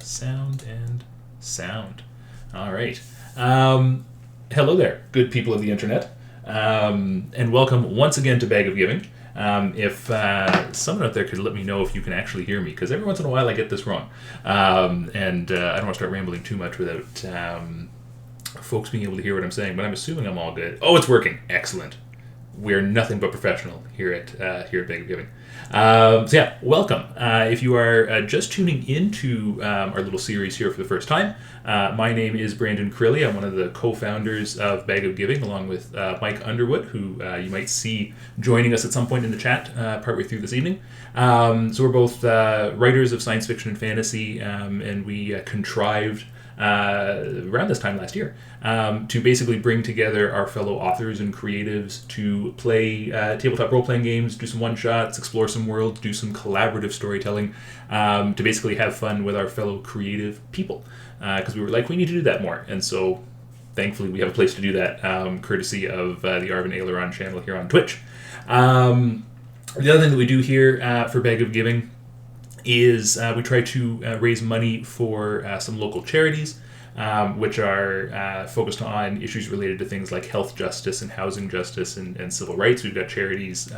Sound and sound. All right. Hello there, good people of the internet, and welcome once again to Bag of Giving. If someone out there could let me know if you can actually hear me, because every once in a while I get this wrong, and I don't want to start rambling too much without folks being able to hear what I'm saying. But I'm assuming I'm all good. Oh, it's working. Excellent. We're nothing but professional here at Bag of Giving. So yeah, welcome. If you are just tuning into our little series here for the first time, my name is Brandon Crilly. I'm one of the co-founders of Bag of Giving, along with Mike Underwood, who you might see joining us at some point in the chat partway through this evening. So we're both writers of science fiction and fantasy, and we contrived around this time last year to basically bring together our fellow authors and creatives to play tabletop role-playing games, do some one-shots, explore some worlds, do some collaborative storytelling, to basically have fun with our fellow creative people, because we were like, we need to do that more. And so thankfully we have a place to do that, courtesy of the Arvin Aileron channel here on Twitch. The other thing that we do here for Bag of Giving is we try to raise money for some local charities, which are focused on issues related to things like health justice and housing justice and civil rights. We've got charities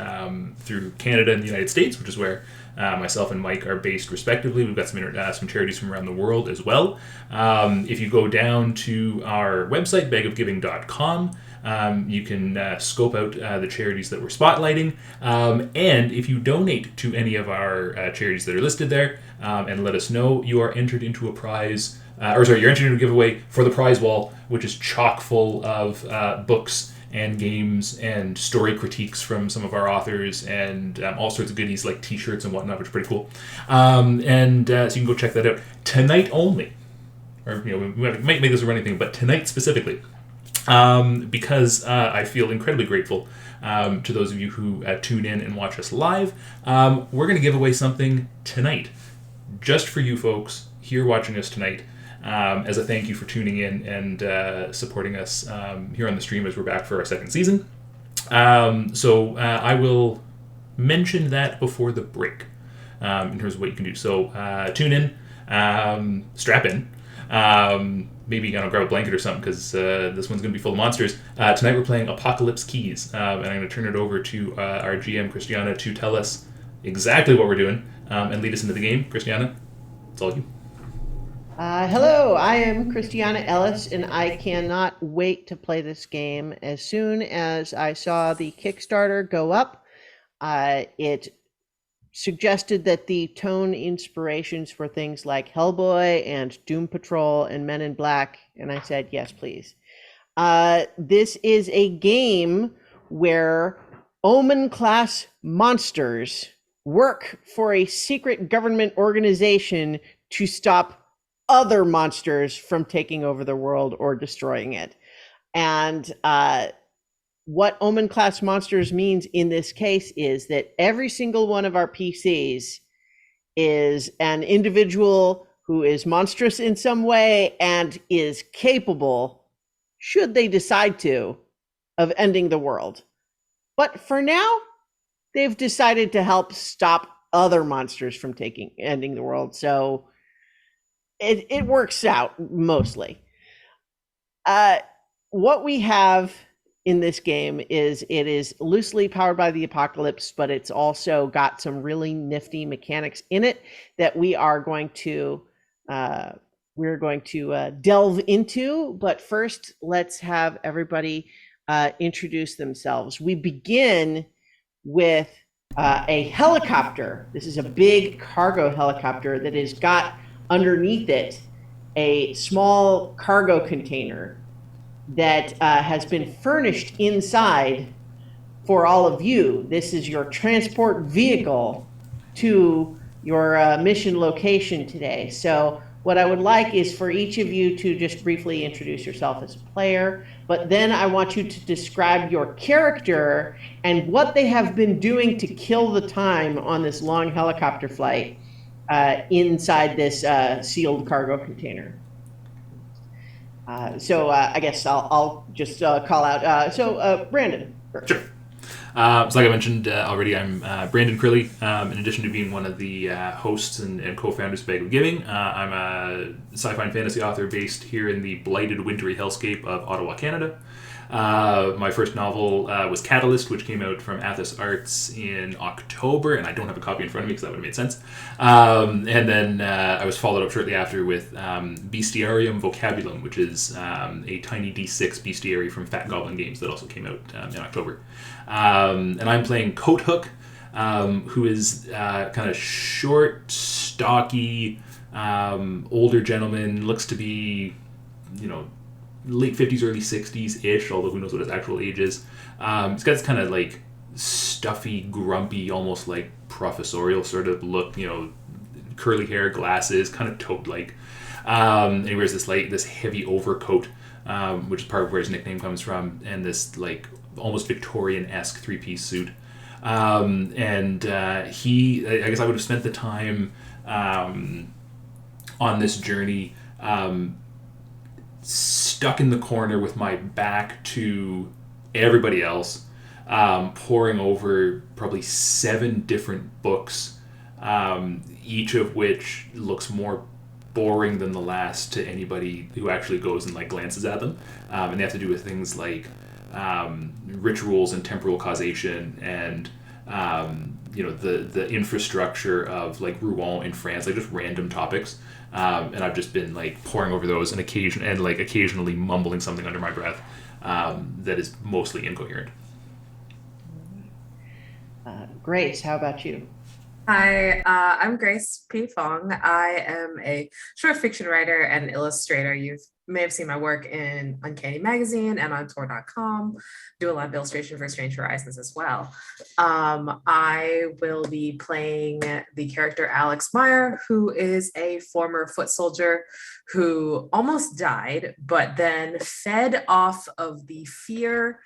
through Canada and the United States, which is where myself and Mike are based respectively. We've got some charities from around the world as well. If you go down to our website, bagofgiving.com, you can scope out the charities that we're spotlighting, and if you donate to any of our charities that are listed there, and let us know, you are entered into a prize, you're entered into a giveaway for the prize wall, which is chock full of books and games and story critiques from some of our authors, and all sorts of goodies like t-shirts and whatnot, which is pretty cool. So you can go check that out tonight only, or we might make this a running thing, but tonight specifically. Because I feel incredibly grateful to those of you who tune in and watch us live. We're going to give away something tonight, just for you folks here watching us tonight, as a thank you for tuning in and supporting us here on the stream as we're back for our second season. So I will mention that before the break in terms of what you can do. So tune in, strap in. Maybe grab a blanket or something, because this one's going to be full of monsters. Tonight we're playing Apocalypse Keys, and I'm going to turn it over to our GM, Christiana, to tell us exactly what we're doing and lead us into the game. Christiana, it's all you. Hello, I am Christiana Ellis, and I cannot wait to play this game. As soon as I saw the Kickstarter go up, it suggested that the tone inspirations for things like Hellboy and Doom Patrol and Men in Black, and I said, yes, please. This is a game where Omen-class monsters work for a secret government organization to stop other monsters from taking over the world or destroying it. And what Omen-class monsters means in this case is that every single one of our PCs is an individual who is monstrous in some way and is capable, should they decide to, of ending the world. But for now, they've decided to help stop other monsters from ending the world. So it works out mostly. What we have in this game is it is loosely powered by the apocalypse, but it's also got some really nifty mechanics in it that we are going to delve into. But first, let's have everybody introduce themselves. We begin with a helicopter. This is a big cargo helicopter that has got underneath it a small cargo container that has been furnished inside for all of you. This is your transport vehicle to your mission location today. So what I would like is for each of you to just briefly introduce yourself as a player, but then I want you to describe your character and what they have been doing to kill the time on this long helicopter flight inside this sealed cargo container. So I guess I'll just call out. So Brandon. Sure. So, like I mentioned already, I'm Brandon Crilly. In addition to being one of the hosts and co-founders of Bag of Giving, I'm a sci-fi and fantasy author based here in the blighted, wintry hellscape of Ottawa, Canada. My first novel was Catalyst, which came out from Athos Arts in October, and I don't have a copy in front of me because that would have made sense. And then I was followed up shortly after with Bestiarium Vocabulum, which is a tiny D6 bestiary from Fat Goblin Games that also came out in October. And I'm playing Coat Hook, who is kind of short, stocky, older gentleman, looks to be, you know, late 50s, early 60s ish, although who knows what his actual age is. He's got this kind of like stuffy, grumpy, almost like professorial sort of look, curly hair, glasses, kind of toad like. And he wears this heavy overcoat, which is part of where his nickname comes from, and this like almost Victorian-esque three-piece suit. And I guess I would have spent the time on this journey stuck in the corner with my back to everybody else, poring over probably 7 different books, each of which looks more boring than the last to anybody who actually goes and like glances at them. And they have to do with things like rituals and temporal causation and the infrastructure of like Rouen in France, like just random topics. And I've just been like poring over those and occasionally mumbling something under my breath that is mostly incoherent. Grace, how about you? Hi, I'm Grace P. Fong. I am a short fiction writer and illustrator. You may have seen my work in Uncanny Magazine and on Tor.com. Do a lot of illustration for Strange Horizons as well. I will be playing the character Alex Meyer, who is a former foot soldier who almost died, but then fed off of the fear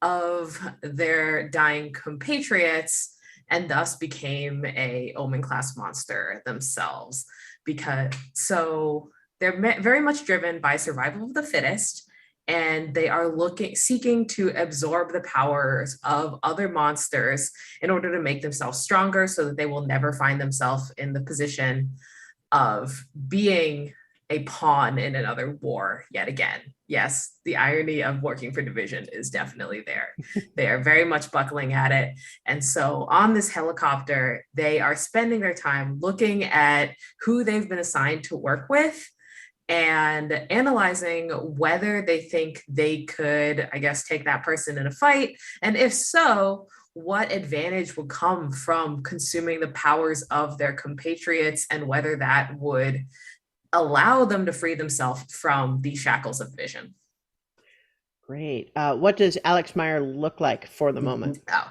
of their dying compatriots and thus became a Omen class monster themselves. They're very much driven by survival of the fittest, and they are seeking to absorb the powers of other monsters in order to make themselves stronger so that they will never find themselves in the position of being a pawn in another war yet again. Yes, the irony of working for Division is definitely there. They are very much buckling at it. And so on this helicopter, they are spending their time looking at who they've been assigned to work with and analyzing whether they think they could, I guess, take that person in a fight. And if so, what advantage would come from consuming the powers of their compatriots and whether that would allow them to free themselves from the shackles of vision. Great. What does Alex Meyer look like for the moment? Oh,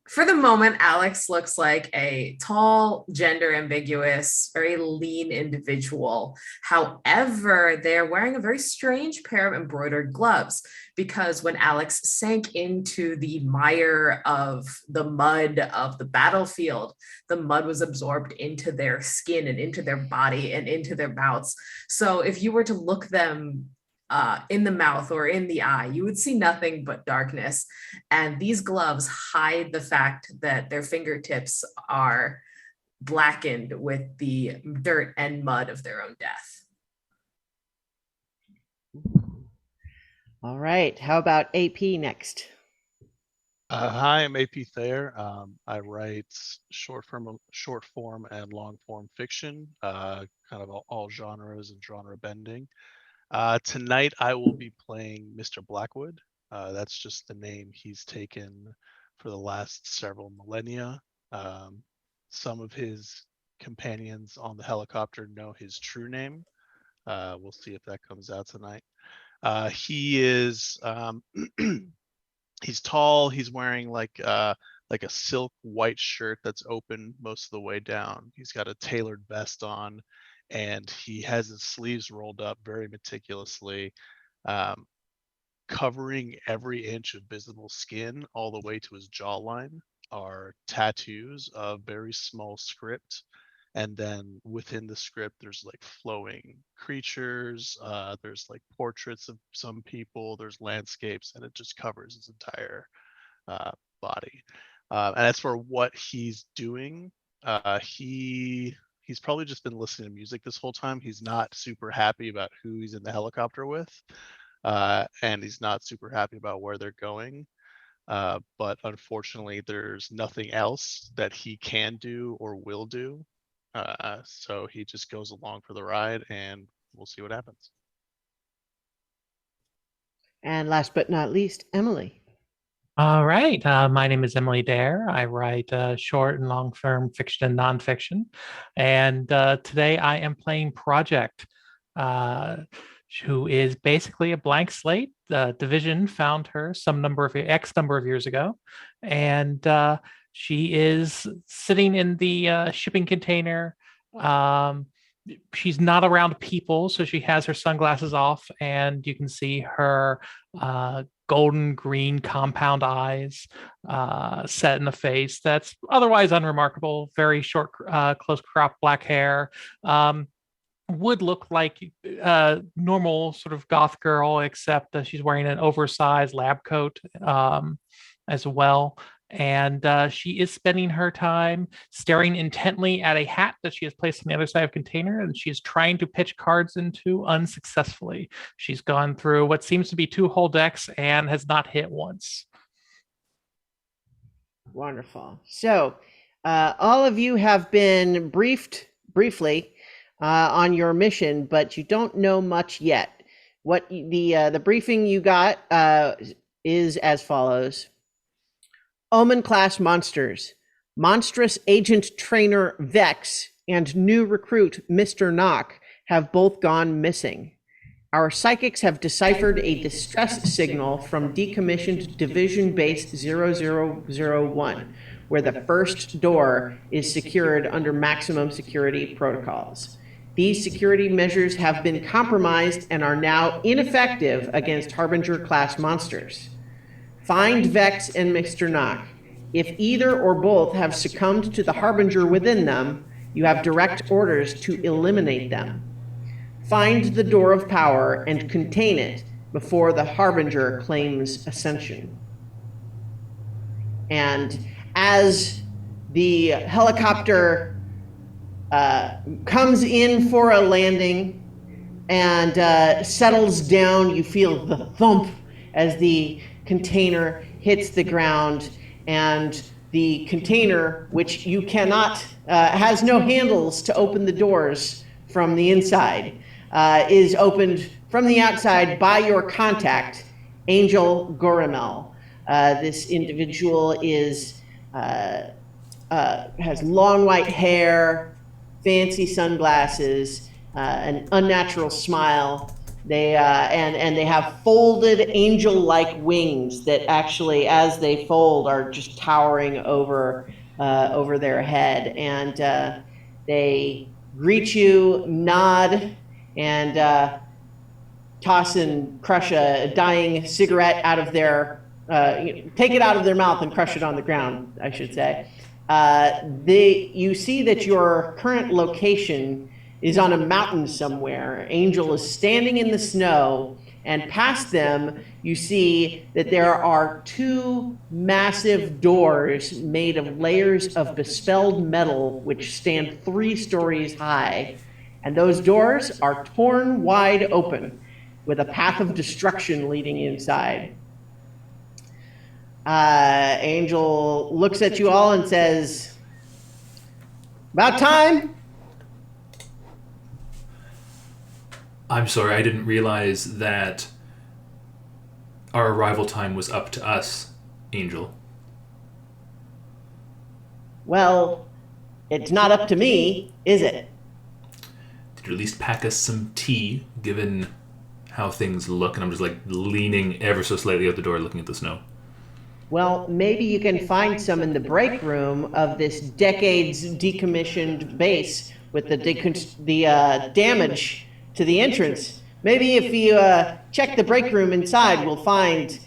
for the moment, Alex looks like a tall, gender ambiguous, very lean individual. However, they're wearing a very strange pair of embroidered gloves because when Alex sank into the mire of the mud of the battlefield, the mud was absorbed into their skin and into their body and into their mouths. So if you were to look them in the mouth or in the eye, you would see nothing but darkness. And these gloves hide the fact that their fingertips are blackened with the dirt and mud of their own death. All right. How about AP next? Hi, I'm AP Thayer. I write short form and long form fiction, kind of all genres and genre bending. Tonight I will be playing Mr. Blackwood. That's just the name he's taken for the last several millennia. Some of his companions on the helicopter know his true name. We'll see if that comes out tonight. He is he's tall. He's wearing like a silk white shirt that's open most of the way down. He's got a tailored vest on, and he has his sleeves rolled up very meticulously, covering every inch of visible skin all the way to his jawline are tattoos of very small script. And then within the script, there's like flowing creatures, there's like portraits of some people, there's landscapes, and it just covers his entire body. And as for what he's doing, he's probably just been listening to music this whole time. He's not super happy about who he's in the helicopter with, and he's not super happy about where they're going. But unfortunately, there's nothing else that he can do or will do. So he just goes along for the ride, and we'll see what happens. And last but not least, Emily. All right. My name is Emily Dare. I write short and long form fiction and nonfiction. And today I am playing Project, who is basically a blank slate. The Division found her X number of years ago. And she is sitting in the shipping container. She's not around people, so she has her sunglasses off, and you can see her golden green compound eyes set in the face. That's otherwise unremarkable. Very short, close cropped black hair. Would look like a normal sort of goth girl, except she's wearing an oversized lab coat as well. And she is spending her time staring intently at a hat that she has placed on the other side of the container, and she's trying to pitch cards into unsuccessfully. She's gone through what seems to be 2 whole decks and has not hit once. Wonderful. So all of you have been briefed briefly on your mission, but you don't know much yet. What the briefing you got is as follows. Omen class monsters, monstrous agent trainer Vex and new recruit Mr. Knock have both gone missing. Our psychics have deciphered a distress signal from decommissioned Division Base 0001, where the first door is secured under maximum security protocols. These security measures have been compromised and are now ineffective against Harbinger class monsters. Find Vex and Mr. Knock. If either or both have succumbed to the Harbinger within them, you have direct orders to eliminate them. Find the door of power and contain it before the Harbinger claims ascension. And as the helicopter comes in for a landing and settles down, you feel the thump as the container hits the ground, and the container, which you cannot, has no handles to open the doors from the inside, is opened from the outside by your contact, Angel Gorimel. This individual has long white hair, fancy sunglasses, an unnatural smile. They and they have folded angel-like wings that actually, as they fold, are just towering over their head. And they greet you, nod, and toss and crush a dying cigarette out of their, take it out of their mouth and crush it on the ground, I should say. You see that your current location is on a mountain somewhere. Angel is standing in the snow, and past them, you see that there are 2 massive doors made of layers of bespelled metal, which stand 3 stories high. And those doors are torn wide open, with a path of destruction leading inside. Angel looks at you all and says, "About time." I'm sorry, I didn't realize that our arrival time was up to us, Angel. Well, it's not up to me, is it? Did you at least pack us some tea, given how things look? And I'm just leaning ever so slightly out the door looking at the snow. Well, maybe you can find some in the break room of this decades decommissioned base with the damage to the entrance. Maybe if you check the break room inside, we'll find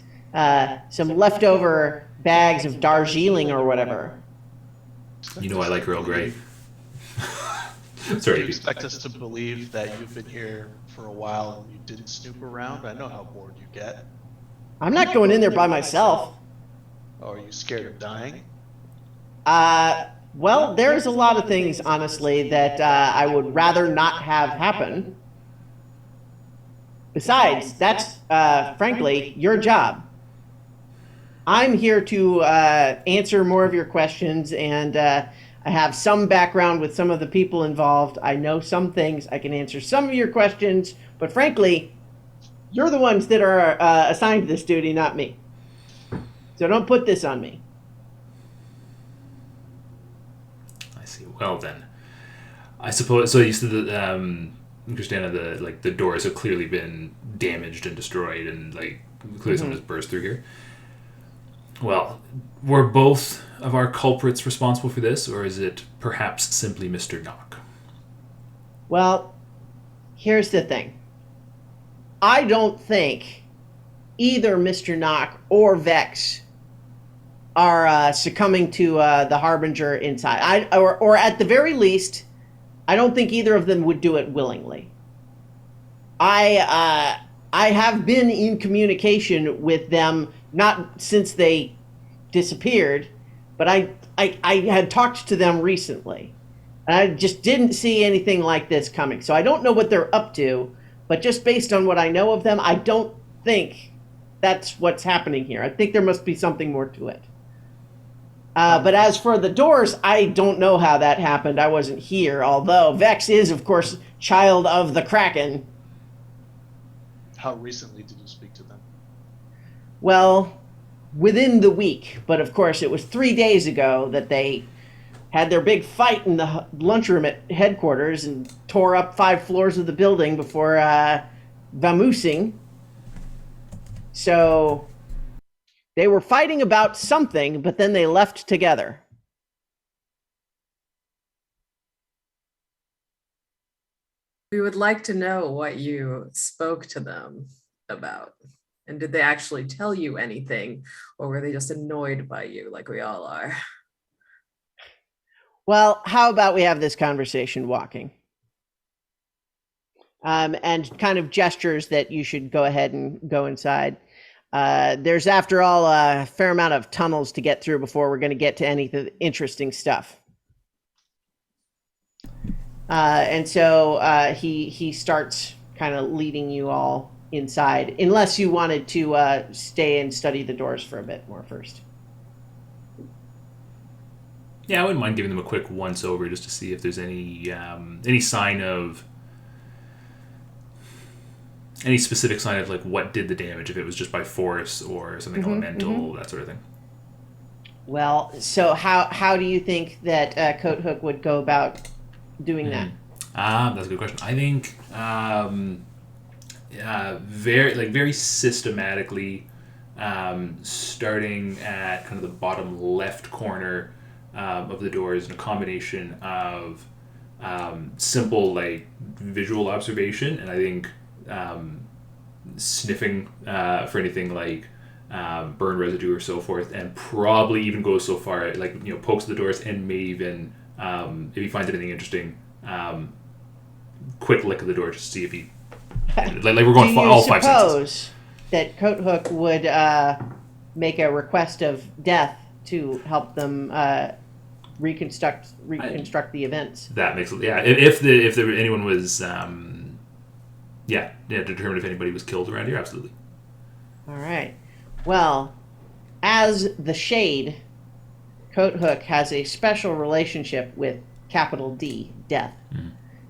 some leftover bags of Darjeeling or whatever. You know I like Earl Grey. Do Sorry. you expect us to believe that you've been here for a while and you didn't snoop around? I know how bored you get. I'm not going in there by myself. Or are you scared of dying? Well, there's a lot of things, honestly, that I would rather not have happen. Besides, that's, frankly, your job. I'm here to answer more of your questions, and I have some background with some of the people involved. I know some things. I can answer some of your questions, but frankly, you're the ones that are assigned to this duty, not me. So don't put this on me. I see. Well then, I suppose. So you said that Christiana, the doors have clearly been damaged and destroyed, and clearly someone just burst through here. Well, were both of our culprits responsible for this, or is it perhaps simply Mr. Knock? Well, here's the thing. I don't think either Mr. Knock or Vex are succumbing to the Harbinger inside. Or at the very least, I don't think either of them would do it willingly. I have been in communication with them, not since they disappeared, but I had talked to them recently. And I just didn't see anything like this coming. So I don't know what they're up to, but just based on what I know of them, I don't think that's what's happening here. I think there must be something more to it. But as for the doors, I don't know how that happened. I wasn't here, although Vex is, of course, child of the Kraken. How recently did you speak to them? Well, within the week, but of course it was 3 days ago that they had their big fight in the lunchroom at headquarters and tore up 5 floors of the building before vamoosing. So they were fighting about something, but then they left together. We would like to know what you spoke to them about. And did they actually tell you anything, or were they just annoyed by you like we all are? Well, how about we have this conversation walking? And kind of gestures that you should go ahead and go inside. There's, after all, a fair amount of tunnels to get through before we're going to get to any interesting stuff. And so he starts kind of leading you all inside, unless you wanted to stay and study the doors for a bit more first. Yeah, I wouldn't mind giving them a quick once over just to see if there's any sign of any specific sign of what did the damage, if it was just by force or something elemental, that sort of thing. Well, so how do you think that Coat Hook would go about doing that? That's a good question. I think very systematically, starting at kind of the bottom left corner of the doors, in a combination of simple visual observation, and I think sniffing for anything like burn residue or so forth, and probably even goes so far pokes the doors and may even if he finds anything interesting, quick lick of the door just to see if he we're going all 5 senses. Do you suppose that Coat Hook would make a request of death to help them reconstruct the events? That makes if anyone was determine if anybody was killed around here, absolutely. All right. Well, as the Shade, Coat Hook has a special relationship with capital D, death.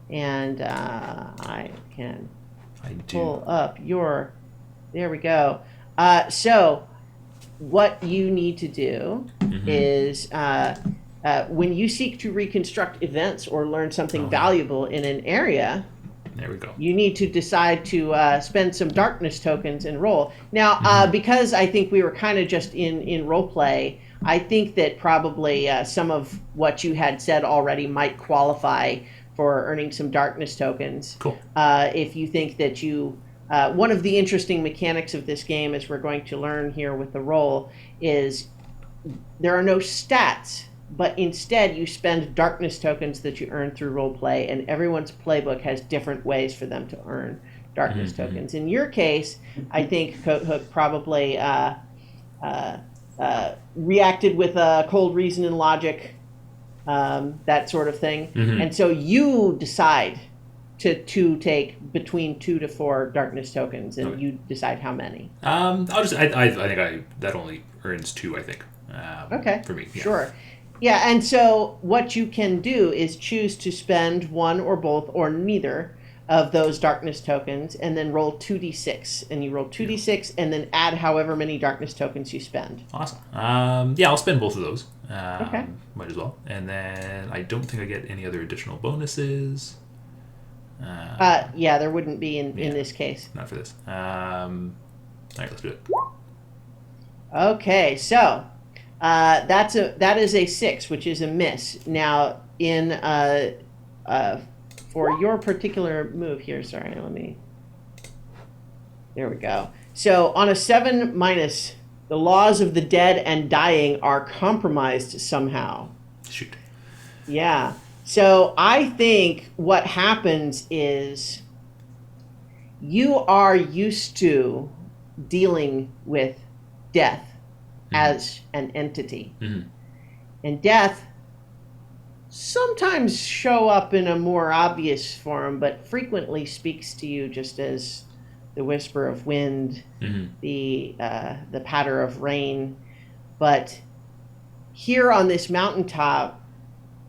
And I pull up your... There we go. So what you need to do is when you seek to reconstruct events or learn something valuable in an area... There we go. You need to decide to spend some darkness tokens and roll. Now, because I think we were kind of just in role play, I think that probably some of what you had said already might qualify for earning some darkness tokens. Cool. If you think that you... one of the interesting mechanics of this game, as we're going to learn here with the roll, is there are no stats, but instead you spend darkness tokens that you earn through role play, and everyone's playbook has different ways for them to earn darkness tokens. In your case, I think Coat Hook probably reacted with cold reason and logic, that sort of thing. Mhm. And so you decide to take between 2 to 4 darkness tokens, and Okay. you decide how many. I'll just. I think that only earns 2. I think. Okay. For me. Yeah. Sure. Yeah, and so what you can do is choose to spend one or both or neither of those darkness tokens, and then roll 2d6. And you roll 2d6 and then add however many darkness tokens you spend. Awesome. Yeah, I'll spend both of those. Okay. Might as well. And then I don't think I get any other additional bonuses. Yeah, there wouldn't be in Yeah. this case. Not for this. All right, let's do it. Okay, so that is a 6, which is a miss. Now, for your particular move here, sorry, there we go. So on a 7 minus, the laws of the dead and dying are compromised somehow. Shoot. Yeah. So I think what happens is you are used to dealing with death as an entity. Mm-hmm. And death sometimes show up in a more obvious form, but frequently speaks to you just as the whisper of wind, Mm-hmm. the patter of rain. But here on this mountaintop,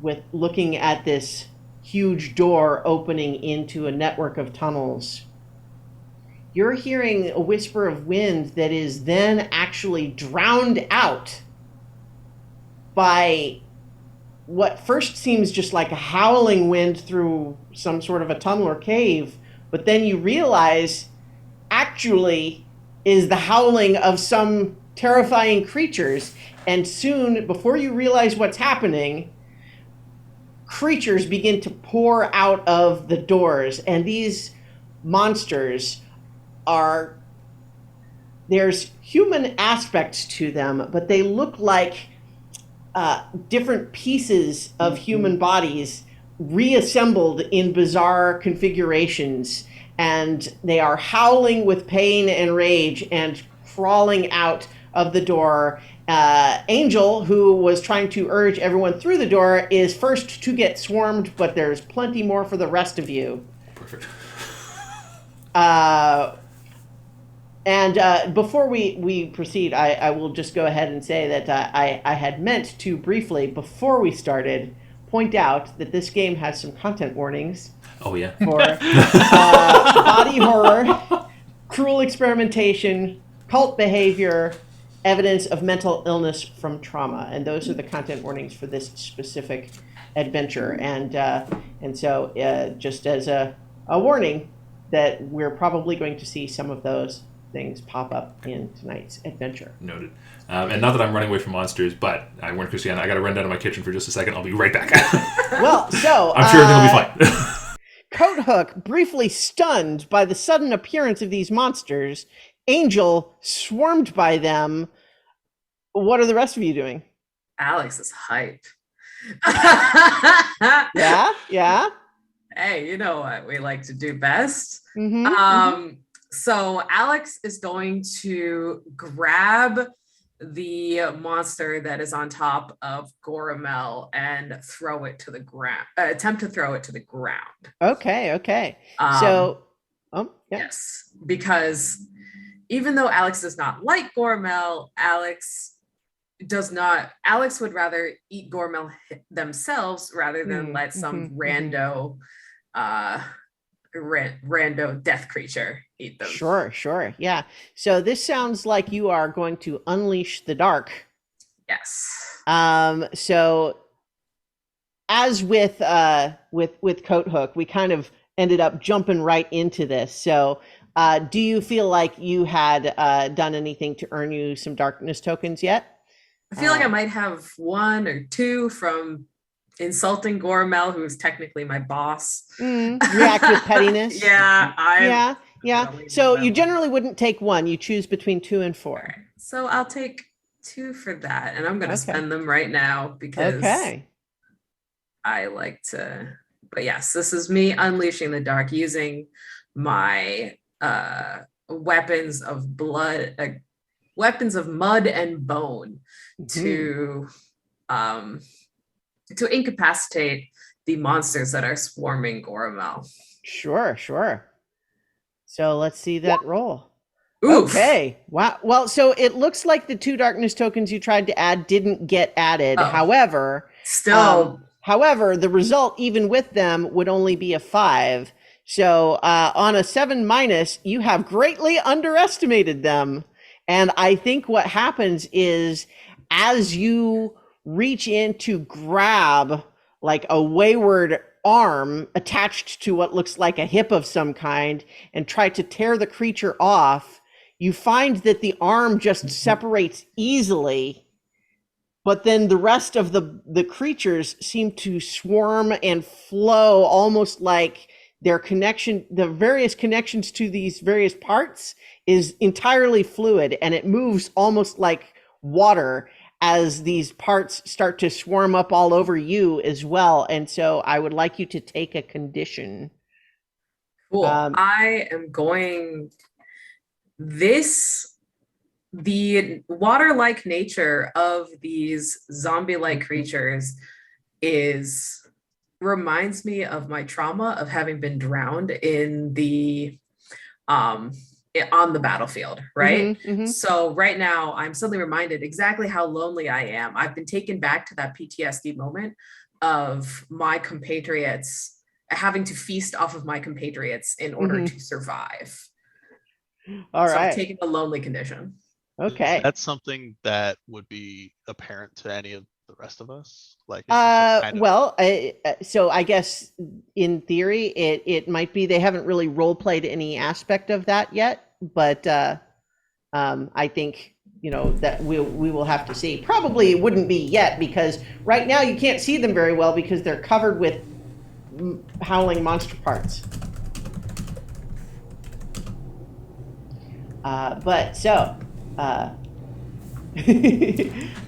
with looking at this huge door opening into a network of tunnels, you're hearing a whisper of wind that is then actually drowned out by what first seems just like a howling wind through some sort of a tunnel or cave, but then you realize actually is the howling of some terrifying creatures. And soon, before you realize what's happening, creatures begin to pour out of the doors, and these monsters there's human aspects to them, but they look like different pieces of human bodies reassembled in bizarre configurations, and they are howling with pain and rage and crawling out of the door. Angel, who was trying to urge everyone through the door, is first to get swarmed, but there's plenty more for the rest of you. Perfect. And before we proceed, I will just go ahead and say that I had meant to briefly, before we started, point out that this game has some content warnings Oh yeah. for body horror, cruel experimentation, cult behavior, evidence of mental illness from trauma. And those are the content warnings for this specific adventure. And so just as a warning that we're probably going to see some of those things pop up in tonight's adventure. Noted. And not that I'm running away from monsters, but I warned Christiana, I got to run down to my kitchen for just a second. I'll be right back. Well, so I'm sure everything will be fine. Coathook, briefly stunned by the sudden appearance of these monsters, Angel swarmed by them. What are the rest of you doing? Alex is hype. Yeah. Hey, you know what we like to do best. Mm-hmm. So Alex is going to grab the monster that is on top of Goramel and throw it to the ground. Attempt to throw it to the ground. Okay. Yeah. Yes, because even though Alex does not like Goramel, Alex would rather eat Goramel themselves rather than let some rando death creature eat them. Sure. Yeah. So this sounds like you are going to unleash the dark. Yes. So as with Coathook, we kind of ended up jumping right into this. So do you feel like you had done anything to earn you some darkness tokens yet? I feel like I might have 1 or 2 from insulting Goramel, who is technically my boss. React with pettiness. Yeah. So you generally wouldn't take 1. You choose between 2 and 4. Right. So I'll take 2 for that, and I'm going to spend them right now because I like to. But yes, this is me unleashing the dark using my weapons of blood weapons of mud and bone to incapacitate the monsters that are swarming Goramel. Sure. So let's see that roll. Oof. Okay. Wow. Well, so it looks like the 2 darkness tokens you tried to add didn't get added. Oh. However, the result, even with them, would only be a 5. So on a 7-, you have greatly underestimated them. And I think what happens is, as you reach in to grab like a wayward arm attached to what looks like a hip of some kind and try to tear the creature off, you find that the arm just separates easily, but then the rest of the creatures seem to swarm and flow almost like the various connections to these various parts is entirely fluid, and it moves almost like water as these parts start to swarm up all over you as well. And so I would like you to take a condition. Cool. I am going the water-like nature of these zombie-like creatures reminds me of my trauma of having been drowned in the on the battlefield, right? So right now I'm suddenly reminded exactly how lonely I am. I've been taken back to that PTSD moment of my compatriots having to feast off of my compatriots in order to survive. All right. I'm taking a lonely condition. Okay. That's something that would be apparent to any of the rest of us. Like, so I guess in theory, it might be they haven't really role played any aspect of that yet, but I think that we will have to see. Probably it wouldn't be yet, because right now you can't see them very well because they're covered with howling monster parts.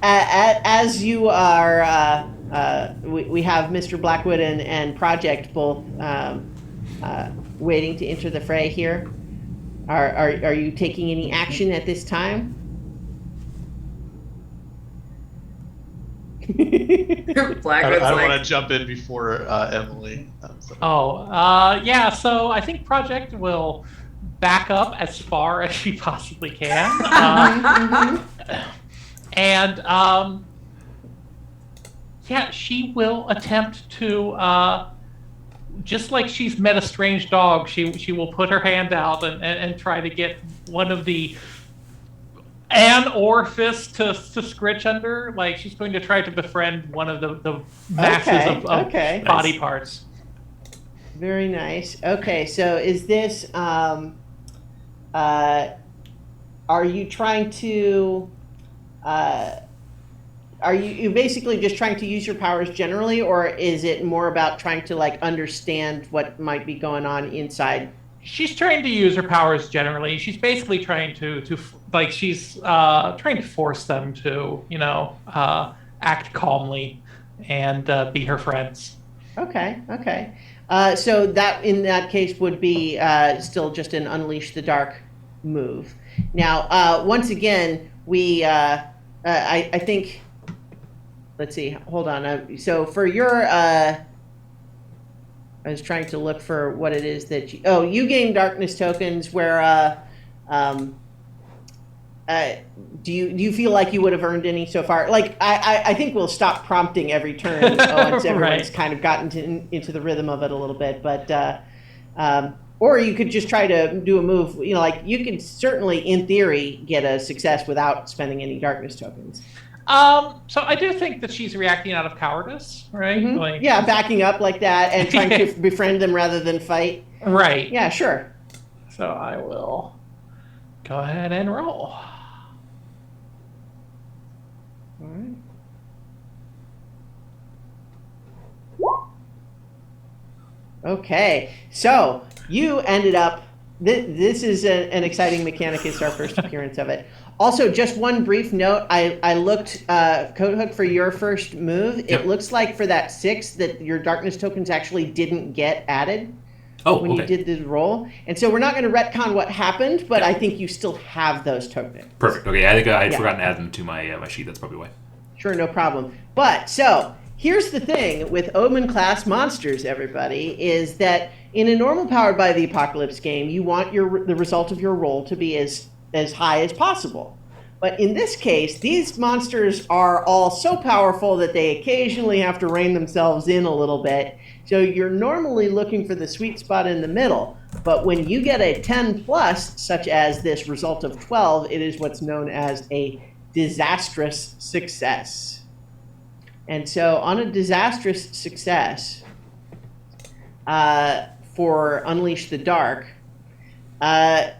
As you are, we have Mr. Blackwood and Project both waiting to enter the fray here. Are you taking any action at this time? Blackwood's I don't want to jump in before Emily. Yeah. So I think Project will back up as far as she possibly can. And she will attempt to, just like she's met a strange dog, she will put her hand out and try to get one of an orifice to scritch under. Like, she's going to try to befriend one of the masses of body parts. Very nice. Okay, so is this are you trying to are you basically just trying to use your powers generally, or is it more about trying to understand what might be going on inside? She's trying to use her powers generally. She's basically trying to trying to force them to act calmly and be her friends. Okay. So that in that case would be still just an Unleash the Dark move. Now, once again, we I think, let's see, hold on. So for your I was trying to look for what it is that you gain darkness tokens where do you feel like you would have earned any so far? Like, I think we'll stop prompting every turn once everyone's kind of gotten into the rhythm of it a little bit. But or you could just try to do a move. You can certainly, in theory, get a success without spending any darkness tokens. So I do think that she's reacting out of cowardice, right? Mm-hmm. Backing up like that and trying to befriend them rather than fight. Right. Yeah, sure. So I will go ahead and roll. All right. Okay, so you ended up. This is an exciting mechanic. It's our first appearance of it. Also, just one brief note. I looked, Coathook, for your first move. It looks like for that 6 that your darkness tokens actually didn't get added. Oh, when you did the roll. And so we're not going to retcon what happened, but I think you still have those tokens. Perfect. Okay, I think I had forgotten to add them to my my sheet. That's probably why. Sure, no problem. But so here's the thing with Omen class monsters, everybody, is that in a normal Powered by the Apocalypse game, you want the result of your roll to be as high as possible. But in this case, these monsters are all so powerful that they occasionally have to rein themselves in a little bit. So you're normally looking for the sweet spot in the middle. But when you get a 10 plus, such as this result of 12, it is what's known as a disastrous success. And so on a disastrous success for Unleash the Dark,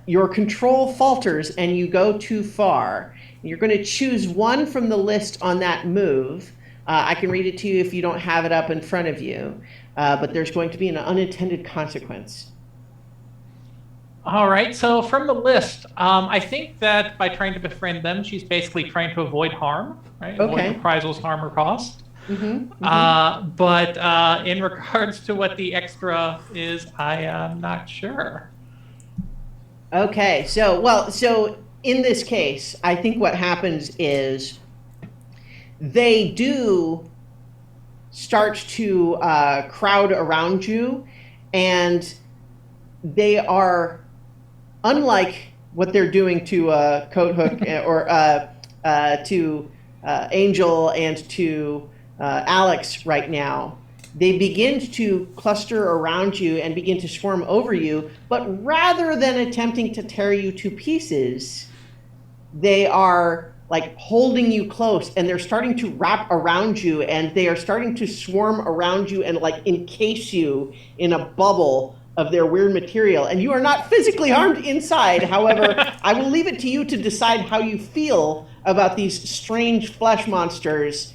your control falters and you go too far. You're going to choose one from the list on that move. I can read it to you if you don't have it up in front of you, but there's going to be an unintended consequence. All right, so from the list, I think that by trying to befriend them, she's basically trying to avoid harm, right? Okay. Avoid reprisals, harm, or cost. But in regards to what the extra is, I am not sure. Okay, so in this case, I think what happens is they do start to crowd around you, and they are, unlike what they're doing to Coathook or to Angel and to Alex right now, they begin to cluster around you and begin to swarm over you, but rather than attempting to tear you to pieces, they are like holding you close, and they're starting to wrap around you, and they are starting to swarm around you and like encase you in a bubble of their weird material. And you are not physically harmed inside. However, I will leave it to you to decide how you feel about these strange flesh monsters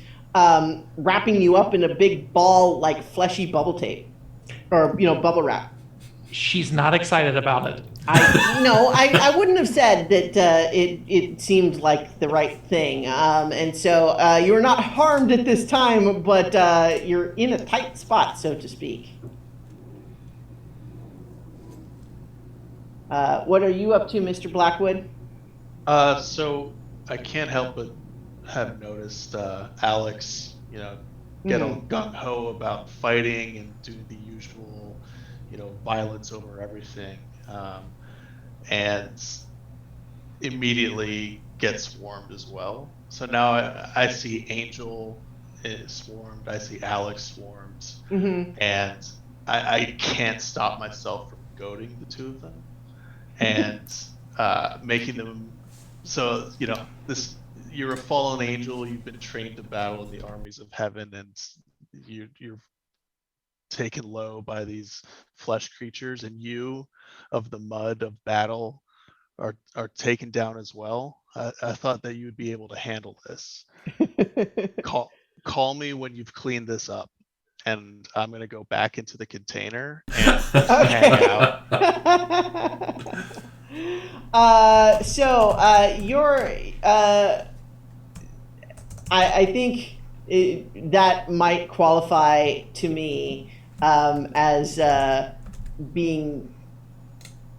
wrapping you up in a big ball like fleshy bubble tape, or bubble wrap. She's not excited about it. I wouldn't have said that it seemed like the right thing. And so you're not harmed at this time, but you're in a tight spot, so to speak. What are you up to, Mr. Blackwood? So I can't help but have noticed Alex, get all gung-ho about fighting and doing the usual, violence over everything. And immediately gets swarmed as well. So now I see Angel is swarmed, I see Alex swarmed, and I can't stop myself from goading the two of them and making them, so, you're a fallen angel, you've been trained to battle in the armies of heaven, and you're taken low by these flesh creatures, and you of the mud of battle are taken down as well. I thought that you would be able to handle this. Call me when you've cleaned this up, and I'm going to go back into the container and hang out. I think that might qualify to me as being.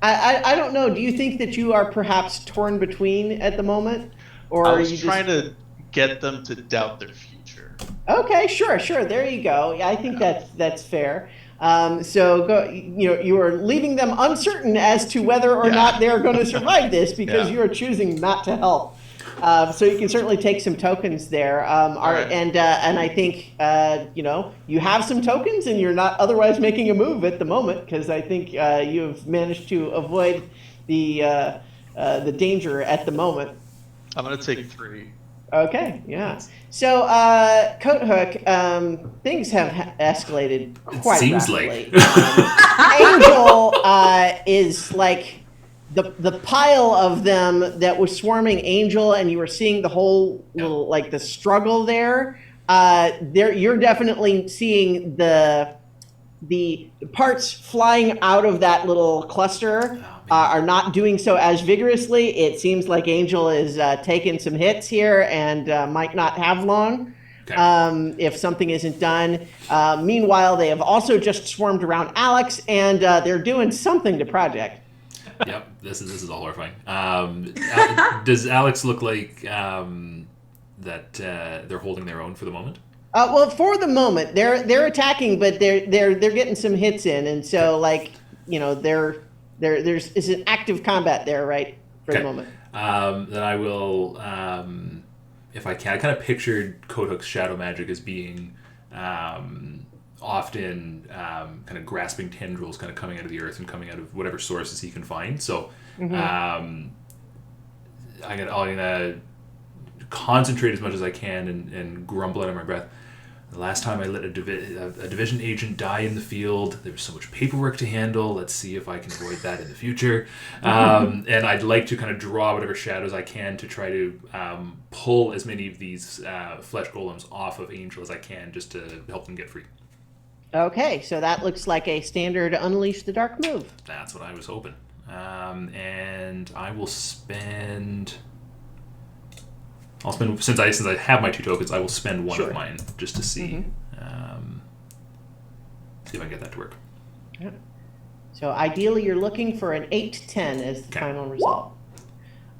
I don't know. Do you think that you are perhaps torn between at the moment, or I was are you trying to get them to doubt their future? Okay, sure. There you go. I think that's fair. So go. You are leaving them uncertain as to whether or not they are going to survive this because you are choosing not to help. So you can certainly take some tokens there. Right. And I think you have some tokens, and you're not otherwise making a move at the moment because I think you have managed to avoid the danger at the moment. I'm going to take 3. Okay, yeah. So, Coathook, things have escalated quite seems rapidly. Angel is like the pile of them that was swarming Angel, and you were seeing the whole little, like, the struggle there. You're definitely seeing the parts flying out of that little cluster are not doing so as vigorously. It seems like Angel is taking some hits here and might not have long. if something isn't done. Meanwhile, they have also just swarmed around Alex, and they're doing something to Project. Yep, this is all horrifying. Does Alex look like that they're holding their own for the moment? Well, for the moment, they're attacking, but they're getting some hits in, and so there's an active combat there, right, for the moment. Then I will, if I can, I kind of pictured Coathook's shadow magic as being often kind of grasping tendrils kind of coming out of the earth and coming out of whatever sources he can find. So I'm gonna concentrate as much as I can and grumble under my breath. The last time I let a division agent die in the field, there was so much paperwork to handle. Let's see if I can avoid that in the future. And I'd like to kind of draw whatever shadows I can to try to pull as many of these flesh golems off of Angel as I can, just to help them get free. Okay, so that looks like a standard Unleash the Dark move. That's what I was hoping. And I will spend... since I have my 2 tokens, I will spend one of mine just to see see if I can get that to work. Yeah. So ideally, you're looking for an 8-10 as the final result.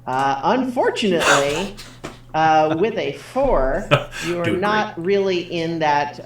Unfortunately, with a 4, you are not really in that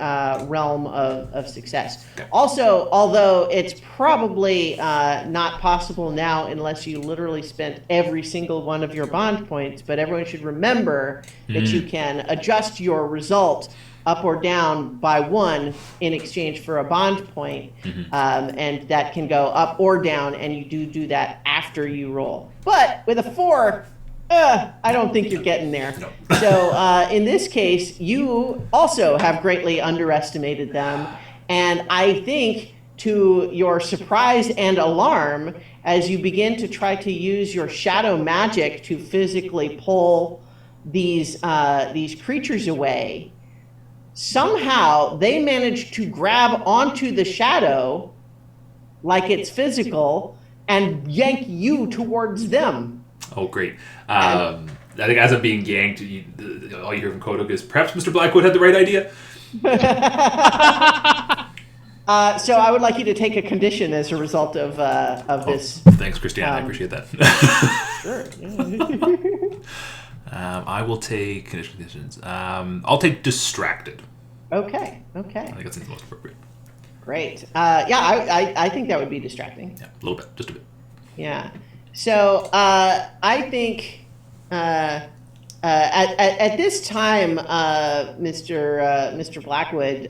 realm of success. Okay. Also, although it's probably not possible now unless you literally spent every single one of your bond points, but everyone should remember that you can adjust your result up or down by 1 in exchange for a bond point, and that can go up or down, and you do that after you roll. But with a 4, I don't think you're getting there. No. So in this case, you also have greatly underestimated them. And I think, to your surprise and alarm, as you begin to try to use your shadow magic to physically pull these creatures away, somehow they manage to grab onto the shadow like it's physical and yank you towards them. Oh, great. I think as I'm being yanked, all you hear from Kodak is, perhaps Mr. Blackwood had the right idea. So I would like you to take a condition as a result of this. Thanks, Christiana. I appreciate that. Sure. I will take conditions. I'll take distracted. Okay. I think that seems the most appropriate. Great. I think that would be distracting. Yeah, a little bit, just a bit. Yeah. So I think at this time, Mr. Blackwood,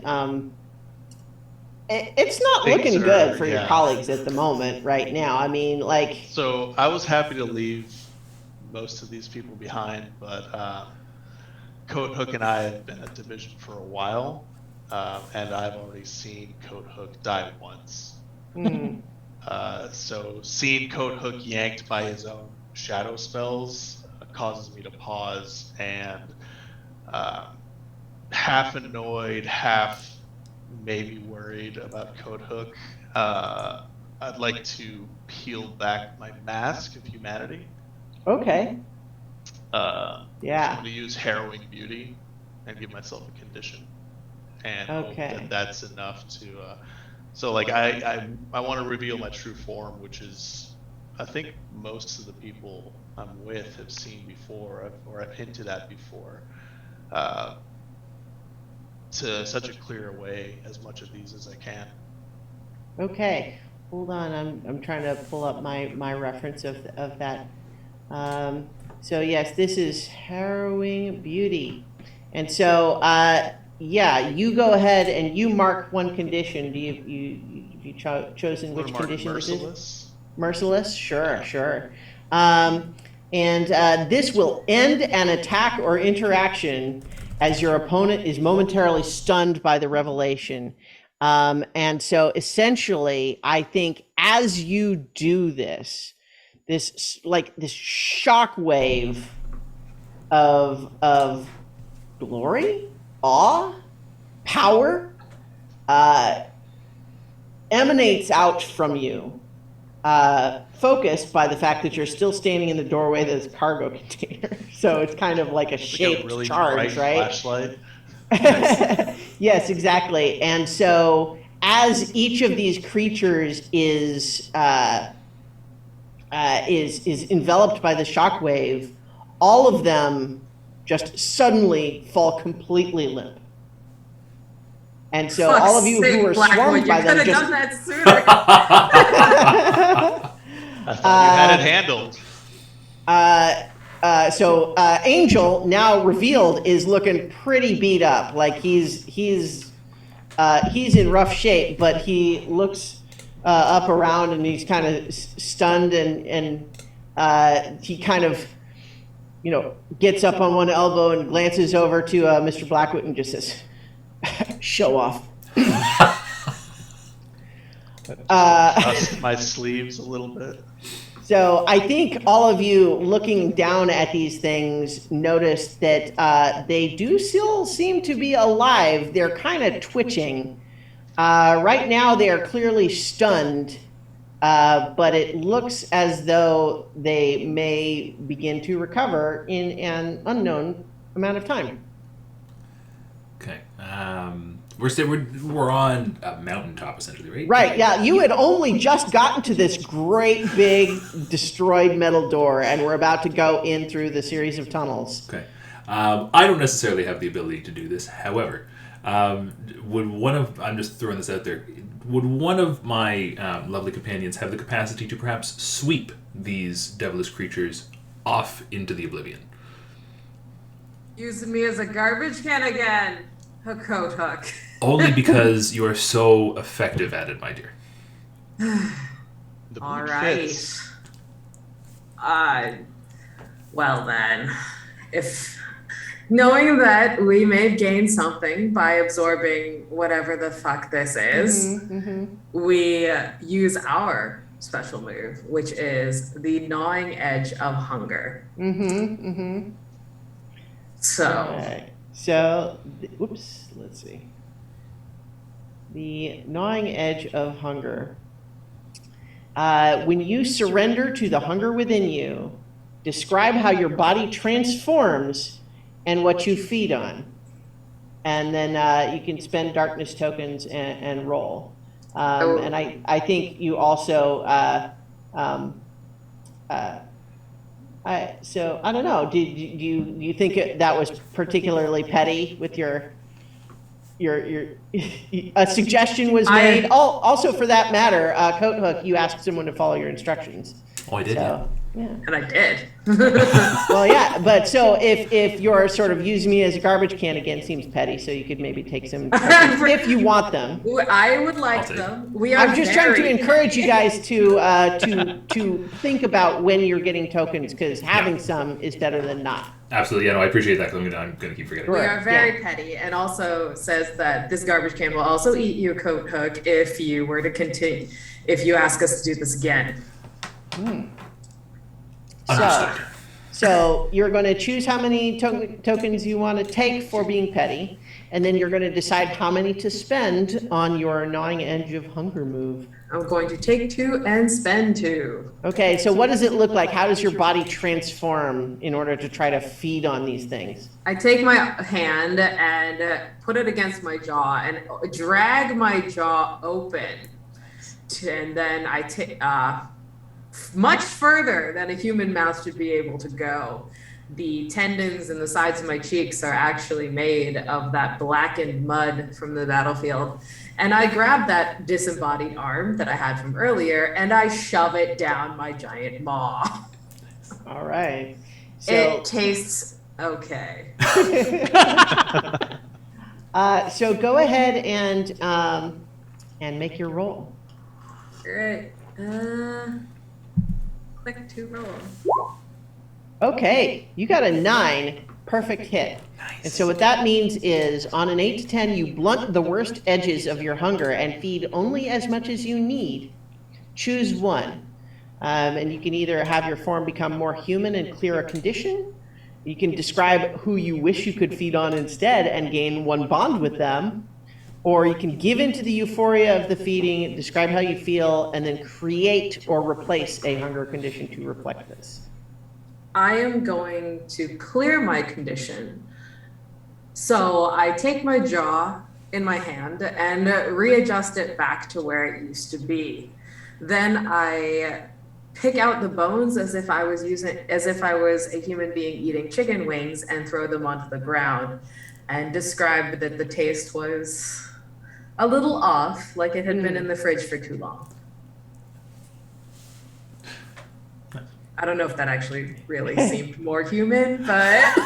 it's not looking good for your colleagues at the moment right now. I mean, So I was happy to leave most of these people behind, but Coathook and I have been at Division for a while, and I've already seen Coathook die once. So seeing Coathook yanked by his own shadow spells causes me to pause and half annoyed, half maybe worried about Coathook. I'd like to peel back my mask of humanity. Okay. I'm going to use Harrowing Beauty and give myself a condition. And hope that that's enough to... So I want to reveal my true form, which is, I think most of the people I'm with have seen before, or I've hinted at before, to such a clear way as much of these as I can. Okay. Hold on. I'm trying to pull up my reference of that. So yes, this is Harrowing Beauty, and so you go ahead and you mark one condition. Do you chosen which condition this is? Merciless? Sure. And this will end an attack or interaction as your opponent is momentarily stunned by the revelation. And so essentially, I think as you do this shock wave of glory, awe, power emanates out from you, focused by the fact that you're still standing in the doorway of this cargo container. So it's kind of like a shaped really charge, right? Flashlight. Yes, exactly. And so, as each of these creatures is enveloped by the shockwave, all of them just suddenly fall completely limp. And so, all of you who are swarmed by them you could have just done that sooner. I thought you had it handled. So Angel, now revealed, is looking pretty beat up. Like he's in rough shape, but he looks up around and he's kind of stunned, and he kind of, gets up on one elbow and glances over to Mr. Blackwood and just says, "Show off." My sleeves a little bit. So I think all of you looking down at these things notice that they do still seem to be alive. They're kind of twitching. Right now they are clearly stunned, but it looks as though they may begin to recover in an unknown amount of time. Okay. We're on a mountaintop essentially, right? Right, yeah. You had only just gotten to this great big destroyed metal door, and we're about to go in through the series of tunnels. Okay. I don't necessarily have the ability to do this. However, I'm just throwing this out there, would one of my lovely companions have the capacity to perhaps sweep these devilish creatures off into the oblivion? Using me as a garbage can again. Hook, coat, hook. Only because you are so effective at it, my dear. All right. Well then, if knowing that we may gain something by absorbing whatever the fuck this is, we use our special move, which is the gnawing edge of hunger. So, let's see. The gnawing edge of hunger. When you surrender to the hunger within you, describe how your body transforms and what you feed on. And then you can spend darkness tokens and roll. And I think you also... so I don't know. Do you think that was particularly petty with your a suggestion was made? Also, for that matter, Coat Hook, you asked someone to follow your instructions. Oh, I did. So, yeah. And I did. Well, yeah, but so if you're sort of using me as a garbage can again, seems petty. So you could maybe take some if you want them. I would like them. I'm just trying to encourage you guys to think about when you're getting tokens, because having some is better than not. Absolutely, yeah. No, I appreciate that because I'm gonna keep forgetting. We are very petty, and also says that this garbage can will also eat you, Coat Hook, if you were to continue. If you ask us to do this again. So you're going to choose how many tokens you want to take for being petty, and then you're going to decide how many to spend on your gnawing edge of hunger move. I'm going to take 2 and spend 2. Okay, so what does it look like? How does your body transform in order to try to feed on these things? I take my hand and put it against my jaw and drag my jaw open. And then I take much further than a human mouth should be able to go. The tendons and the sides of my cheeks are actually made of that blackened mud from the battlefield. And I grab that disembodied arm that I had from earlier and I shove it down my giant maw. All right. So, it tastes okay. So go ahead and make your roll. Great. Click to roll. Okay, you got a 9, perfect hit. Nice. And so what that means is on an 8 to 10, you blunt the worst edges of your hunger and feed only as much as you need. Choose one. And you can either have your form become more human and clear a condition. You can describe who you wish you could feed on instead and gain 1 bond with them. Or you can give into the euphoria of the feeding, describe how you feel, and then create or replace a hunger condition to reflect this. I am going to clear my condition So I take my jaw in my hand and readjust it back to where it used to be. Then I pick out the bones as if I was a human being eating chicken wings and throw them onto the ground and describe that the taste was a little off, like it had been in the fridge for too long. I don't know if that actually really seemed more human, but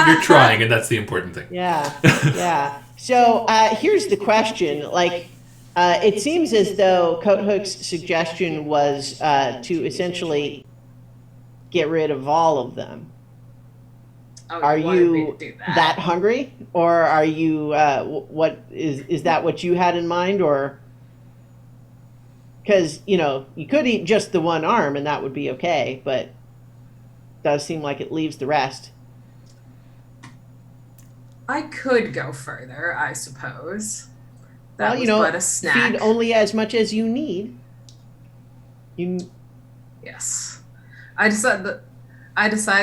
You're trying, and that's the important thing. Yeah. So here's the question. Like, it seems as though Coathook's suggestion was to essentially get rid of all of them. Are you that hungry, or are you? What is that? What you had in mind, or? Because you could eat just the one arm, and that would be okay, but it does seem like it leaves the rest. I could go further, I suppose. That Well, was but a snack. feed only as much as you need. Yes. I decide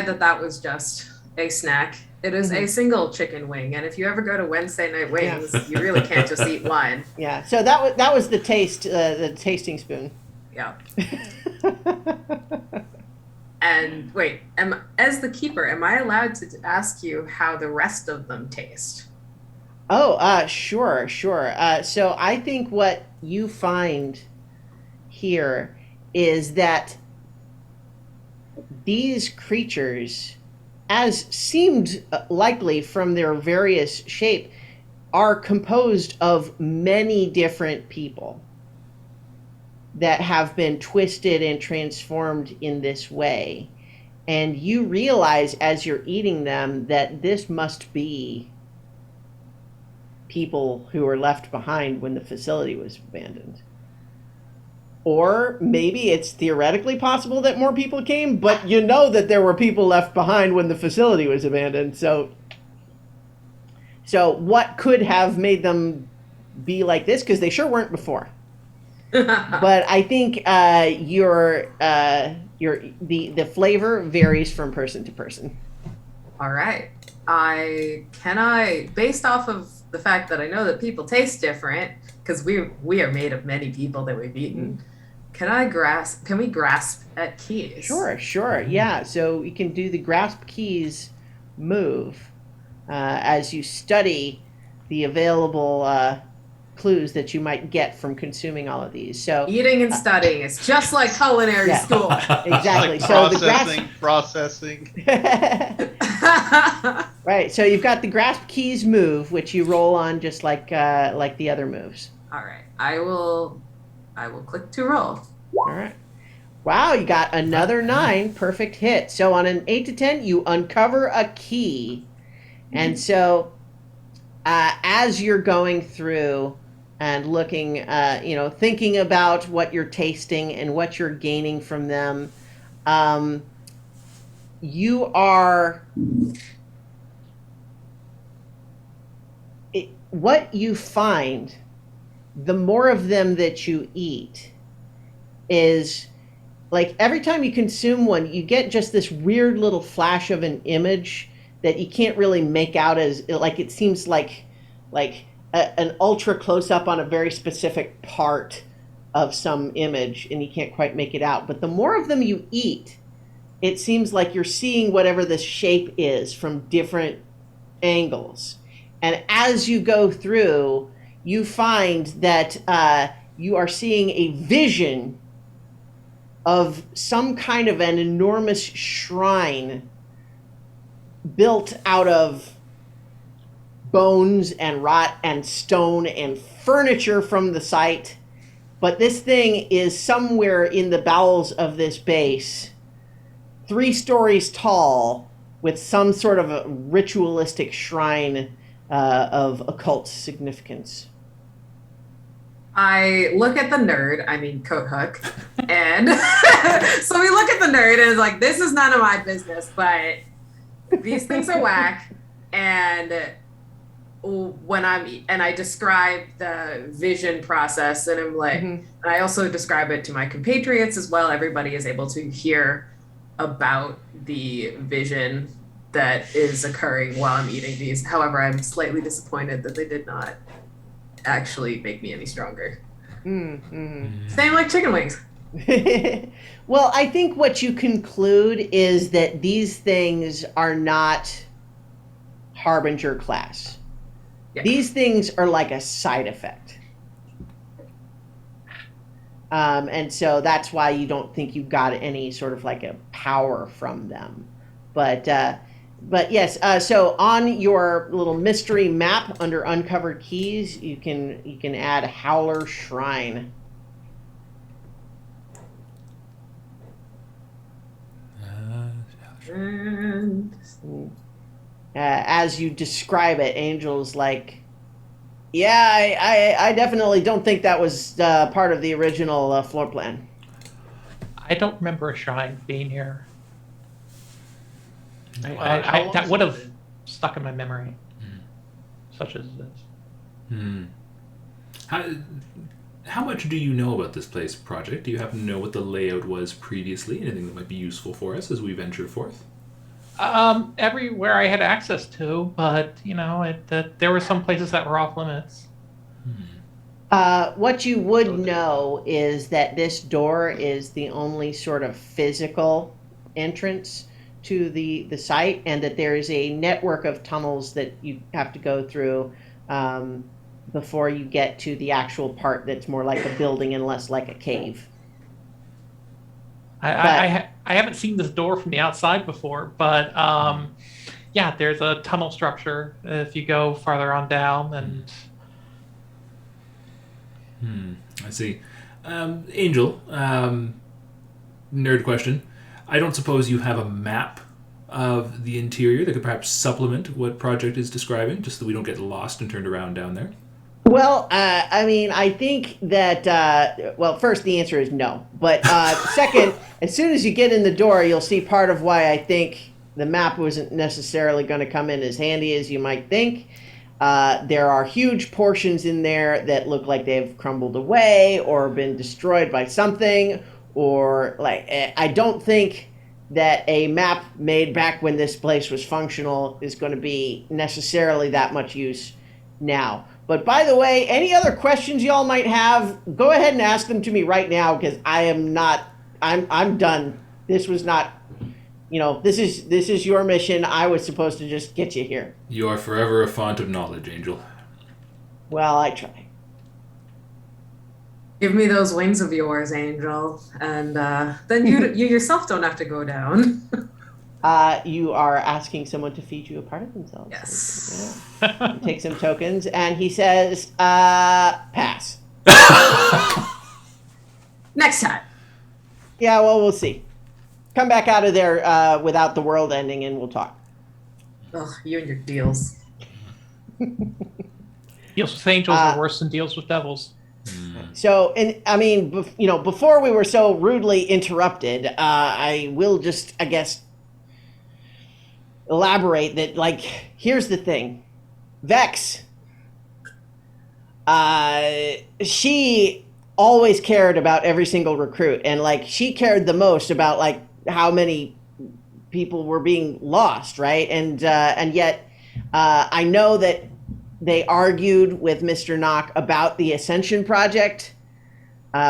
that was just a snack. It is a single chicken wing, and if you ever go to Wednesday Night Wings, you really can't just eat one. Yeah. So that was the tasting spoon. Yeah. And wait, as the keeper, am I allowed to ask you how the rest of them taste? Oh, sure. So I think what you find here is that these creatures, as seemed likely from their various shape, are composed of many different people that have been twisted and transformed in this way. And you realize as you're eating them that this must be people who were left behind when the facility was abandoned. Or maybe it's theoretically possible that more people came, but you know that there were people left behind when the facility was abandoned. So what could have made them be like this? Because they sure weren't before. But I think the flavor varies from person to person. All right. Based off of the fact that I know that people taste different, because we are made of many people that we've eaten, can we grasp at keys? Sure. Yeah. So you can do the grasp keys move as you study the available clues that you might get from consuming all of these. So eating and studying is just like culinary school. Exactly. Like So processing. Right. So you've got the grasp keys move, which you roll on just like the other moves. All right. I will click to roll. All right. Wow, you got another 9, perfect hit. So on an 8 to 10, you uncover a key. And so as you're going through and looking, thinking about what you're tasting and what you're gaining from them, you are... what you find, the more of them that you eat, is like every time you consume one, you get just this weird little flash of an image that you can't really make out as, like, it seems like an ultra close up on a very specific part of some image, and you can't quite make it out. But the more of them you eat, it seems like you're seeing whatever the shape is from different angles. And as you go through, you find that you are seeing a vision of some kind of an enormous shrine built out of bones and rot and stone and furniture from the site. But this thing is somewhere in the bowels of this base, 3 stories tall, with some sort of a ritualistic shrine of occult significance. I look at the nerd, Coathook, and so we look at the nerd and it's like, this is none of my business, but these things are whack. And I describe the vision process, and I'm like, and I also describe it to my compatriots as well. Everybody is able to hear about the vision that is occurring while I'm eating these. However, I'm slightly disappointed that they did not actually make me any stronger. Same like chicken wings. Well, I think what you conclude is that these things are not Harbinger class. Yeah. These things are like a side effect. And so that's why you don't think you got any sort of like a power from them. But yes, so on your little mystery map under uncovered keys, you can add Howler Shrine. And As you describe it, Angel's like, yeah, I definitely don't think that was part of the original floor plan. I don't remember a shrine being here. How long That has would it have been? stuck in my memory, such as this. Hmm. How much do you know about this place, Project? Do you happen to know what the layout was previously? Anything that might be useful for us as we venture forth? Everywhere I had access to, but there were some places that were off limits. What you would know is that this door is the only sort of physical entrance to the site, and that there is a network of tunnels that you have to go through before you get to the actual part that's more like a building and less like a cave. I haven't seen this door from the outside before, but yeah, there's a tunnel structure if you go farther on down, and I see. Angel, nerd question. I don't suppose you have a map of the interior that could perhaps supplement what Project is describing, just so that we don't get lost and turned around down there? Well, I mean, I think that, well, first, the answer is no. But second, as soon as you get in the door, you'll see part of why I think the map wasn't necessarily going to come in as handy as you might think. There are huge portions in there that look like they've crumbled away or been destroyed by something, or like, I don't think that a map made back when this place was functional is going to be necessarily that much use now. But by the way, any other questions y'all might have, go ahead and ask them to me right now, because I'm done. This was not, this is your mission. I was supposed to just get you here. You are forever a font of knowledge, Angel. Well, I try. give me those wings of yours, Angel, and then you yourself don't have to go down. You are asking someone to feed you a part of themselves. Yes. Yeah. You take some tokens, and he says, pass. Next time. Yeah, well, we'll see. Come back out of there without the world ending, and we'll talk. Ugh, you and your deals. deals with angels are worse than deals with devils. So, and I mean, before we were so rudely interrupted, I will just, I guess, elaborate that, like, here's the thing. Vex, she always cared about every single recruit, and, like, she cared the most about, like, how many people were being lost, right? And yet, I know that they argued with Mr. Knock about the Ascension Project,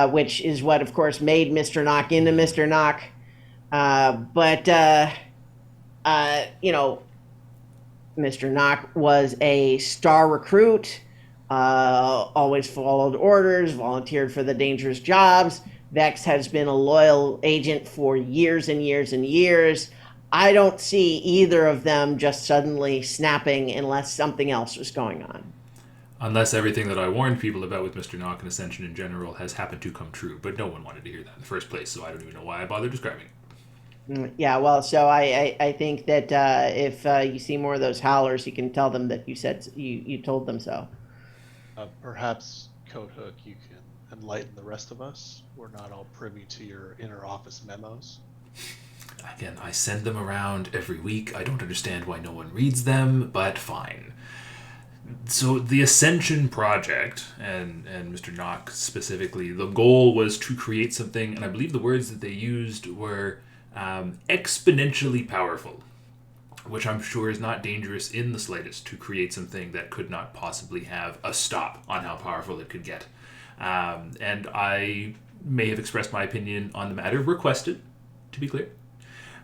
which is what, of course, made Mr. Knock into Mr. Knock. Mr. Knock was a star recruit, always followed orders, volunteered for the dangerous jobs. Vex has been a loyal agent for years and years and years. I don't see either of them just suddenly snapping unless something else was going on. Unless everything that I warned people about with Mr. Knock and Ascension in general has happened to come true. But no one wanted to hear that in the first place, so I don't even know why I bothered describing it. Yeah, well, so I think that if you see more of those howlers, you can tell them that you told them so. Perhaps, Coat Hook, you can enlighten the rest of us. We're not all privy to your inner office memos. Again, I send them around every week. I don't understand why no one reads them, but fine. So the Ascension Project, and Mr. Knock specifically, the goal was to create something, and I believe the words that they used were exponentially powerful. which I'm sure is not dangerous in the slightest to create something that could not possibly have a stop on how powerful it could get. And I may have expressed my opinion on the matter, requested, to be clear,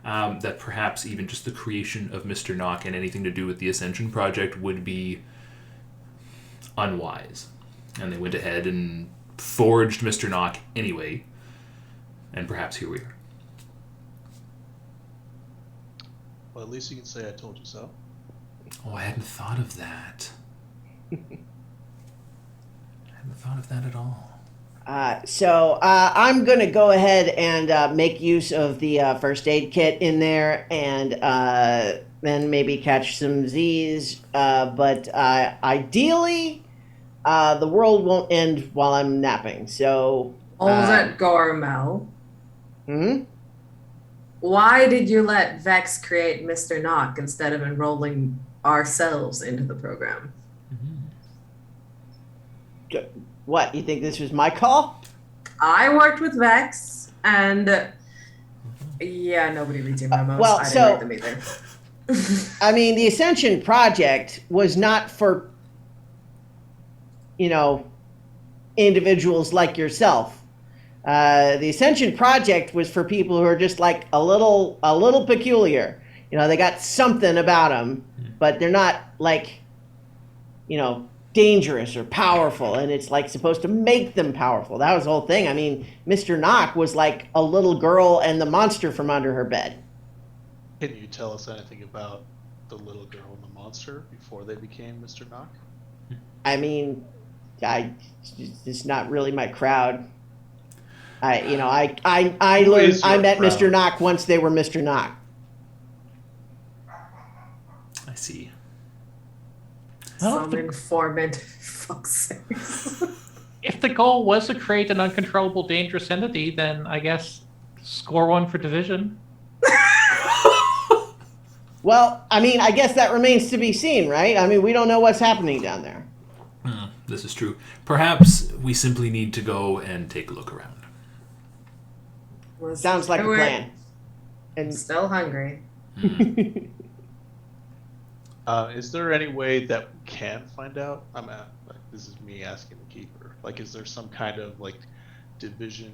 that perhaps even just the creation of Mr. Knock and anything to do with the Ascension Project would be unwise. And they went ahead and forged Mr. Knock anyway, and perhaps here we are. Well, at least you can say I told you so. Oh, I hadn't thought of that. I hadn't thought of that at all. So I'm going to go ahead and make use of the first aid kit in there and then maybe catch some Z's. But ideally, the world won't end while I'm napping. So. Hold it, Gormel. Hmm? Why did you let Vex create Mr. Knock instead of enrolling ourselves into the program? What? You think this was my call? I worked with Vex, and yeah, nobody reads your memos. Well, I didn't so- read them either. I mean, the Ascension Project was not for, individuals like yourself. The Ascension Project was for people who are just like a little peculiar. They got something about them, but they're not like, dangerous or powerful. And it's like supposed to make them powerful. That was the whole thing. I mean, Mr. Knock was like a little girl and the monster from under her bed. Can you tell us anything about the little girl and the monster before they became Mr. Knock? I mean, it's not really my crowd. I Who learned, is I your met crowd? Mr. Knock once they were Mr. Knock. I see. Some informant. Fuck's sake. If the goal was to create an uncontrollable, dangerous entity, then I guess score 1 for division. Well, I mean, I guess that remains to be seen, right? I mean, we don't know what's happening down there. This is true. Perhaps we simply need to go and take a look around. Sounds like a plan. I'm still hungry. Is there any way that we can find out? This is me asking the keeper. Like, is there some kind of division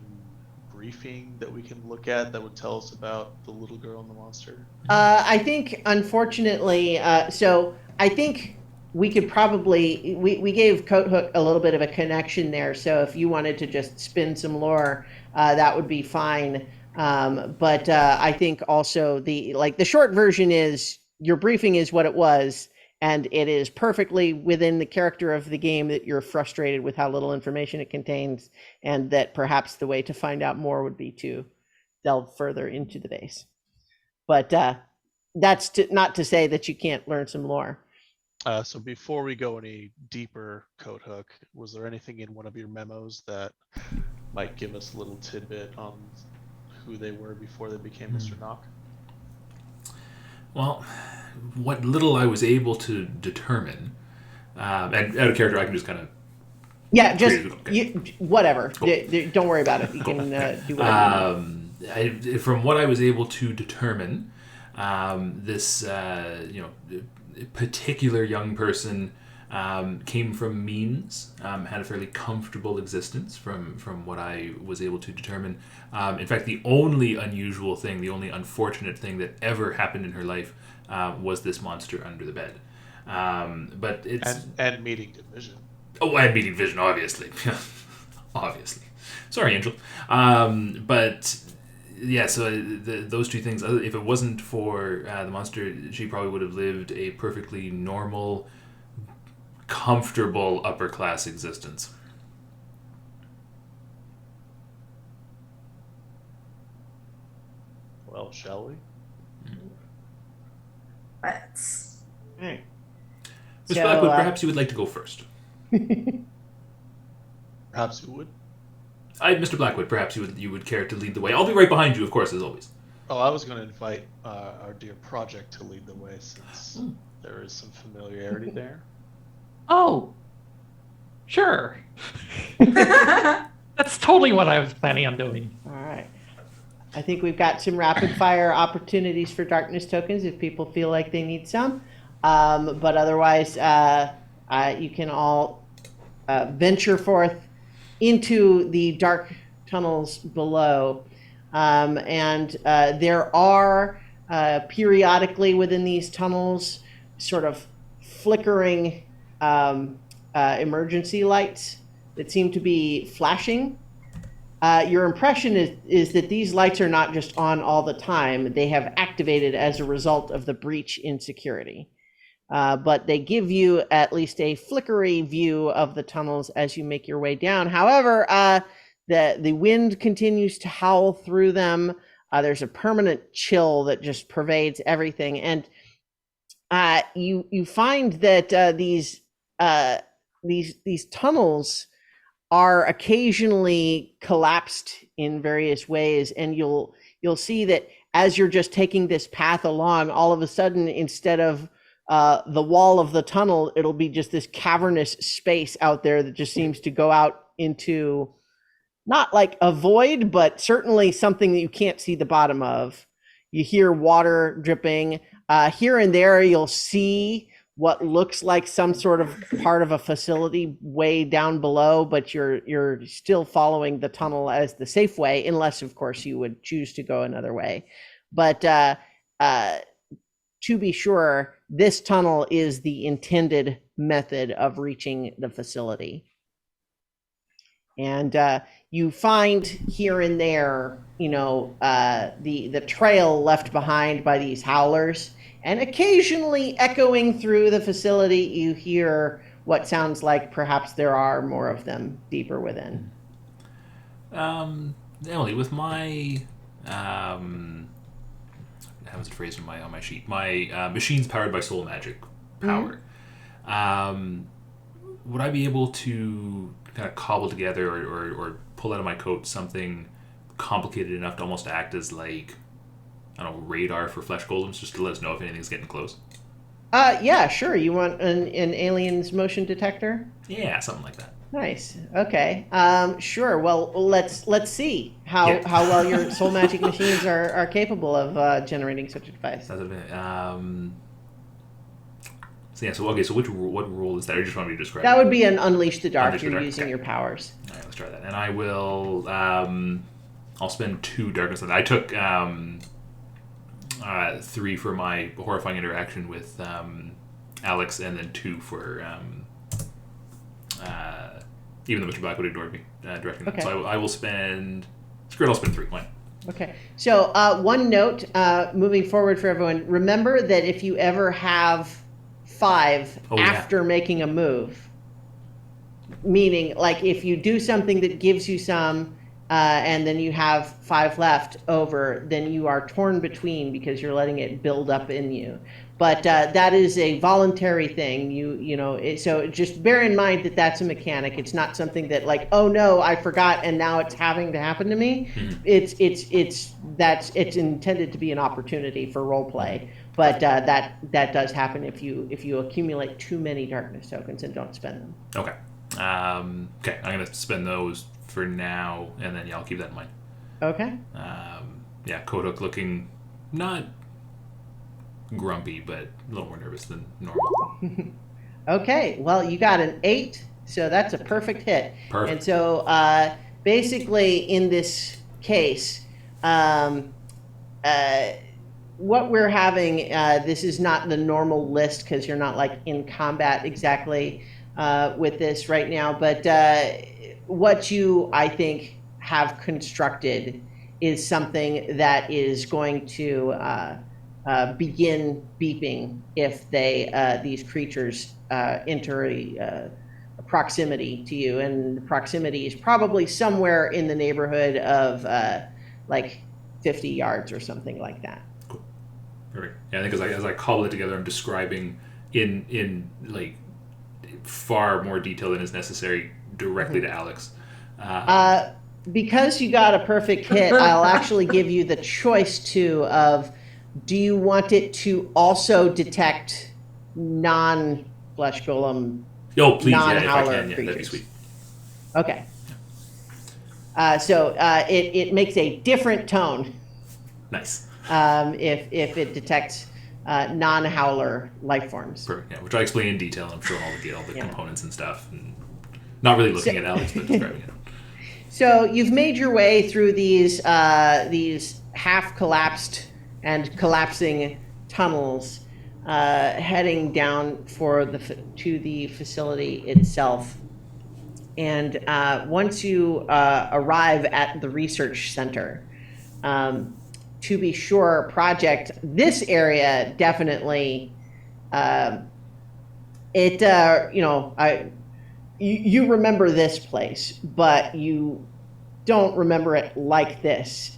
briefing that we can look at that would tell us about the little girl and the monster? I think, unfortunately, so I think we could probably, we gave Coathook a little bit of a connection there. So if you wanted to just spin some lore, that would be fine. But I think also the short version is your briefing is what it was. And it is perfectly within the character of the game that you're frustrated with how little information it contains, and that perhaps the way to find out more would be to delve further into the base. But that's not to say that you can't learn some lore. So before we go any deeper, Coathook, was there anything in one of your memos that might give us a little tidbit on who they were before they became Mr. Knock? Well, what little I was able to determine, and out of character, I can just kind of... Yeah, just Okay. Whatever. Cool. Don't worry about it. You can do whatever. From what I was able to determine, this particular young person came from means, had a fairly comfortable existence from what I was able to determine. In fact, the only unusual thing, the only unfortunate thing that ever happened in her life was this monster under the bed. But it's... And meeting division. Oh, and meeting vision, obviously. Obviously. Sorry, Angel. But... yeah, so those two things, if it wasn't for the monster, she probably would have lived a perfectly normal, comfortable upper-class existence. Well, shall we? Let's. All right. Miss So, Blackwood, perhaps you would like to go first. Perhaps you would? Mr. Blackwood, perhaps you would care to lead the way. I'll be right behind you, of course, as always. Oh, I was going to invite our dear project to lead the way since there is some familiarity there. Oh, sure. That's totally what I was planning on doing. All right. I think we've got some rapid fire opportunities for darkness tokens if people feel like they need some. But otherwise, you can all venture forth into the dark tunnels below. And there are periodically within these tunnels sort of flickering emergency lights that seem to be flashing. Your impression is that these lights are not just on all the time. They have activated as a result of the breach in security. But they give you at least a flickery view of the tunnels as you make your way down. However, the wind continues to howl through them. There's a permanent chill that just pervades everything. And you find that these tunnels are occasionally collapsed in various ways, and you'll see that as you're just taking this path along, all of a sudden, instead of the wall of the tunnel, it'll be just this cavernous space out there that just seems to go out into not like a void, but certainly something that you can't see the bottom of. You hear water dripping. Here and there, you'll see what looks like some sort of part of a facility way down below, but you're still following the tunnel as the safe way, unless, of course, you would choose to go another way. But to be sure, this tunnel is the intended method of reaching the facility. And you find here and there, the trail left behind by these howlers. And occasionally echoing through the facility, you hear what sounds like perhaps there are more of them deeper within. Emily, with my how was it phrased on my sheet? My machine's powered by soul magic power. Would I be able to kind of cobble together or pull out of my coat something complicated enough to almost act as like, I don't know, radar for flesh golems, just to let us know if anything's getting close? Yeah, sure. You want an alien's motion detector? Yeah, something like that. Nice. Okay. Sure. Well, let's see how well your soul magic machines are capable of generating such a device. So what rule is that? Or just want me to describe? That would be an unleash the dark. Unleash the You're dark, using okay. your powers. All right, let's try that. And I will. I'll spend 2 darkness. I took 3 for my horrifying interaction with Alex, and then 2 for even though Mr. Black would ignore me directing them. Okay. So I will spend. Screw it, I'll spend 3. Fine. Okay. So one note moving forward for everyone: remember that if you ever have 5 after making a move, meaning like if you do something that gives you some. And then you have 5 left over, then you are torn between because you're letting it build up in you. But that is a voluntary thing. So just bear in mind that that's a mechanic. It's not something that like, oh no, I forgot, and now it's having to happen to me. Mm-hmm. It's intended to be an opportunity for role play. But that does happen if you accumulate too many darkness tokens and don't spend them. Okay. I'm gonna spend those for now, and then I'll keep that in mind. Okay. Kodok looking not grumpy, but a little more nervous than normal. Okay, well, you got an 8, so that's a perfect hit. Perfect. And so basically in this case, what we're having, this is not the normal list because you're not like in combat exactly with this right now, but what you, I think, have constructed is something that is going to begin beeping if these creatures enter a proximity to you, and the proximity is probably somewhere in the neighborhood of like 50 yards or something like that. Cool. Perfect. Yeah, I think as I cobble it together, I'm describing in like far more detail than is necessary directly to Alex. Because you got a perfect hit, I'll actually give you the choice too of, do you want it to also detect non-flesh golem, please, non-howler creatures? creatures? That'd be sweet. Okay. So it makes a different tone Nice. If it detects non-howler life forms. Perfect. Yeah, which I explain in detail. I'm showing all the Yeah. components and stuff. And not really looking at Alex, but describing it. So you've made your way through these half collapsed and collapsing tunnels, heading down to the facility itself. And once you arrive at the research center, to be sure, this area definitely, you remember this place, but you don't remember it like this.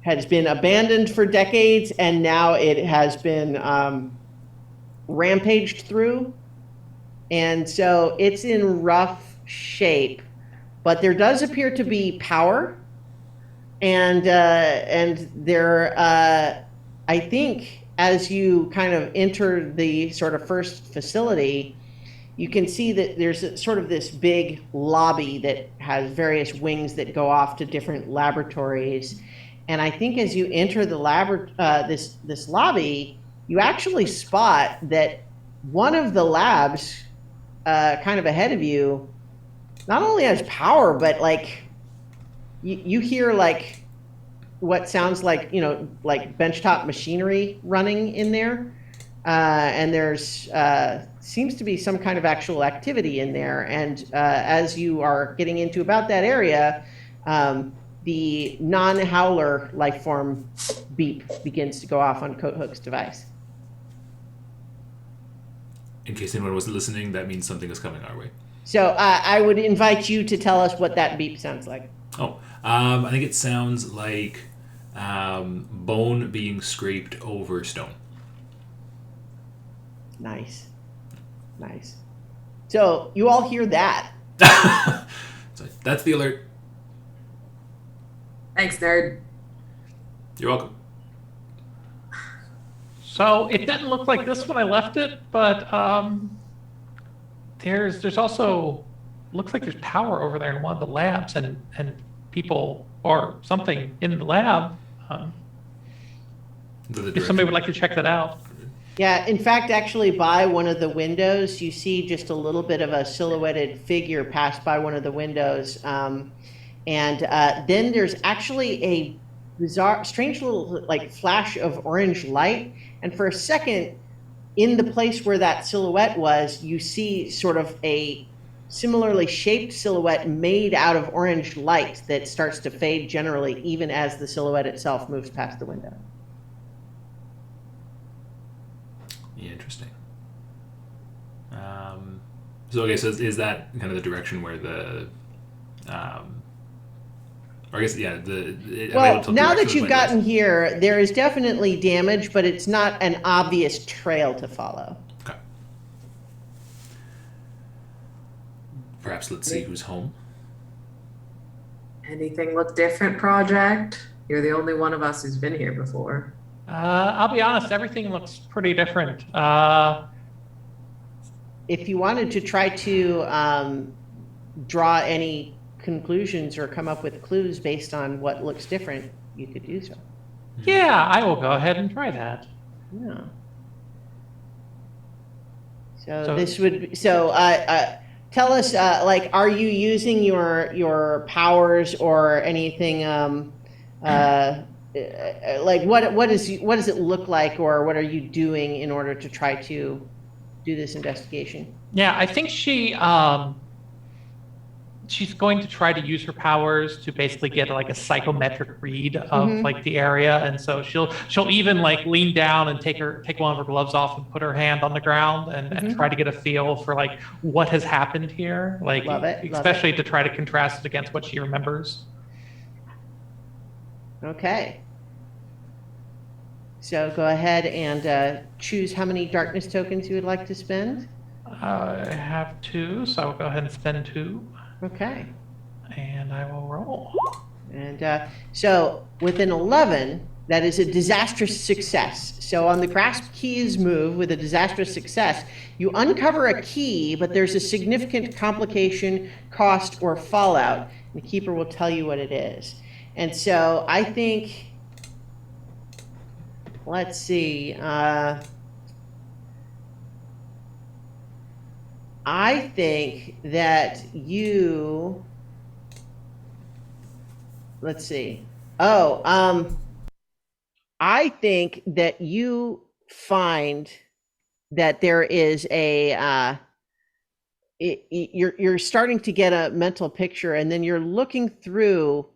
Has been abandoned for decades, and now it has been rampaged through. And so it's in rough shape, but there does appear to be power. And there, I think, as you kind of enter the sort of first facility, you can see that there's sort of this big lobby that has various wings that go off to different laboratories. And I think as you enter the this lobby, you actually spot that one of the labs, kind of ahead of you, not only has power, but like you hear like what sounds like like benchtop machinery running in there, and there's seems to be some kind of actual activity in there. And as you are getting into about that area, the non-howler life form beep begins to go off on Coathook's device. In case anyone wasn't listening, that means something is coming our way. So I would invite you to tell us what that beep sounds like. I think it sounds like bone being scraped over stone. Nice. So you all hear that. So that's the alert. Thanks, nerd. You're welcome. So it didn't look like this when I left it, but there's also looks like there's power over there in one of the labs, and people or something in the lab. If somebody would like to check that out. Yeah, in fact, actually by one of the windows, you see just a little bit of a silhouetted figure pass by one of the windows. And then there's actually a bizarre, strange little like flash of orange light. And for a second, in the place where that silhouette was, you see sort of a similarly shaped silhouette made out of orange light that starts to fade generally, even as the silhouette itself moves past the window. Yeah, interesting. So is that kind of the direction where the or I guess, yeah. Well, now that you've gotten here, there is definitely damage, but it's not an obvious trail to follow. Okay. Perhaps let's see who's home. Anything look different, Project? You're the only one of us who's been here before. I'll be honest, everything looks pretty different. If you wanted to try to draw any conclusions or come up with clues based on what looks different, you could do so. Yeah, I will go ahead and try that. Yeah. So this would tell us, like, are you using your powers or anything? Like, what does it look like, or what are you doing in order to try to do this investigation? Yeah, I think she's going to try to use her powers to basically get like a psychometric read of like the area, and so she'll even like lean down and take one of her gloves off and put her hand on the ground and try to get a feel for like what has happened here, like especially to try to contrast it against what she remembers. Okay. So go ahead and choose how many darkness tokens you would like to spend. I have 2, so I'll go ahead and spend 2. Okay. And I will roll. And so with an 11, that is a disastrous success. So on the grasp keys move with a disastrous success, you uncover a key, but there's a significant complication, cost, or fallout. The keeper will tell you what it is. And so I think let's see. I think that you. Let's see. I think that you find that there is you're starting to get a mental picture, and then you're looking through.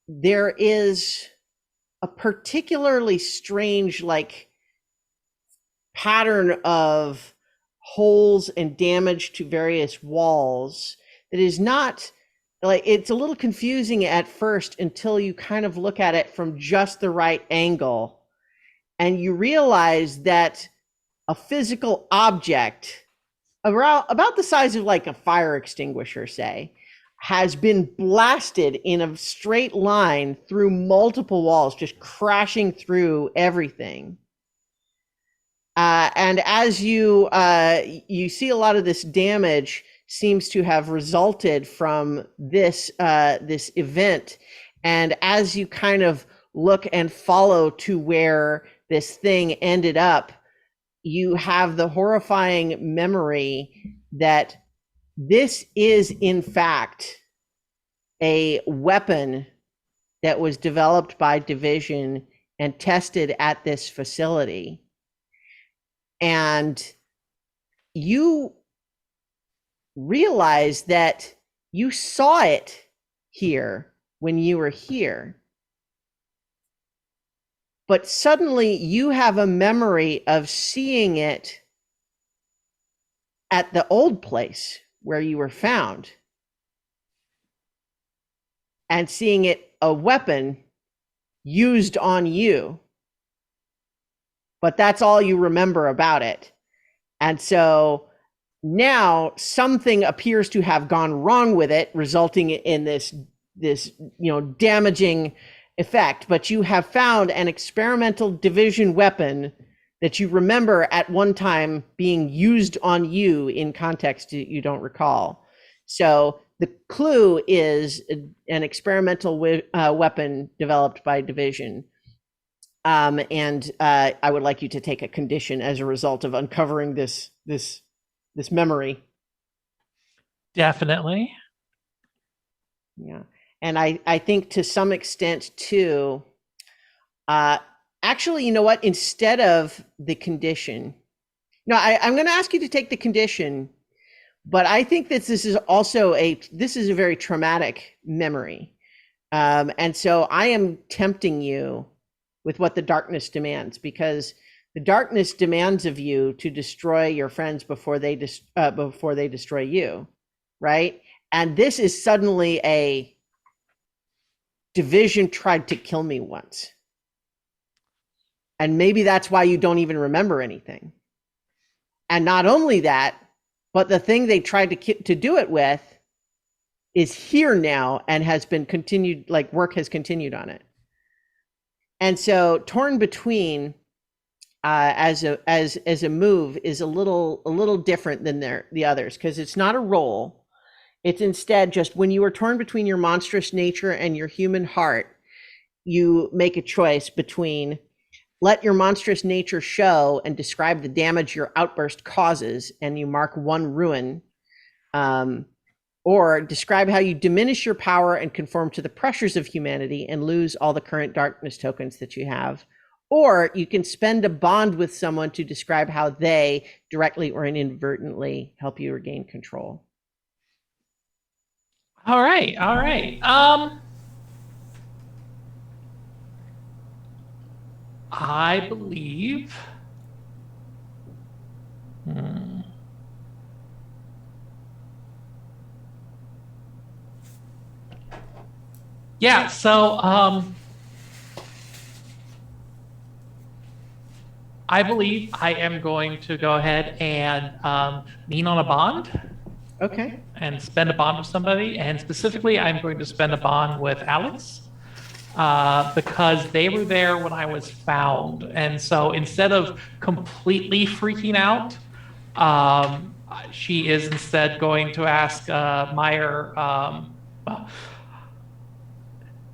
There is a particularly strange, like, pattern of holes and damage to various walls that is not, like, it's a little confusing at first until you kind of look at it from just the right angle, and you realize that a physical object around about the size of like a fire extinguisher, say, has been blasted in a straight line through multiple walls, just crashing through everything. And as you see, a lot of this damage seems to have resulted from this event. And as you kind of look and follow to where this thing ended up, you have the horrifying memory that this is, in fact, a weapon that was developed by Division and tested at this facility. And you realize that you saw it here when you were here. But suddenly you have a memory of seeing it at the old place where you were found, and seeing it, a weapon used on you. But that's all you remember about it. And so now something appears to have gone wrong with it, resulting in this damaging effect. But you have found an experimental Division weapon that you remember at one time being used on you in context you don't recall. So the clue is an experimental weapon developed by Division. And I would like you to take a condition as a result of uncovering this memory. Definitely. Yeah. And I think to some extent too, actually, you know what? Instead of the condition, I'm going to ask you to take the condition, but I think that this is also a very traumatic memory. And so I am tempting you with what the darkness demands, because the darkness demands of you to destroy your friends before they destroy you, right? And this is suddenly a Division tried to kill me once. And maybe that's why you don't even remember anything. And not only that, but the thing they tried to do it with is here now and has been continued, like work has continued on it. And so torn between as a move is a little different than the others, because it's not a roll. It's instead just when you are torn between your monstrous nature and your human heart, you make a choice between let your monstrous nature show and describe the damage your outburst causes, and you mark 1 ruin, or describe how you diminish your power and conform to the pressures of humanity and lose all the current darkness tokens that you have. Or you can spend a bond with someone to describe how they directly or inadvertently help you regain control. All right. I believe. Yeah. So, I believe I am going to go ahead and lean on a bond. Okay. And spend a bond with somebody, and specifically I'm going to spend a bond with Ellis, because they were there when I was found. And so instead of completely freaking out, she is instead going to ask Meyer,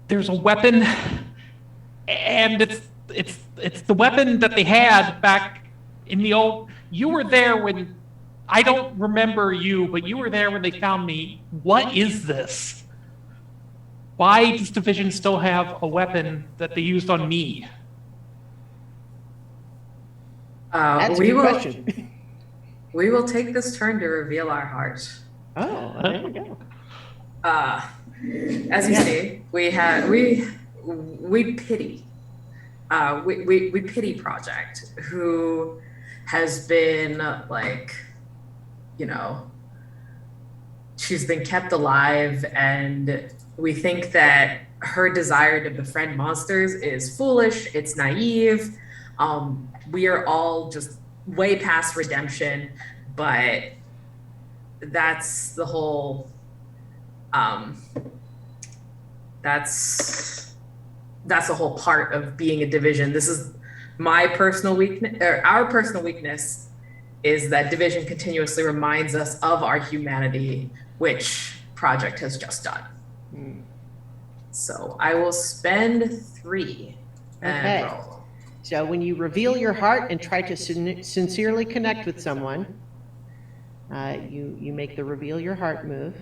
there's a weapon and it's it's the weapon that they had back in the old. You were there when I don't remember you, but you were there when they found me. What is this? Why does Division still have a weapon that they used on me? That's a we good will question. we will take this turn to reveal our heart. Oh, there we go. As you see, we pity we pity Project, who has been like, you know, she's been kept alive, and we think that her desire to befriend monsters is foolish, it's naive. We are all just way past redemption, but that's the whole that's the whole part of being a division. This is my personal weakness, or our personal weakness, is that Division continuously reminds us of our humanity, which Project has just done. So I will spend 3 and roll. So when you reveal your heart and try to sincerely connect with someone, you make the reveal your heart move.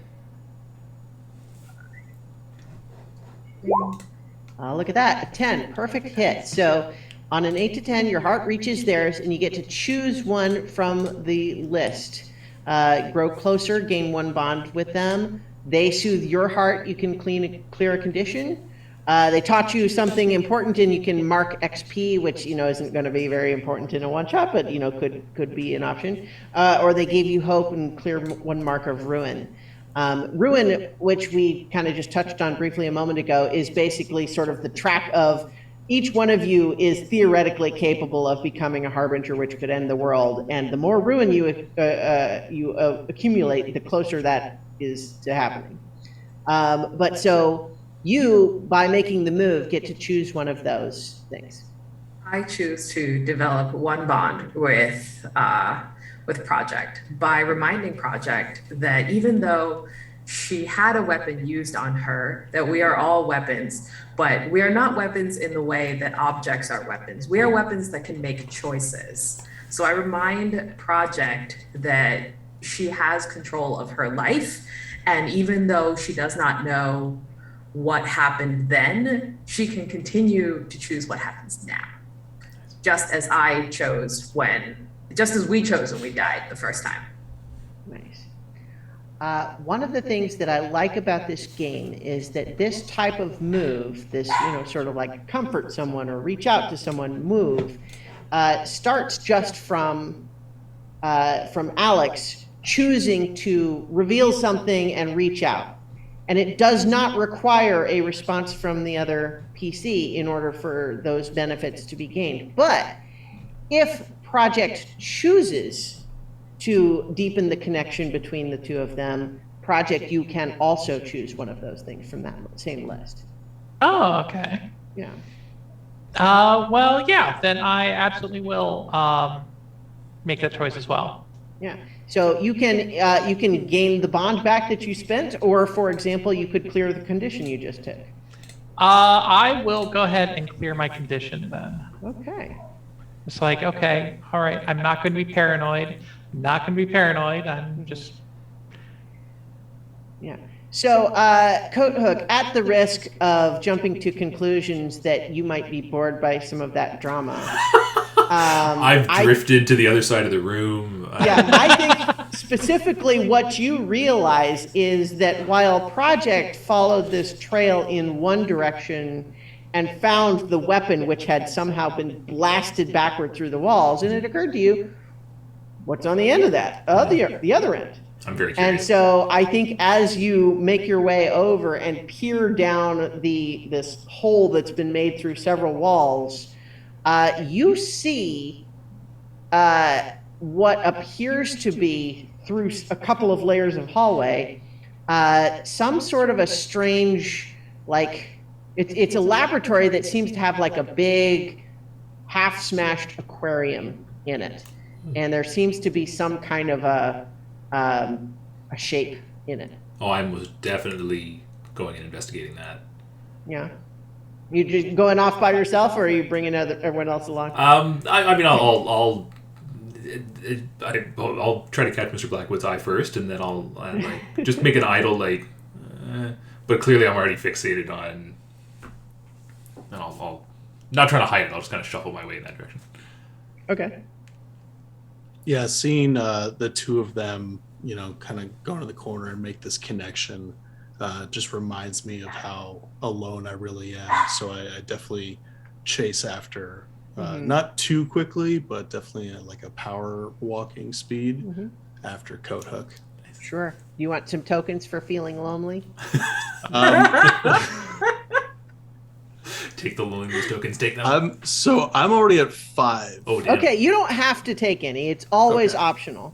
Look at that, a 10, perfect hit. So on an 8 to 10, your heart reaches theirs, and you get to choose one from the list. Grow closer, gain 1 bond with them. They soothe your heart, you can clear a condition. They taught you something important, and you can mark XP, which isn't going to be very important in a one-shot, but could be an option. Or they gave you hope and clear 1 mark of ruin. Ruin, which we kind of just touched on briefly a moment ago, is basically sort of the track of each one of you is theoretically capable of becoming a harbinger, which could end the world. And the more ruin you accumulate, the closer that is to happening. But so you, by making the move, get to choose one of those things. I choose to develop 1 bond with Project by reminding Project that even though she had a weapon used on her, that we are all weapons, but we are not weapons in the way that objects are weapons. We are weapons that can make choices. So I remind Project that she has control of her life, and even though she does not know what happened then, she can continue to choose what happens now. Just as we chose when we died the first time. Nice. One of the things that I like about this game is that this type of move, this sort of like comfort someone or reach out to someone move, starts just from Alex choosing to reveal something and reach out. And it does not require a response from the other PC in order for those benefits to be gained. But if Project chooses to deepen the connection between the two of them, Project, you can also choose one of those things from that same list. Oh, okay. Yeah. Well, yeah, then I absolutely will make that choice as well. Yeah. So you can gain the bond back that you spent, or for example, you could clear the condition you just took. I will go ahead and clear my condition then. Okay. It's like, okay, all right, I'm not going to be paranoid. I'm just... Yeah. So, Coat Hook, at the risk of jumping to conclusions that you might be bored by some of that drama, I've drifted to the other side of the room. Yeah, I think specifically what you realize is that while Project followed this trail in one direction and found the weapon which had somehow been blasted backward through the walls, and it occurred to you, what's on the end of that? The other end. I'm very curious. And so I think as you make your way over and peer down this hole that's been made through several walls, you see what appears to be, through a couple of layers of hallway, some sort of a strange, like, it's a laboratory that seems to have like a big half-smashed aquarium in it. And there seems to be some kind of a shape in it. Oh, I'm most definitely going and investigating that. Yeah. You just going off by yourself, or are you bringing everyone else along? I mean, I'll try to catch Mr. Blackwood's eye first, and then I'll like just make an idle but clearly I'm already fixated on, and I'll not trying to hide it. I'll just kind of shuffle my way in that direction. Okay. Yeah, seeing the two of them, kind of go to the corner and make this connection just reminds me of how alone I really am. So I definitely chase after, not too quickly, but definitely at like a power walking speed after Coat Hook. Sure. You want some tokens for feeling lonely? Take the loneliness tokens. Take them. I'm already at 5. Oh, damn. Okay, you don't have to take any. It's always optional.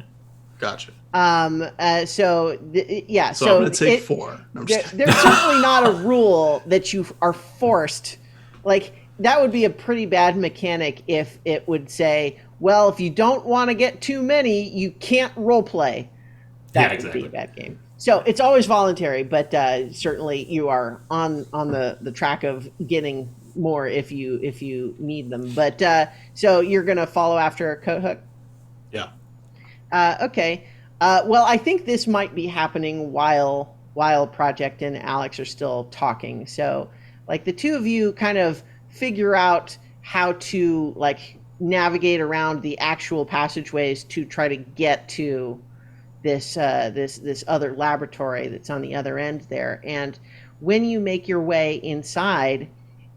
Gotcha. Yeah. So I'm gonna take 4. No, there's certainly not a rule that you are forced. Like, that would be a pretty bad mechanic if it would say, well, if you don't want to get too many, you can't role play. That would be a bad game. So it's always voluntary, but certainly you are on the track of getting more if you need them. But so you're gonna follow after Coat Hook? Yeah. Okay. Well, I think this might be happening while Project and Alex are still talking. So, like, the two of you kind of figure out how to like navigate around the actual passageways to try to get to this other laboratory that's on the other end there. And when you make your way inside,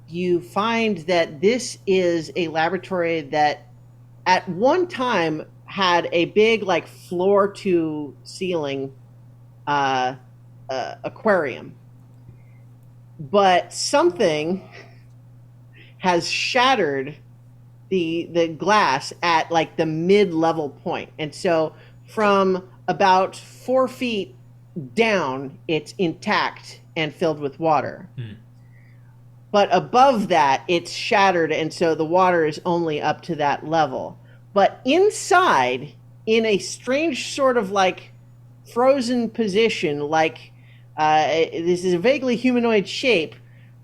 you find that this is a laboratory that at one time had a big, like, floor to ceiling aquarium, but something has shattered the glass at like the mid-level point, and so from about 4 feet down, it's intact and filled with water. But above that, it's shattered, and so the water is only up to that level. But inside, in a strange sort of like frozen position, like this is a vaguely humanoid shape,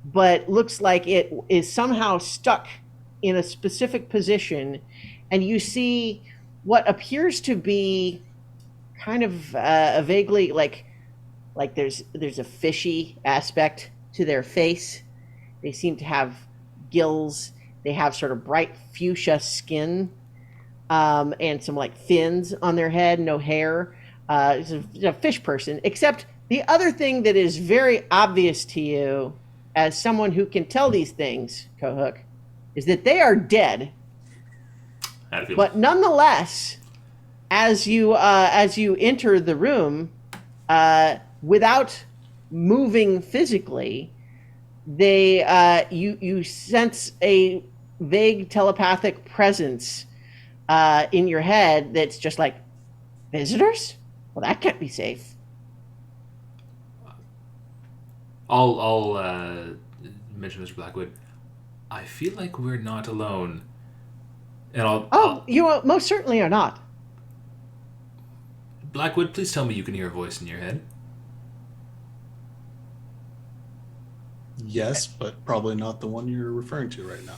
but looks like it is somehow stuck in a specific position, and you see what appears to be kind of a vaguely like there's a fishy aspect to their face. They seem to have gills. They have sort of bright fuchsia skin, and some like fins on their head, no hair. It's a fish person. Except the other thing that is very obvious to you, as someone who can tell these things, Cohook, is that they are dead. But nonetheless, as you enter the room, without moving physically, you sense a vague telepathic presence in your head that's just like, visitors? Well, that can't be safe. I'll mention Mr. Blackwood. I feel like we're not alone, and you most certainly are not. Blackwood, please tell me you can hear a voice in your head. Yes, but probably not the one you're referring to right now.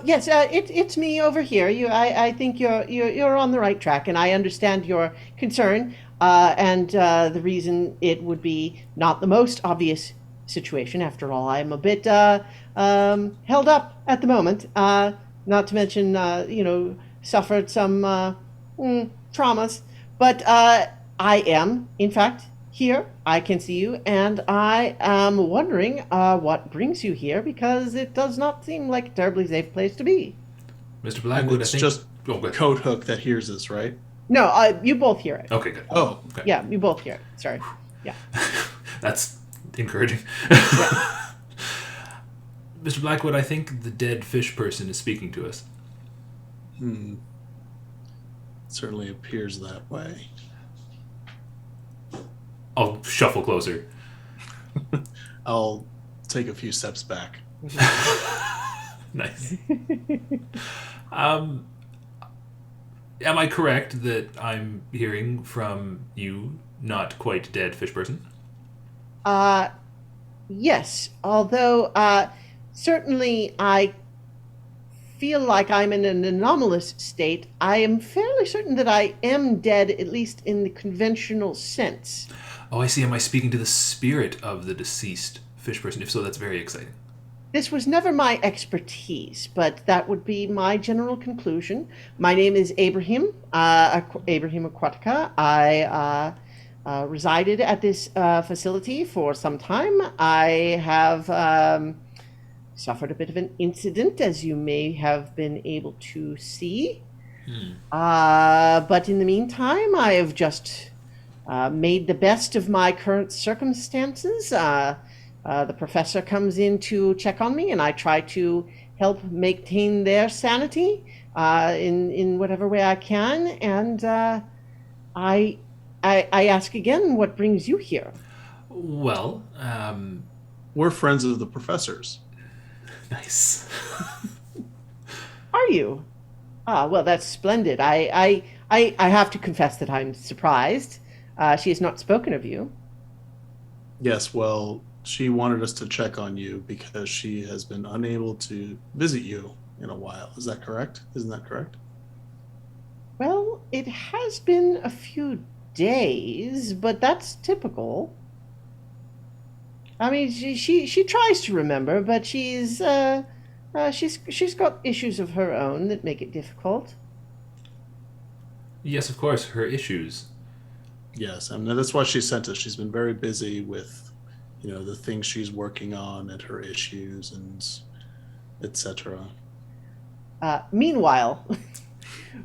Yes, it's me over here. I think you're on the right track, and I understand your concern. And the reason it would be not the most obvious situation. After all, I'm a bit held up at the moment. Not to mention, suffered some traumas. But I am, in fact, here. I can see you, and I am wondering what brings you here, because it does not seem like a terribly safe place to be. Mr. Blackwood, it's just Coat Hook that hears us, right? No, you both hear it. Okay, good. Oh, okay. Yeah, you both hear it. Sorry. Yeah. That's encouraging. Yeah. Mr. Blackwood, I think the dead fish person is speaking to us. Certainly appears that way. I'll shuffle closer. I'll take a few steps back. Nice. Am I correct that I'm hearing from you, not quite dead fish person? Yes, although certainly I feel like I'm in an anomalous state, I am fairly certain that I am dead, at least in the conventional sense. Oh, I see. Am I speaking to the spirit of the deceased fish person? If so, that's very exciting. This was never my expertise, but that would be my general conclusion. My name is Abraham, Abraham Aquatica. I resided at this facility for some time. I have suffered a bit of an incident, as you may have been able to see. But in the meantime, I have just made the best of my current circumstances. The professor comes in to check on me, and I try to help maintain their sanity in whatever way I can. And I ask again, what brings you here? Well, We're friends of the professor's. nice. Are you? Ah, well, that's splendid. I have to confess that I'm surprised. She has not spoken of you. Yes, well, she wanted us to check on you because she has been unable to visit you in a while. Is that correct? Isn't that correct? Well, it has been a few days, but that's typical. I mean, she tries to remember, but she's got issues of her own that make it difficult. Yes, of course, her issues. Yes, I mean that's why she sent us. She's been very busy with, the things she's working on and her issues and etc. Meanwhile,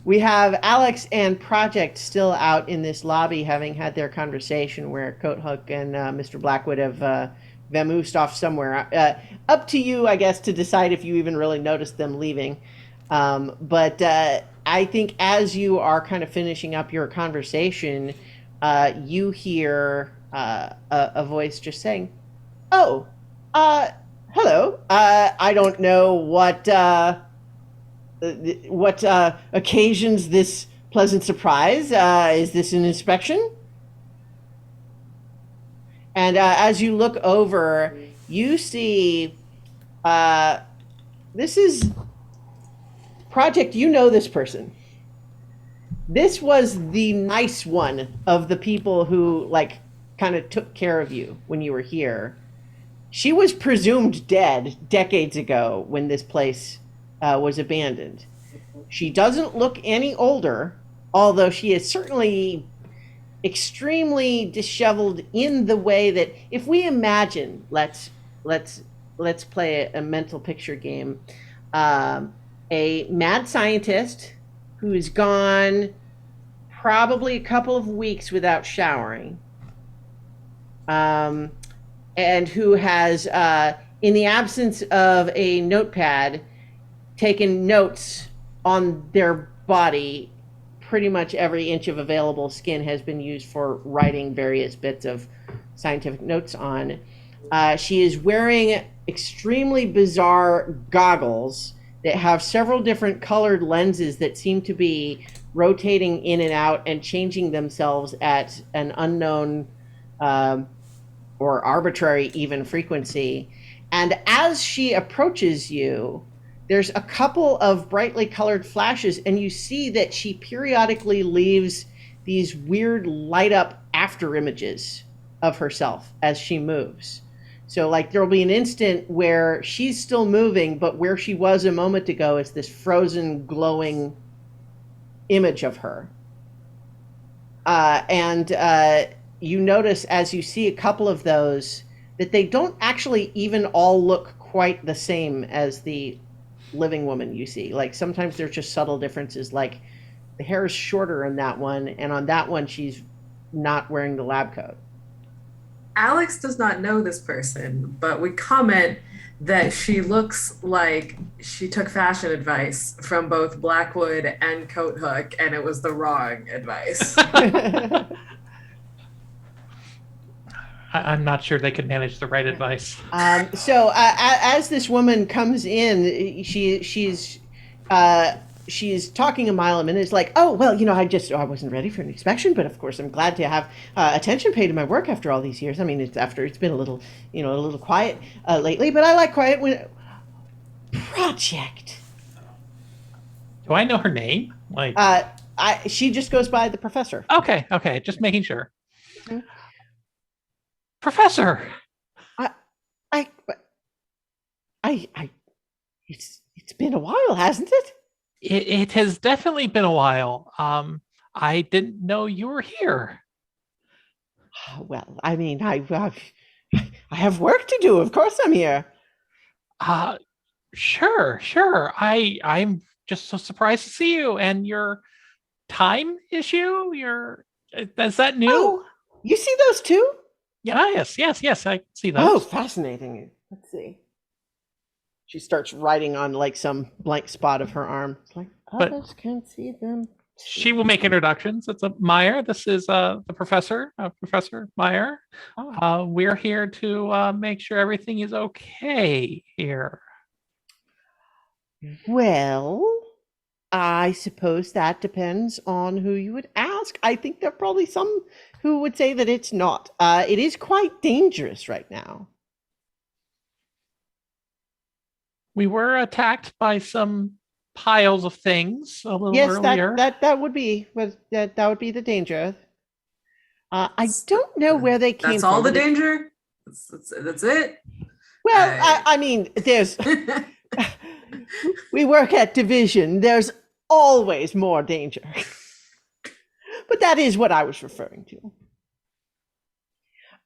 we have Alex and Project still out in this lobby having had their conversation where Coathook and Mr. Blackwood have vamoosed off somewhere. Up to you, I guess, to decide if you even really noticed them leaving. But I think as you are kind of finishing up your conversation, you hear a voice just saying, "Oh, hello. I don't know what occasions this pleasant surprise. Is this an inspection?" And as you look over, you see this is Project. You know this person. This was the nice one of the people who kind of took care of you when you were here. She was presumed dead decades ago when this place was abandoned. She doesn't look any older, although she is certainly extremely disheveled in the way that, if we imagine, let's play a mental picture game. A mad scientist who's gone probably a couple of weeks without showering, and who has, in the absence of a notepad, taken notes on their body. Pretty much every inch of available skin has been used for writing various bits of scientific notes on. She is wearing extremely bizarre goggles that have several different colored lenses that seem to be rotating in and out and changing themselves at an unknown or arbitrary even frequency. And as she approaches you, there's a couple of brightly colored flashes, and you see that she periodically leaves these weird light up after images of herself as she moves. So there'll be an instant where she's still moving, but where she was a moment ago is this frozen, glowing image of her. And you notice as you see a couple of those that they don't actually even all look quite the same as the living woman you see. Sometimes there's just subtle differences, like the hair is shorter in that one, and on that one she's not wearing the lab coat. Alex does not know this person, but we comment that she looks like she took fashion advice from both Blackwood and Coathook, and it was the wrong advice. I'm not sure they could manage the right advice. So as this woman comes in, she's she's talking a mile a minute. It's like, oh, well, I wasn't ready for an inspection, but of course I'm glad to have attention paid to my work after all these years. I mean, it's been a little quiet lately, but I like quiet when project. Do I know her name? Like, she just goes by the professor. okay, just making sure. Mhm. Professor. It's been a while, hasn't it? It has definitely been a while. I didn't know you were here. Well, I mean, I have work to do. Of course, I'm here. Sure. I'm just so surprised to see you. And your time issue. Is that new? Oh, you see those too? Yes. I see those. Oh, fascinating. Let's see. She starts writing on like some blank spot of her arm. It's like others can see them. She will make introductions. It's Meyer. This is the professor, Professor Meyer. Oh. We're here to make sure everything is okay here. Well, I suppose that depends on who you would ask. I think there are probably some who would say that it's not. It is quite dangerous right now. We were attacked by some piles of things a little earlier. that would be that would be the danger. I don't know where they came from. That's all the danger? That's it? Well, I mean, there's we work at division. There's always more danger. But that is what I was referring to.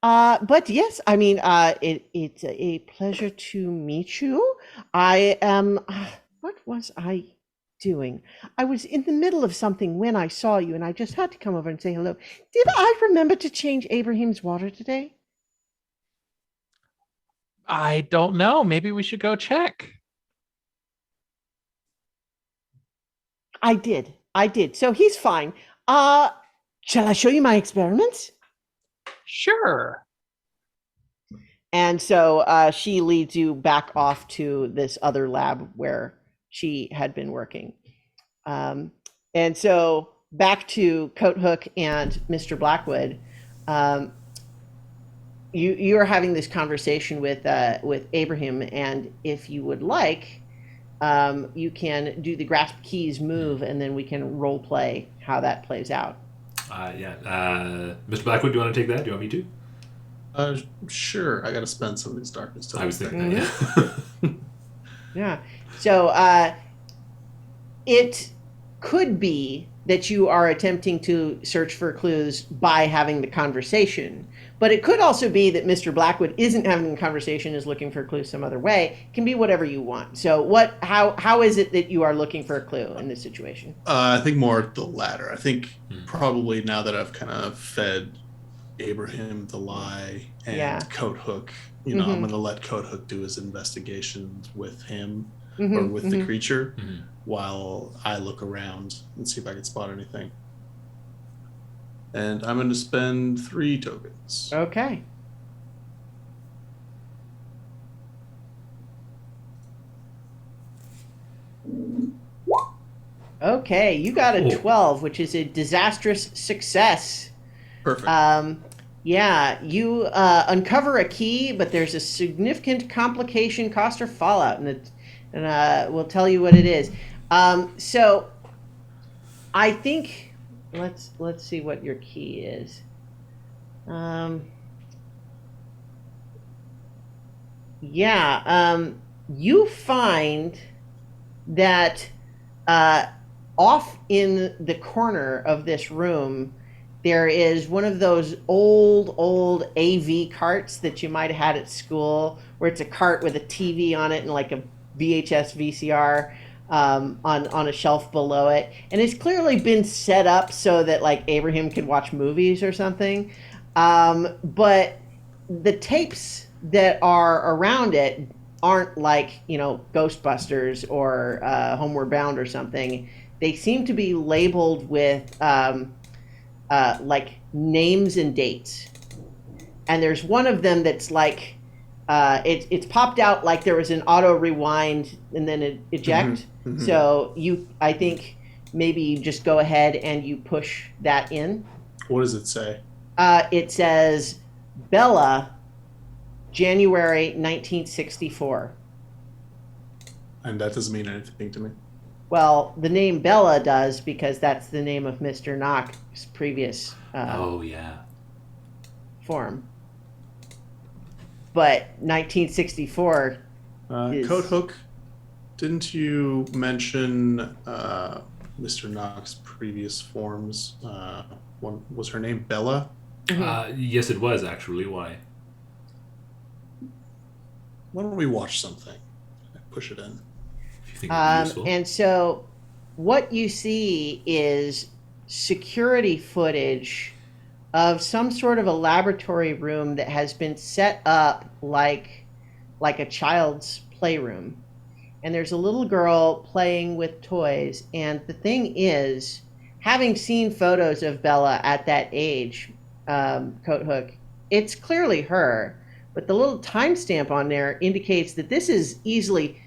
But yes, I mean, it's a pleasure to meet you. I am, what was I doing? I was in the middle of something when I saw you, and I just had to come over and say hello. Did I remember to change Abraham's water today? I don't know. Maybe we should go check. I did. So he's fine. Shall I show you my experiments? Sure. And so she leads you back off to this other lab where she had been working. And so back to Coathook and Mr. Blackwood, you are having this conversation with Abraham, and if you would like, you can do the grasp keys move, and then we can role play how that plays out. Mr. Blackwood, do you want to take that? Do you want me to? Sure. I got to spend some of these darkness tokens. I was thinking that, yeah. Yeah. So it could be that you are attempting to search for clues by having the conversation, but it could also be that Mr. Blackwood isn't having the conversation, is looking for clues some other way. It can be whatever you want. So how is it that you are looking for a clue in this situation? I think more the latter. I think probably now that I've kind of fed Abraham the lie and Coathook, I'm going to let Coathook do his investigations with him or with the creature while I look around and see if I can spot anything. And I'm going to spend 3 tokens. Okay. Okay, you got a 12, which is a disastrous success. Perfect. Yeah, you uncover a key, but there's a significant complication, cost, or fallout, and we'll tell you what it is. So, I think let's see what your key is. You find that off in the corner of this room, there is one of those old AV carts that you might have had at school, where it's a cart with a TV on it and like a VHS VCR on a shelf below it. And it's clearly been set up so that like Abraham can watch movies or something. But the tapes that are around it aren't like, Ghostbusters or Homeward Bound or something. They seem to be labeled with like names and dates. And there's one of them that's like it's popped out like there was an auto rewind and then it eject. So I think maybe you just go ahead and you push that in. What does it say? It says Bella, January 1964. And that doesn't mean anything to me. Well, the name Bella does because that's the name of Mr. Knock's previous form. But 1964 is... Coat Hook, didn't you mention Mr. Knock's previous forms? Was her name Bella? Yes, it was actually. Why? Why don't we watch something? Push it in. If you think it'd be useful. And so what you see is security footage of some sort of a laboratory room that has been set up like a child's playroom. And there's a little girl playing with toys. And the thing is, having seen photos of Bella at that age, Coat Hook, it's clearly her. But the little timestamp on there indicates that this is easily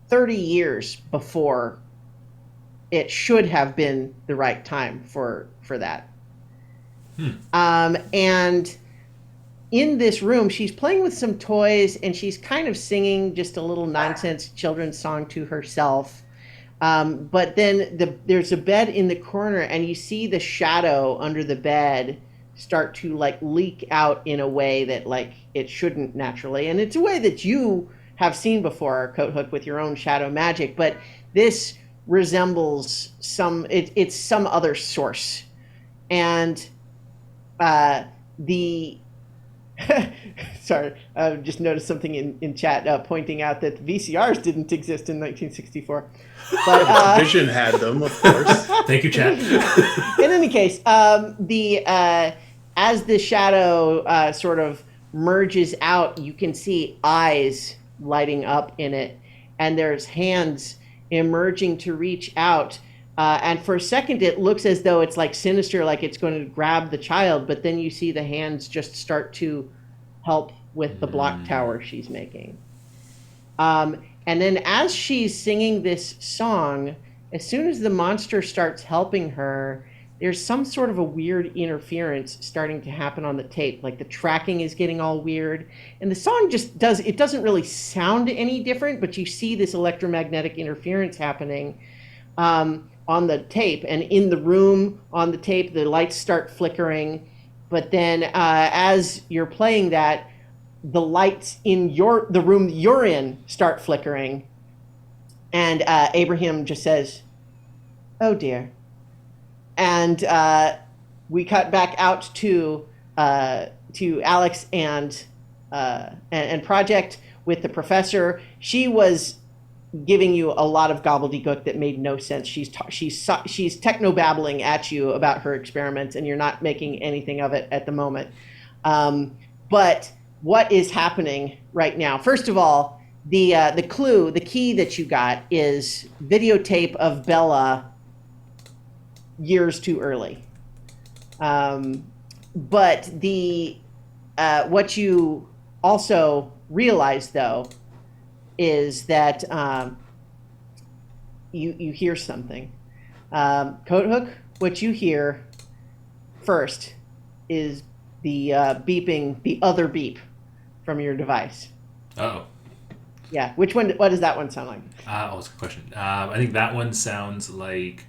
30 years before it should have been the right time for that. And in this room, she's playing with some toys and she's kind of singing just a little nonsense children's song to herself. But then there's a bed in the corner and you see the shadow under the bed start to like leak out in a way that like it shouldn't naturally. And it's a way that you have seen before, Coat Hook, with your own shadow magic. But this resembles it's some other source. And sorry, I just noticed something in chat pointing out that VCRs didn't exist in 1964. But Vision had them, of course. Thank you, chat. In any case, as the shadow sort of merges out, you can see eyes lighting up in it, and there's hands emerging to reach out. And for a second, it looks as though it's like sinister, like it's going to grab the child. But then you see the hands just start to help with the block tower she's making. And then as she's singing this song, as soon as the monster starts helping her, there's some sort of a weird interference starting to happen on the tape. Like the tracking is getting all weird. And the song doesn't really sound any different, but you see this electromagnetic interference happening on the tape. And in the room on the tape, the lights start flickering. But then as you're playing that, the lights in the room you're in start flickering. And Abraham just says, "Oh dear." And we cut back out to Alex and Project with the professor. She was giving you a lot of gobbledygook that made no sense. She's techno-babbling at you about her experiments, and you're not making anything of it at the moment. But what is happening right now? First of all, the key that you got is videotape of Bella years too early. But what you also realize, though, is that you hear something. Coat Hook, what you hear first is the beeping, the other beep from your device. Uh-oh. Yeah, what does that one sound like? That's a good question. I think that one sounds like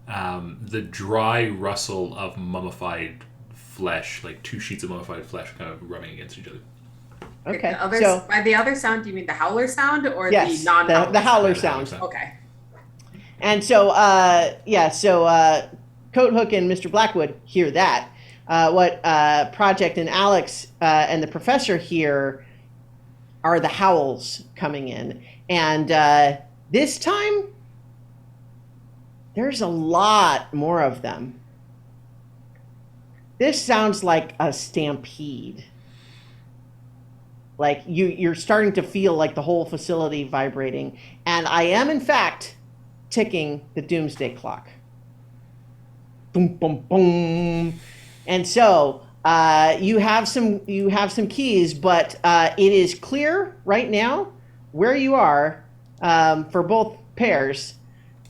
the dry rustle of mummified flesh, like two sheets of mummified flesh kind of rubbing against each other. Okay. By the other sound, do you mean the howler sound or yes, the non-howler the howler sound? sound? Okay. And so, Coat Hook and Mr. Blackwood hear that. What Project and Alex and the professor hear are the howls coming in. And this time, there's a lot more of them. This sounds like a stampede. Like you're starting to feel like the whole facility vibrating. And I am, in fact, ticking the doomsday clock. Boom, boom, boom. And so You have some keys, but it is clear right now where you are, for both pairs,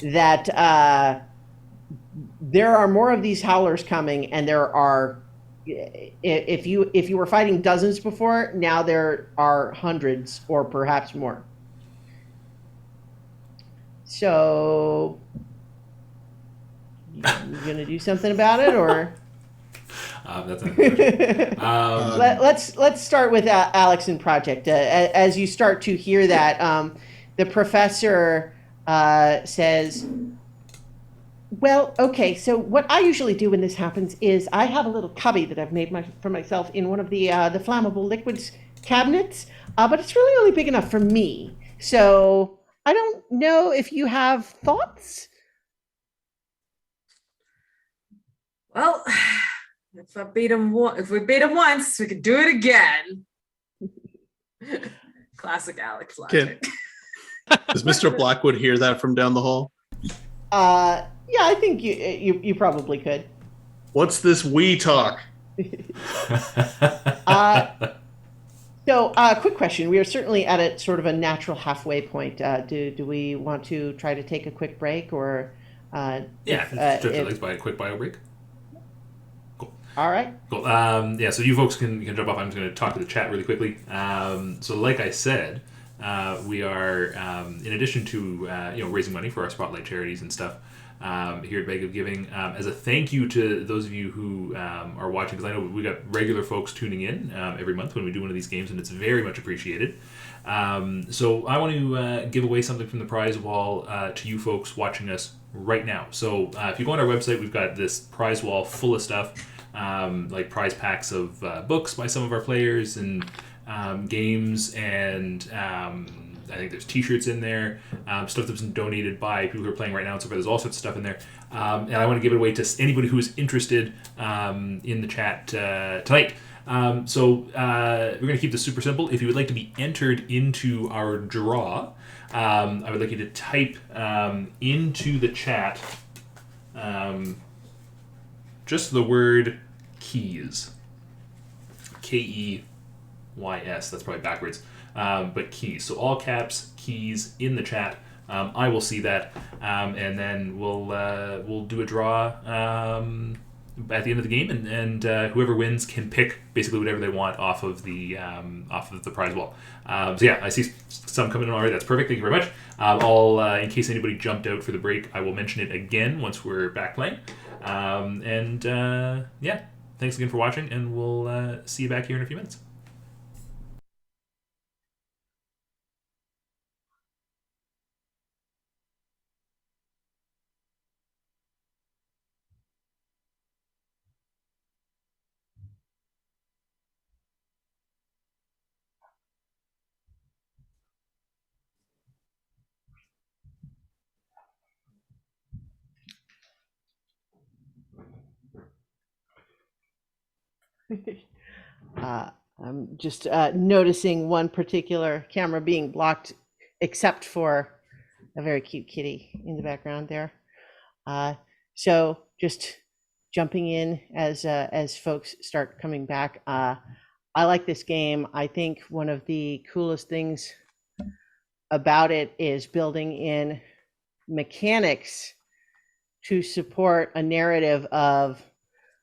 that there are more of these howlers coming, and there are, if you were fighting dozens before, now there are hundreds or perhaps more. So you gonna do something about it, or? That's not good. Let's start with Alex and Project. As you start to hear that, the professor says, "Well, okay. So what I usually do when this happens is I have a little cubby that I've made for myself in one of the flammable liquids cabinets, but it's really only big enough for me. So I don't know if you have thoughts." Well, if we beat him once, we could do it again. Classic Alex logic. Does Mr. Blackwood hear that from down the hall? Yeah, I think you probably could. What's this we talk? So, quick question. We are certainly at a sort of a natural halfway point. Do we want to try to take a quick break, or? Stretch your legs by a quick bio break. Cool. All right. Cool. So you folks can jump off. I'm just going to talk to the chat really quickly. So like I said, we are, in addition to raising money for our spotlight charities and stuff, here at BoG of Giving, as a thank you to those of you who are watching, because I know we got regular folks tuning in every month when we do one of these games, and it's very much appreciated. So I want to give away something from the prize wall to you folks watching us right now. So if you go on our website, we've got this prize wall full of stuff, like prize packs of books by some of our players, and games, and I think there's t-shirts in there, stuff that's been donated by people who are playing right now and so forth. There's all sorts of stuff in there, and I want to give it away to anybody who is interested in the chat tonight. So we're going to keep this super simple. If you would like to be entered into our draw, I would like you to type into the chat just the word keys. Keys. That's probably backwards. But keys. So all caps, keys in the chat. I will see that, and then we'll do a draw at the end of the game, and whoever wins can pick basically whatever they want off of the prize wall. So yeah, I see some coming in already. That's perfect. Thank you very much. I'll in case anybody jumped out for the break, I will mention it again once we're back playing. Yeah, thanks again for watching, and we'll see you back here in a few minutes. I'm just noticing one particular camera being blocked, except for a very cute kitty in the background there. So just jumping in as folks start coming back. I like this game. I think one of the coolest things about it is building in mechanics to support a narrative of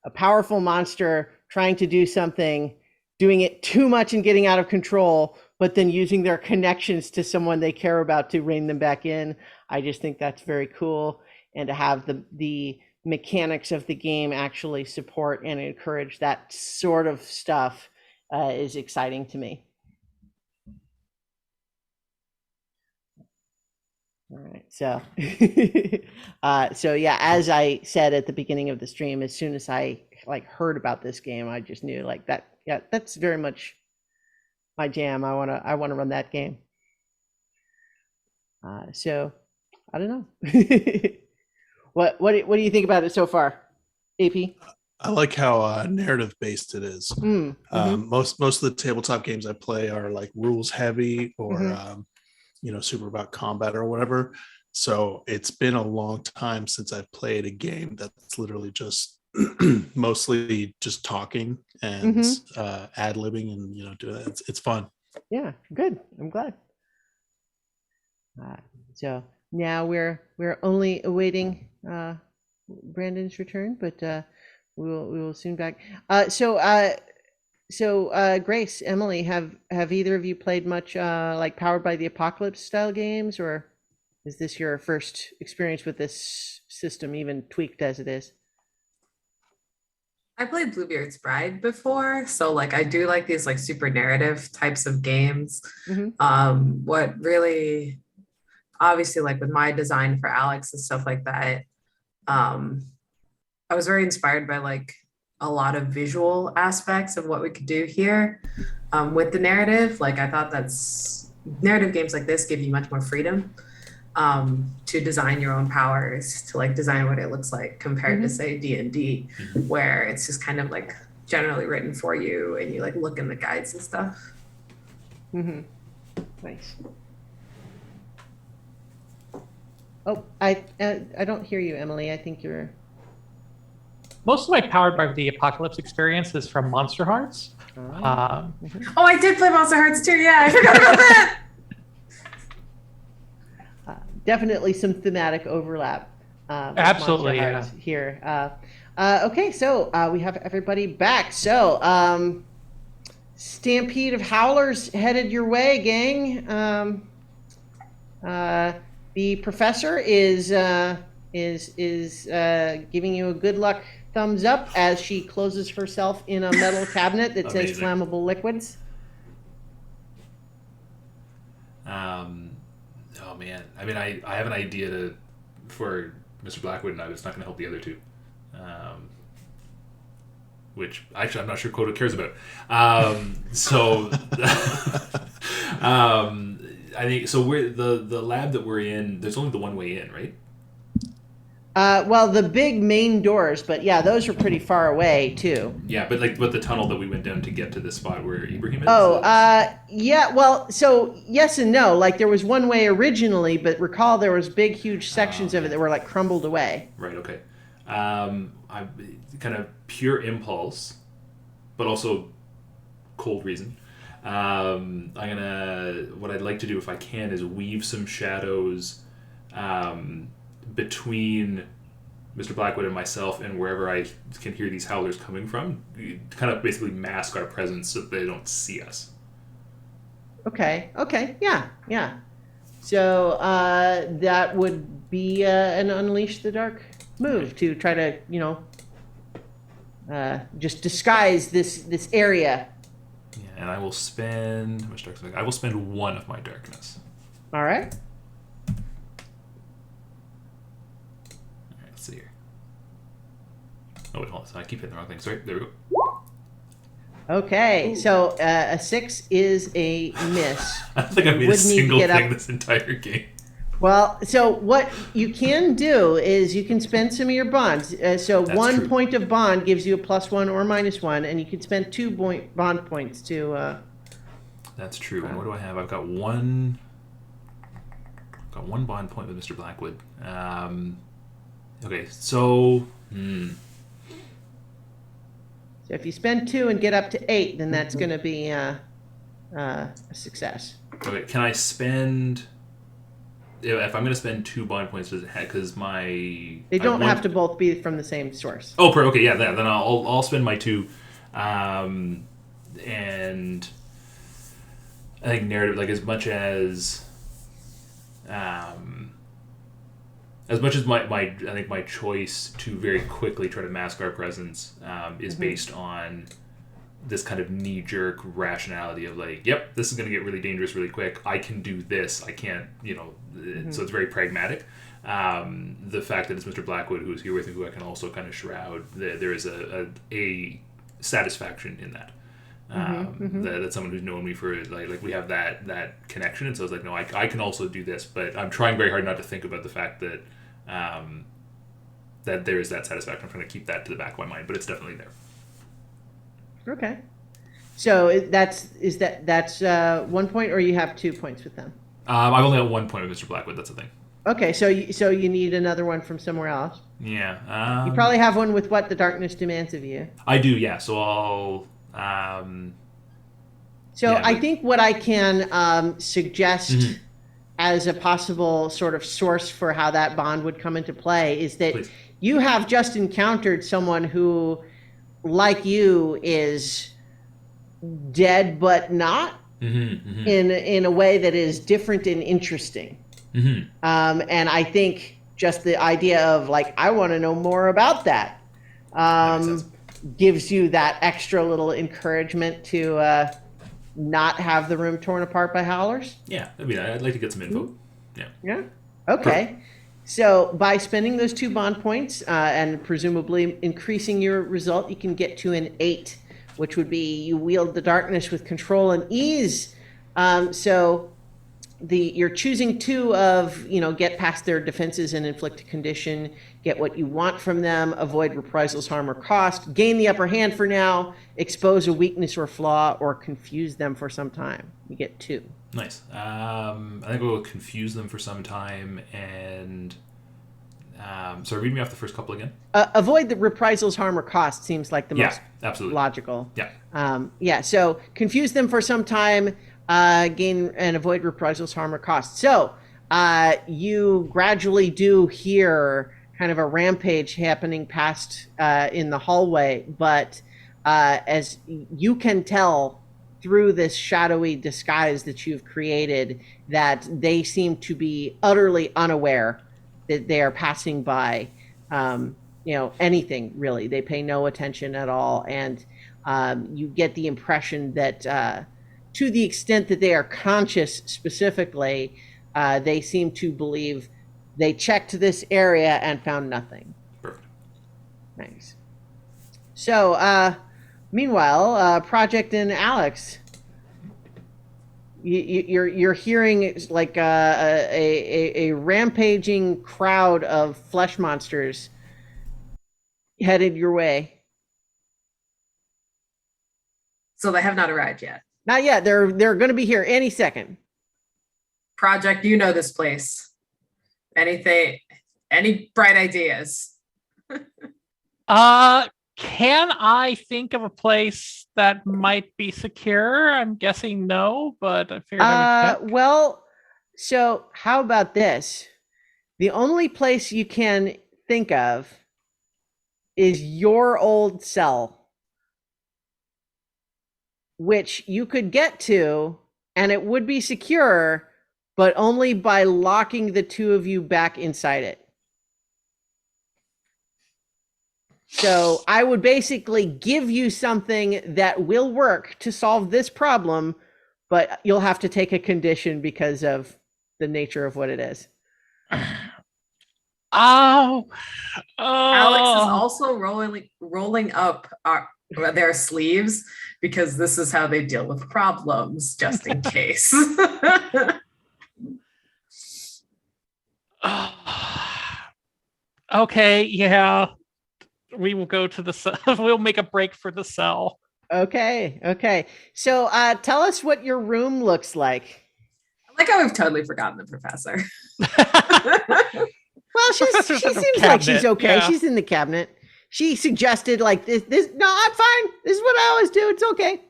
a powerful monster trying to do something, doing it too much and getting out of control, but then using their connections to someone they care about to rein them back in. I just think that's very cool. And to have the mechanics of the game actually support and encourage that sort of stuff is exciting to me. All right, so so yeah, as I said at the beginning of the stream, as soon as I heard about this game, I just knew that. Yeah, that's very much my jam. I wanna run that game. So I don't know. What do you think about it so far, AP? I like how narrative based it is. Mm-hmm. Most of the tabletop games I play are like rules heavy, or super about combat or whatever. So it's been a long time since I've played a game that's literally just mostly just talking and ad-libbing and doing that. It's fun. Yeah, good. I'm glad. So now we're only awaiting Brandon's return, but we will soon back. So Grace, Emily, have either of you played much like Powered by the Apocalypse style games, or is this your first experience with this system, even tweaked as it is? I played Bluebeard's Bride before, so like I do like these like super narrative types of games. What really, obviously, like with my design for Alex and stuff like that, I was very inspired by like a lot of visual aspects of what we could do here with the narrative. Like I thought that's narrative games like this give you much more freedom to design your own powers, to like design what it looks like compared to say D&D, where it's just kind of like generally written for you and you like look in the guides and stuff. Nice. Oh, I don't hear you, Emily. I think you're... Most of my Powered by the Apocalypse experience is from Monster Hearts. Oh, I did play Monster Hearts too. Yeah, I forgot about that. Definitely some thematic overlap. Absolutely, yeah. Here. Okay, so we have everybody back. So, Stampede of Howlers headed your way, gang. The professor is giving you a good luck thumbs up as she closes herself in a metal cabinet that says flammable liquids. Oh man, I mean, I have an idea for Mr. Blackwood, and it's not going to help the other two, which actually I'm not sure Coda cares about. I think so. We're the lab that we're in. There's only the one way in, right? Well, the big main doors, but yeah, those are pretty far away too. Yeah, but the tunnel that we went down to get to the spot where Ibrahim is. Yeah. Well, so yes and no. Like there was one way originally, but recall there was big, huge sections of it that were like crumbled away. Right. Okay. I'm kind of pure impulse, but also cold reason. What I'd like to do if I can is weave some shadows between Mr. Blackwood and myself and wherever I can hear these howlers coming from, kind of basically mask our presence so that they don't see us. Okay, yeah. So that would be an Unleash the Dark move to try to, just disguise this area. Yeah, and I will spend... How much darkness? I will spend 1 of my darkness. All right. Let's see here. Oh, wait, hold on. I keep hitting the wrong thing. Sorry. There we go. Okay, so a 6 is a miss. I don't think I made a single thing this entire game. Well, so what you can do is you can spend some of your bonds. So That's one true. point of bond gives you a +1 or -1, and you can spend 2 bond points to... That's true. And what do I have? I've got one bond point with Mr. Blackwood. Okay, so... So if you spend 2 and get up to 8, then that's going to be a success. Okay, can I spend... If I'm going to spend 2 bond points, does it have... Because my... They don't have to both be from the same source. Oh, okay, yeah, then I'll spend my 2. And I think narrative, like as much as I think my choice to very quickly try to mask our presence is based on this kind of knee-jerk rationality of like, yep, this is going to get really dangerous really quick. I can do this. I can't, so it's very pragmatic. The fact that it's Mr. Blackwood who's here with me, who I can also kind of shroud, there is a satisfaction in that. That's someone who's known me for like we have that connection, and so it's like, no, I can also do this, but I'm trying very hard not to think about the fact that that there is that satisfaction. I'm trying to keep that to the back of my mind, but it's definitely there. Okay. So that's 1 point, or you have 2 points with them? I've only got 1 point with Mr. Blackwood. That's the thing. Okay, so you need another one from somewhere else. Yeah. You probably have one with what the darkness demands of you. I do, yeah. So I'll. So Yeah, I but- think what I can suggest Mhm. as a possible sort of source for how that bond would come into play is that Please. you have just encountered someone who, like you, is dead but not in a way that is different and interesting. And I think just the idea of like, I want to know more about that, That makes sense. gives you that extra little encouragement to not have the room torn apart by howlers. Yeah, I'd like to get some info. Yeah. Yeah. Okay. So by spending those 2 bond points and presumably increasing your result, you can get to an 8, which would be you wield the darkness with control and ease. So you're choosing 2 of, get past their defenses and inflict a condition, get what you want from them, avoid reprisals, harm, or cost, gain the upper hand for now, expose a weakness or flaw, or confuse them for some time. You get 2. Nice. I think we'll confuse them for some time and. Sorry, read me off the first couple again. Avoid the reprisals, harm, or cost seems like the most absolutely logical. Yeah. So confuse them for some time, gain and avoid reprisals, harm, or cost. So you gradually do hear kind of a rampage happening past in the hallway, but as you can tell through this shadowy disguise that you've created, that they seem to be utterly unaware that they are passing by anything really. They pay no attention at all, and you get the impression that to the extent that they are conscious specifically, they seem to believe they checked this area and found nothing. Perfect. Nice. So meanwhile, Project and Alex, you're hearing like a rampaging crowd of flesh monsters headed your way. So they have not arrived yet. Not yet. They're going to be here any second. Project, you know this place. Any bright ideas? Can I think of a place that might be secure? I'm guessing no, but I figured I would check. Well, so how about this? The only place you can think of is your old cell, which you could get to, and it would be secure, but only by locking the 2 of you back inside it. So I would basically give you something that will work to solve this problem, but you'll have to take a condition because of the nature of what it is. Oh. Alex is also rolling up their sleeves because this is how they deal with problems, just in case. Okay, yeah. We will go to the cell. We'll make a break for the cell. Okay. So tell us what your room looks like. I like how we've totally forgotten the professor. Well, she seems like she's okay. Yeah. She's in the cabinet. She suggested like this. No, I'm fine. This is what I always do. It's okay.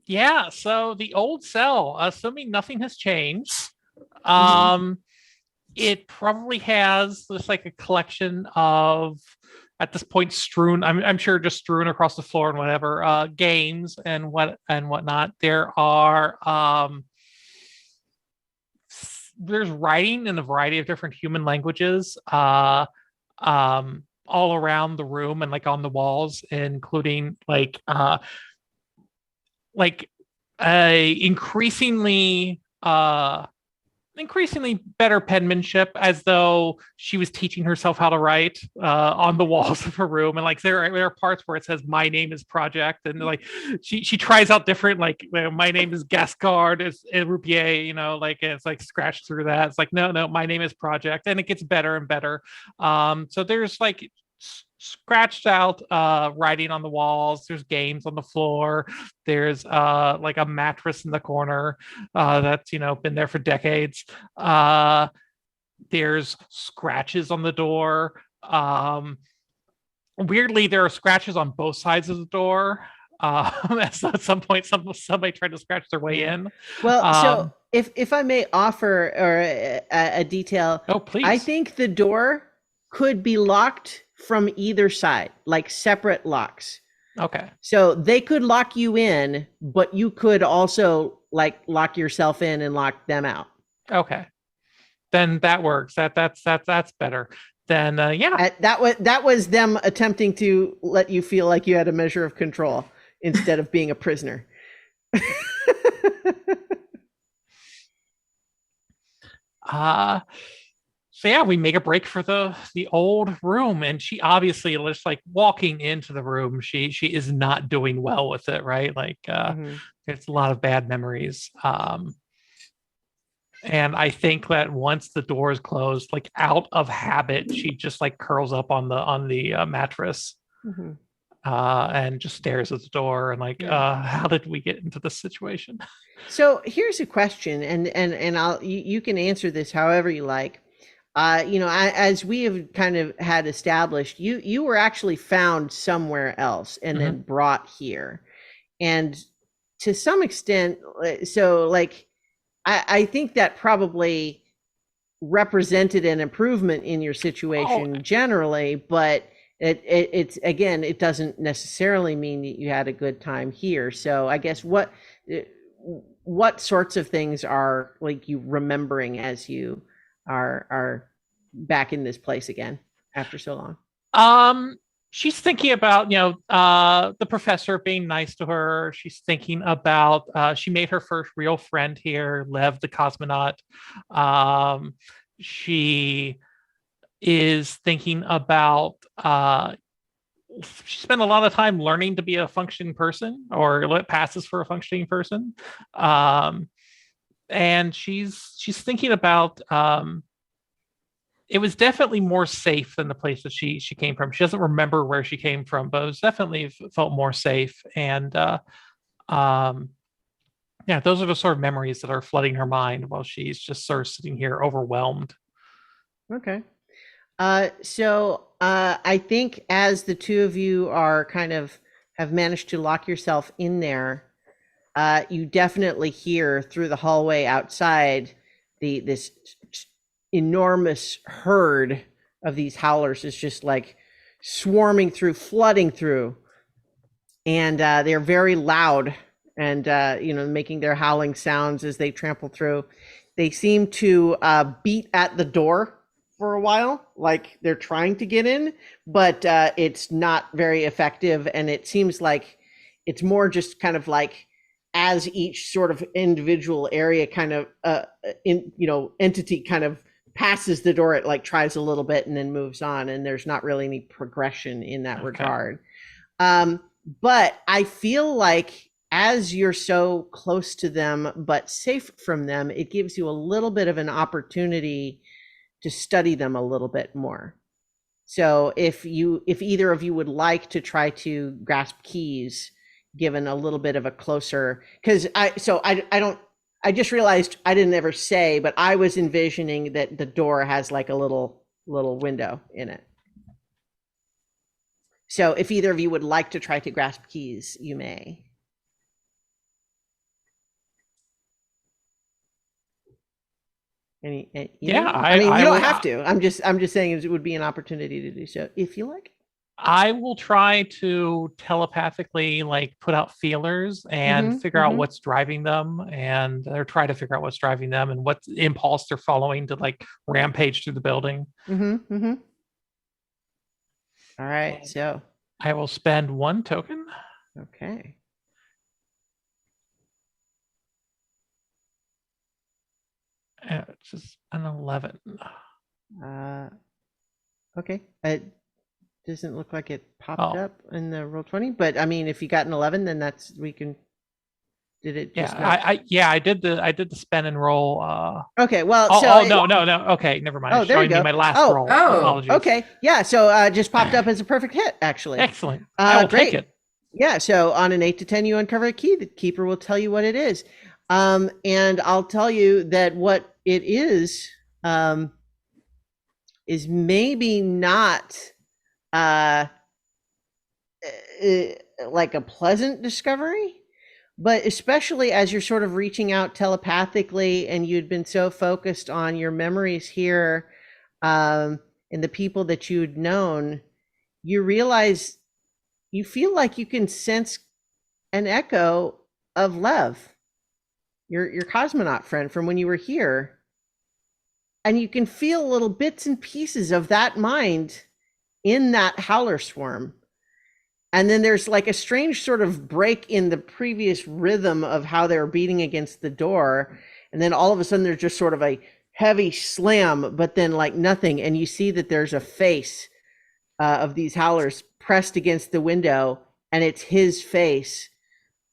Yeah. So the old cell, assuming nothing has changed, it probably has just like a collection of, at this point, strewn. I'm sure just strewn across the floor and whatever, games and whatnot. There are there's writing in a variety of different human languages all around the room and like on the walls, including like a increasingly better penmanship, as though she was teaching herself how to write on the walls of her room. And like there are parts where it says "My name is Project," and like she tries out different, like, my name is Gascard, is Roupier, like it's like scratched through that. It's like no, my name is Project, and it gets better and better. So there's like scratched out writing on the walls. There's games on the floor. There's like a mattress in the corner that's been there for decades. There's scratches on the door. Weirdly, there are scratches on both sides of the door. So at some point, somebody tried to scratch their way in. Well, so if I may offer or a detail, oh please, I think the door could be locked from either side, like separate locks. Okay. So they could lock you in, but you could also like lock yourself in and lock them out. Okay. Then that works. That's better. Then yeah. That was them attempting to let you feel like you had a measure of control instead of being a prisoner. So yeah, we make a break for the old room, and she obviously, just like walking into the room, she is not doing well with it, right? Like there's a lot of bad memories. And I think that once the door is closed, like out of habit, she just like curls up on the mattress and just stares at the door and like, how did we get into this situation? So here's a question, and you can answer this however you like. As we have kind of had established, you were actually found somewhere else and then brought here, and to some extent, so like I think that probably represented an improvement in your situation generally, but it's again, it doesn't necessarily mean that you had a good time here. So I guess what sorts of things are like you remembering as you are back in this place again after so long? She's thinking about the professor being nice to her. She's thinking about she made her first real friend here, Lev the cosmonaut. She is thinking about she spent a lot of time learning to be a functioning person, or what passes for a functioning person. And she's thinking about it was definitely more safe than the place that she came from. She doesn't remember where she came from, but it was definitely felt more safe. And yeah, those are the sort of memories that are flooding her mind while she's just sort of sitting here overwhelmed. Okay. So I think as the two of you are kind of have managed to lock yourself in there, you definitely hear through the hallway outside this enormous herd of these howlers is just like swarming through, flooding through, and they're very loud and making their howling sounds as they trample through. They seem to beat at the door for a while, like they're trying to get in, but it's not very effective, and it seems like it's more just kind of like as each sort of individual area kind of entity kind of passes the door, it like tries a little bit and then moves on, and there's not really any progression in that regard. But I feel like as you're so close to them but safe from them, it gives you a little bit of an opportunity to study them a little bit more. So if either of you would like to try to grasp keys, given a little bit of a closer, because I just realized I didn't ever say, but I was envisioning that the door has like a little window in it. So if either of you would like to try to grasp keys, you may. I mean, you don't have to. I'm just saying it would be an opportunity to do so if you like. I will try to telepathically like put out feelers and figure out what's driving them, or try to figure out what's driving them and what impulse they're following to like rampage through the building. All right, so I will spend 1 token. Okay. It's just an 11. Okay. It doesn't look like it popped up in the roll 20, but I mean, if you got an 11, then we can Did it Yeah, just not? I did the spin and roll. Okay, well, No. Okay, never mind. Oh, It's there you showing me go. my last Oh, roll. oh, Apologies. Okay, yeah, so just popped up as a perfect hit, actually. Excellent. I will Great. take it. Yeah, so on an 8 to 10, you uncover a key. The keeper will tell you what it is. And I'll tell you that what it is maybe not uh, like a pleasant discovery, but especially as you're sort of reaching out telepathically and you'd been so focused on your memories here and the people that you'd known, you realize you feel like you can sense an echo of Lev, your cosmonaut friend from when you were here. And you can feel little bits and pieces of that mind in that howler swarm. And then there's like a strange sort of break in the previous rhythm of how they were beating against the door. And then all of a sudden there's just sort of a heavy slam, but then like nothing. And you see that there's a face of these howlers pressed against the window, and it's his face.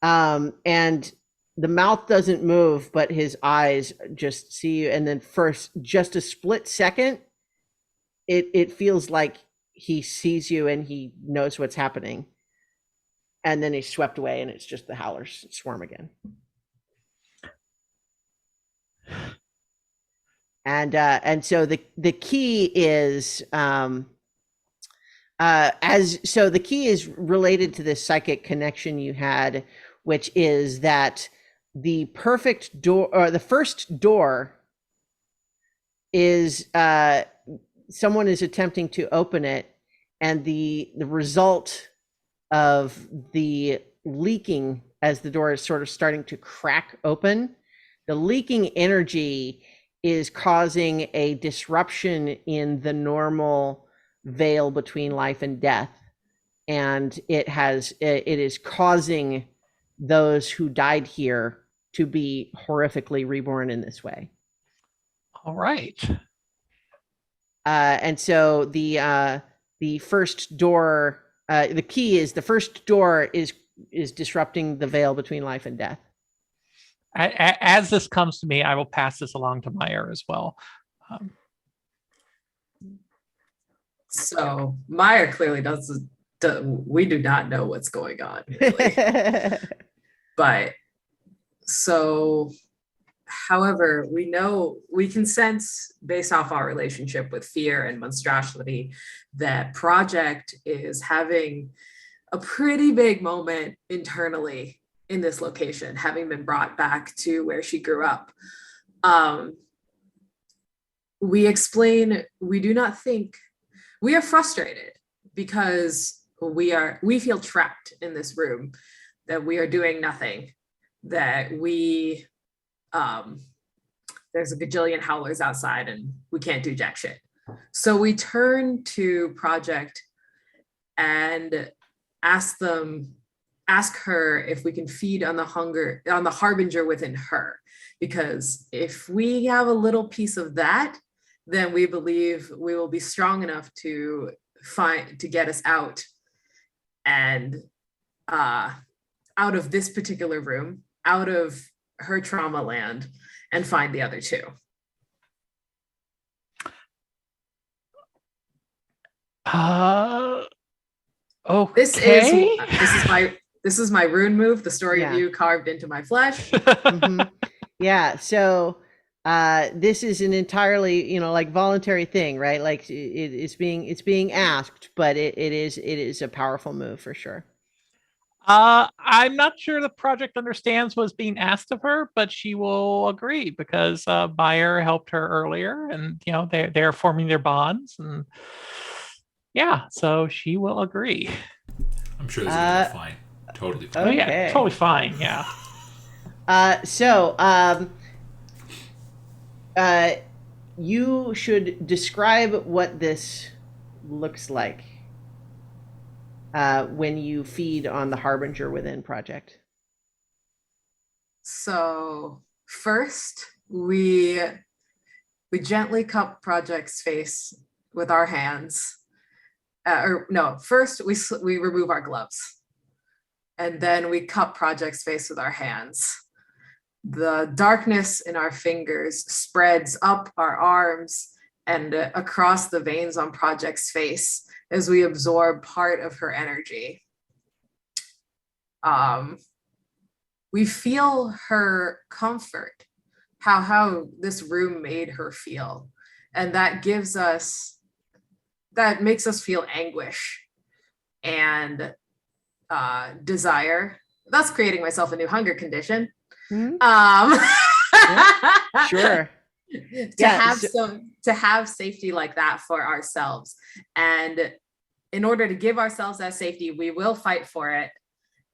And the mouth doesn't move, but his eyes just see you. And then first, just a split second, it feels like he sees you and he knows what's happening. And then he's swept away, and it's just the howlers swarm again. And so the key is the key is related to this psychic connection you had, which is that the perfect door, or the first door, is someone is attempting to open it, and the result of the leaking as the door is sort of starting to crack open, the leaking energy is causing a disruption in the normal veil between life and death, and it is causing those who died here to be horrifically reborn in this way. All right. And so the first door, the key is the first door is disrupting the veil between life and death. As this comes to me, I will pass this along to Meyer as well. So Meyer clearly we do not know what's going on, really. But so, however, we can sense, based off our relationship with fear and monstrosity, that Project is having a pretty big moment internally in this location, having been brought back to where she grew up. We explain, we do not think, we are frustrated because we feel trapped in this room, that we are doing nothing, that there's a gajillion howlers outside and we can't do jack shit. So we turn to Project and ask her if we can feed on the harbinger within her, because if we have a little piece of that, then we believe we will be strong enough to get us out and out of this particular room, out of her trauma land, and find the other two. Okay. This is my rune move, the story Yeah. of you carved into my flesh. Mhm. Yeah, so this is an entirely, like voluntary thing, right? Like it's being asked, but it is a powerful move for sure. I'm not sure the Project understands what's being asked of her, but she will agree because Meyer helped her earlier, and they're forming their bonds, and yeah, so she will agree. I'm sure this is gonna be fine. Totally fine. Oh yeah, Okay. totally fine. Yeah. You should describe what this looks like when you feed on the harbinger within Project. So first, we gently cup Project's face with our hands. First we remove our gloves, and then we cup Project's face with our hands. The darkness in our fingers spreads up our arms and across the veins on Project's face as we absorb part of her energy. We feel her comfort, how this room made her feel. And that makes us feel anguish and desire. That's creating myself a new hunger condition. Mhm. Yeah, Sure. to have safety like that for ourselves. And in order to give ourselves that safety, we will fight for it.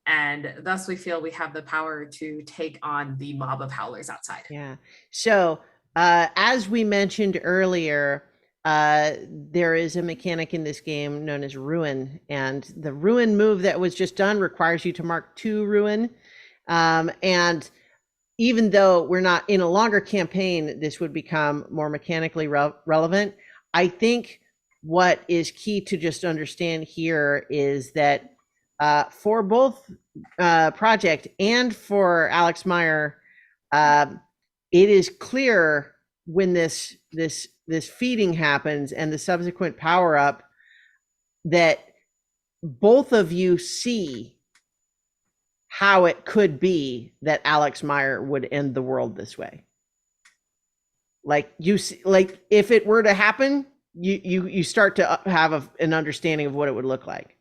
And thus we feel we have the power to take on the mob of howlers outside. Yeah. So, as we mentioned earlier, there is a mechanic in this game known as ruin, and the ruin move that was just done requires you to mark 2 ruin. And even though we're not in a longer campaign, this would become more mechanically relevant. I think what is key to just understand here is that for both Project and for Alex Meyer, it is clear when this feeding happens and the subsequent power up that both of you see how it could be that Alex Meyer would end the world this way. Like you see, like if it were to happen, you start to have an understanding of what it would look like.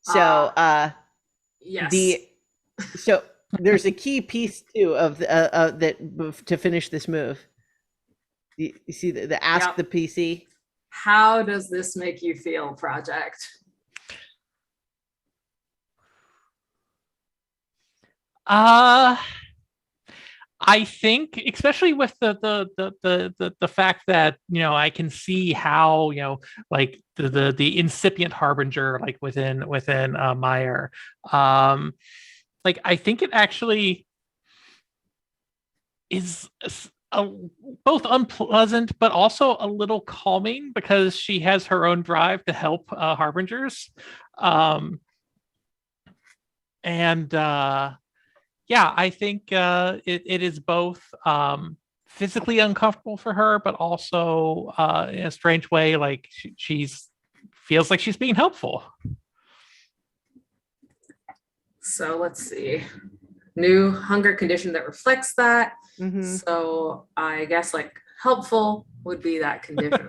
So yes. So there's a key piece too of that to finish this move. You see the ask Yep. the PC. How does this make you feel, Project? I think, especially with the fact that I can see how like the incipient harbinger like within Meyer, like I think it actually is both unpleasant but also a little calming because she has her own drive to help harbingers, and yeah, I think it is both physically uncomfortable for her, but also in a strange way, like she's feels like she's being helpful. So let's see. New hunger condition that reflects that. Mhm. So I guess like helpful would be that condition.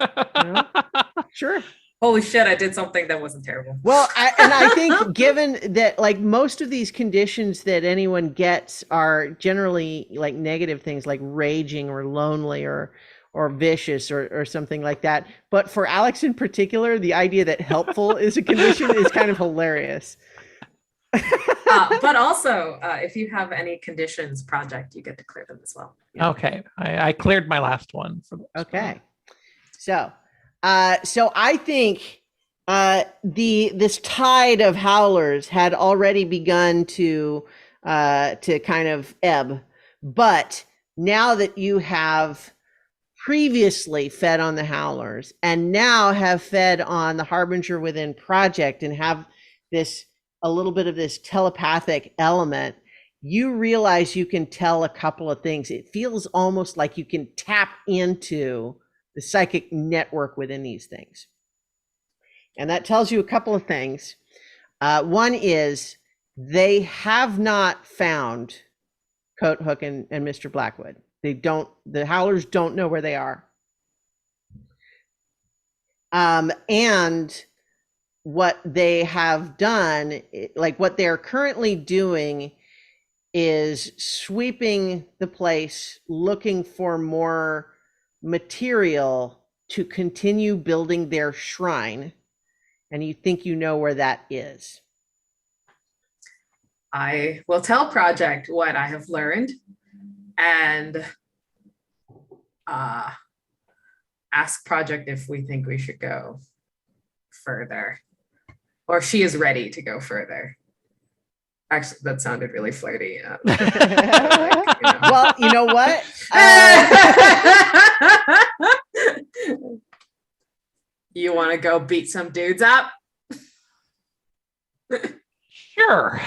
Sure. Holy shit, I did something that wasn't terrible. Well, I think given that like most of these conditions that anyone gets are generally like negative things like raging or lonely or vicious or something like that. But for Alex in particular, the idea that helpful is a condition is kind of hilarious. But also, if you have any conditions, Project, you get to clear them as well. Yeah. Okay, I cleared my last one. Okay, so I think this tide of howlers had already begun to kind of ebb, but now that you have previously fed on the howlers and now have fed on the harbinger within Project and have a little bit of this telepathic element, you realize you can tell a couple of things. It feels almost like you can tap into the psychic network within these things. And that tells you a couple of things. One is they have not found Coat Hook and Mr. Blackwood. The howlers don't know where they are. And what they have done, like what they're currently doing, is sweeping the place, looking for more material to continue building their shrine. And you think you know where that is. I will tell Project what I have learned and ask Project if we think we should go further, or she is ready to go further. Actually, that sounded really flirty. Well, you know what? You you want to go beat some dudes up? Sure.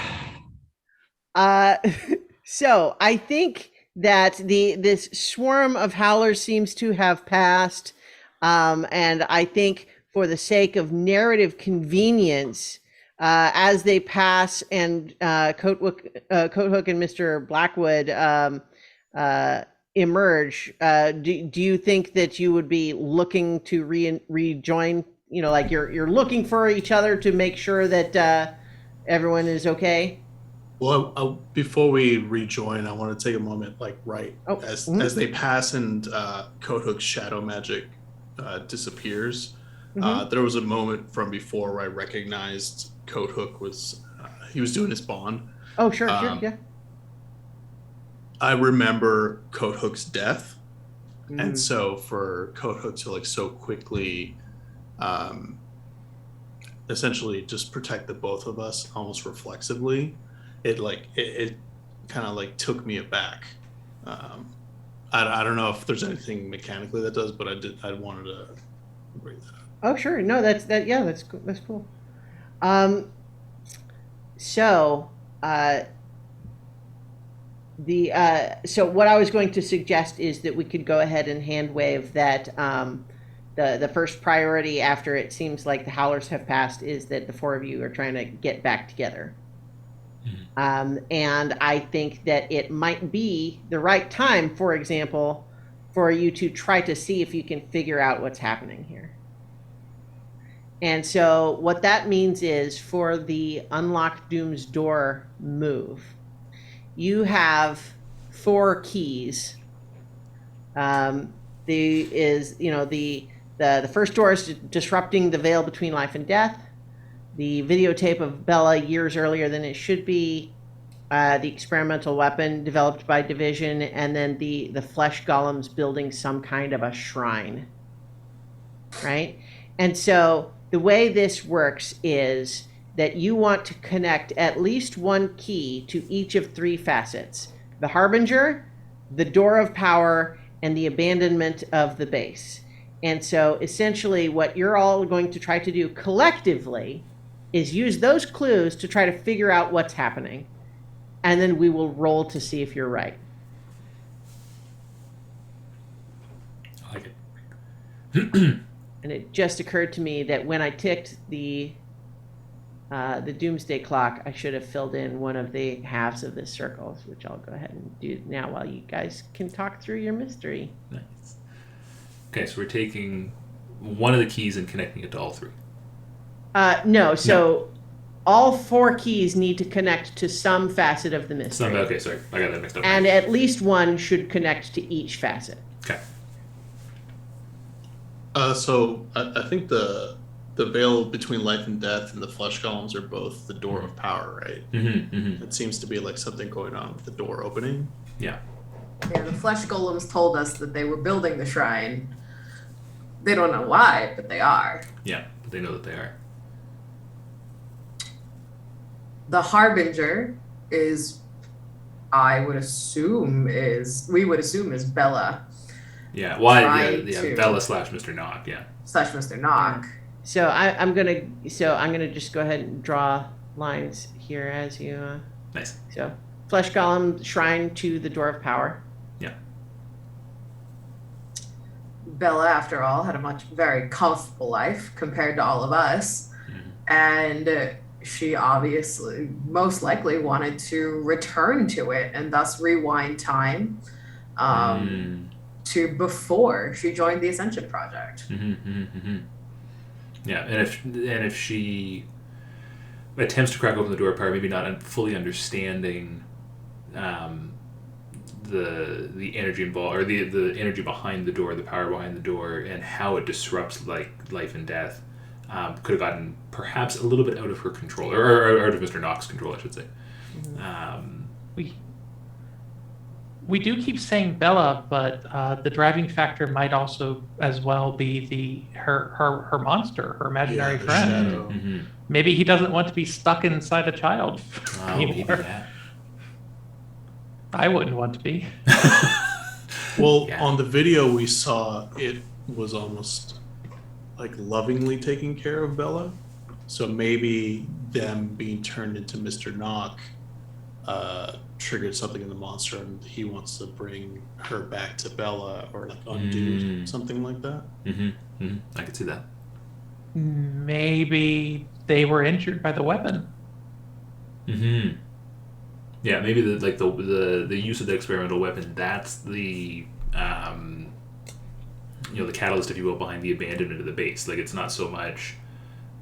So I think that this swarm of howlers seems to have passed, and I think for the sake of narrative convenience, as they pass and Coathook and Mr. Blackwood emerge, do you think that you would be looking to rejoin? You know, like you're looking for each other to make sure that everyone is okay. Well, before we rejoin, I want to take a moment, as they pass and Coathook's shadow magic disappears. There was a moment from before where I recognized Coathook was he was doing his bond. Oh, sure, yeah. I remember Coathook's death, and so for Coathook to so quickly, essentially just protect the both of us almost reflexively. It kind of took me aback. I don't know if there's anything mechanically that does, but I wanted to bring that up. Oh, sure. No, that's cool. So what I was going to suggest is that we could go ahead and hand wave that the first priority after it seems like the howlers have passed is that the four of you are trying to get back together. And I think that it might be the right time, for example, for you to try to see if you can figure out what's happening here. And so what that means is for the Unlock Doom's Door move, you have 4 keys. The first door is disrupting the veil between life and death. The videotape of Bella years earlier than it should be, the experimental weapon developed by Division, and then the flesh golems building some kind of a shrine, right? And so the way this works is that you want to connect at least one key to each of 3 facets: the Harbinger, the Door of Power, and the abandonment of the base. And so essentially what you're all going to try to do collectively is use those clues to try to figure out what's happening. And then we will roll to see if you're right. I like it. And it just occurred to me that when I ticked the doomsday clock, I should have filled in one of the halves of this circle, which I'll go ahead and do now while you guys can talk through your mystery. Nice. Okay, so we're taking one of the keys and connecting it to all 3. No. All 4 keys need to connect to some facet of the mystery. Okay, sorry. I got that mixed up. And at least one should connect to each facet. Okay. So I think the veil between life and death and the flesh golems are both the Door of Power, right? It seems to be something going on with the door opening. Yeah. Yeah, the flesh golems told us that they were building the shrine. They don't know why, but they are. Yeah, but they know that they are. The Harbinger is, we would assume is Bella. Yeah, why? Yeah, Bella / Mr. Knock. Yeah. / Mr. Knock. So I'm gonna just go ahead and draw lines here as you. Nice. So flesh golem shrine to the Door of Power. Yeah. Bella, after all, had a very comfortable life compared to all of us, and she obviously, most likely, wanted to return to it and thus rewind time to before she joined the Ascension Project. Yeah, and if she attempts to crack open the Door of Power, maybe not fully understanding the energy involved, or the energy behind the door, the power behind the door, and how it disrupts life and death, could have gotten perhaps a little bit out of her control, or out of Mr. Knox's control, I should say. We do keep saying Bella, but the driving factor might also as well be her monster, her imaginary friend. Maybe he doesn't want to be stuck inside a child anymore. I wouldn't want to be. Well, on the video we saw, it was almost like lovingly taking care of Bella. So maybe them being turned into Mr. Knock triggered something in the monster, and he wants to bring her back to Bella, or like undo something like that. I could see that. Maybe they were injured by the weapon. Yeah, maybe the use of the experimental weapon, that's the the catalyst, if you will, behind the abandonment of the base. Like, it's not so much